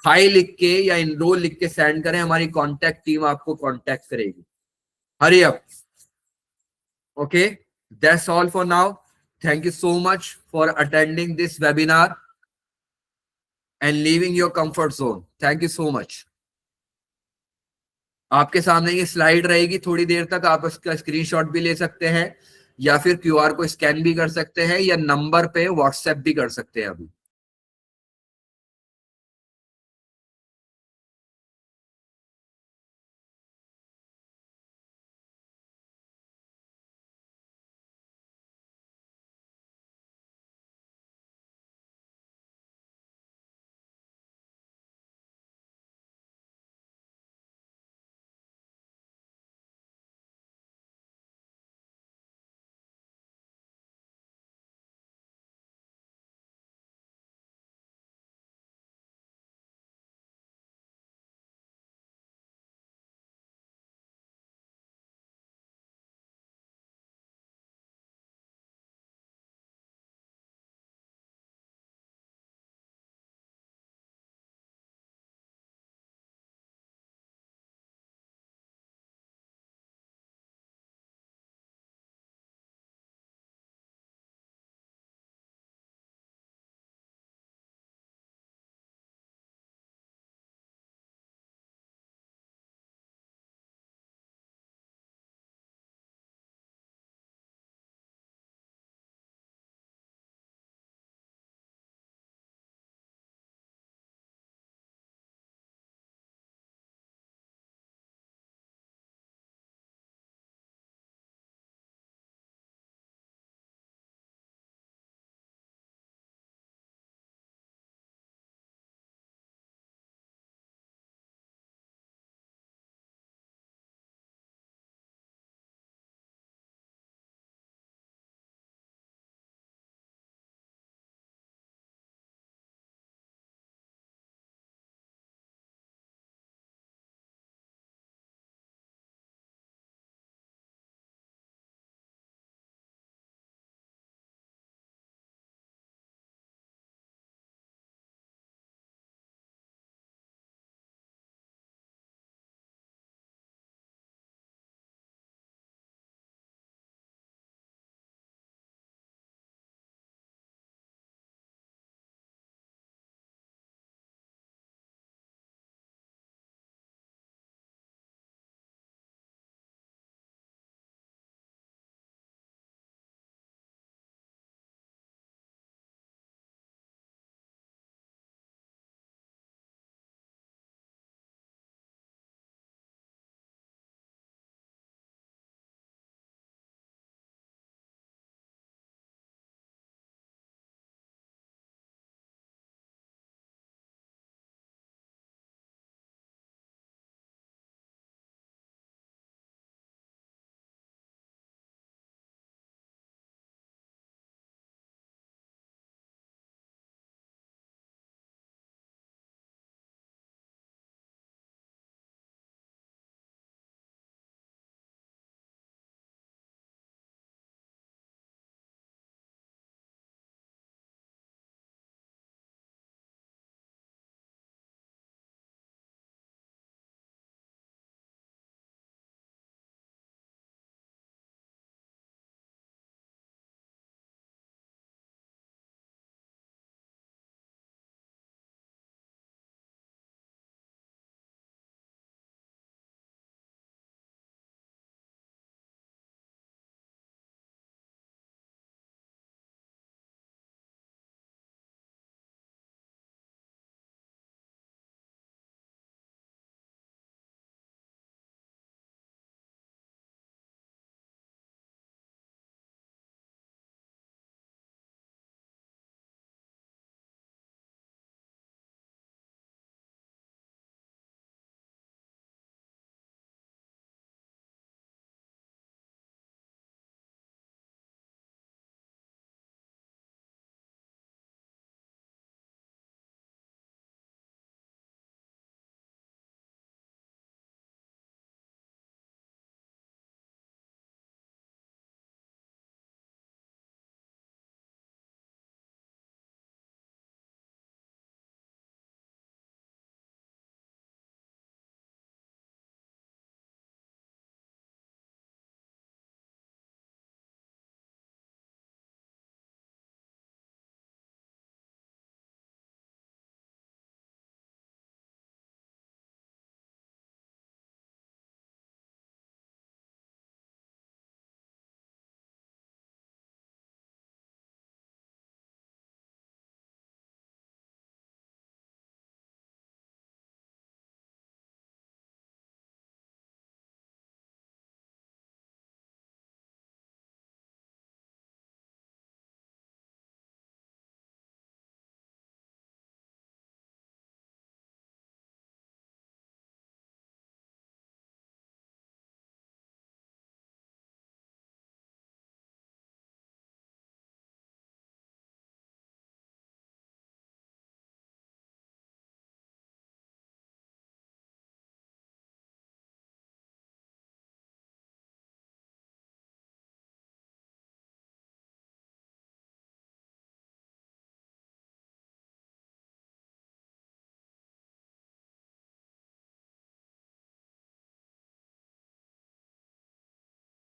हाई लिख के या इनरोल लिख के सेंड करें, हमारी कांटेक्ट टीम आपको कांटेक्ट करेगी। Hurry up. Okay, that's all for now. Thank you so much for attending this webinar and leaving your comfort zone. Thank you so much. आपके सामने ये स्लाइड रहेगी थोड़ी देर तक, आप इसका स्क्रीनशॉट भी ले सकते हैं या फिर QR को स्कैन भी कर सकते हैं या नंबर पे व्हाट्सएप भी कर सकते हैं अभी।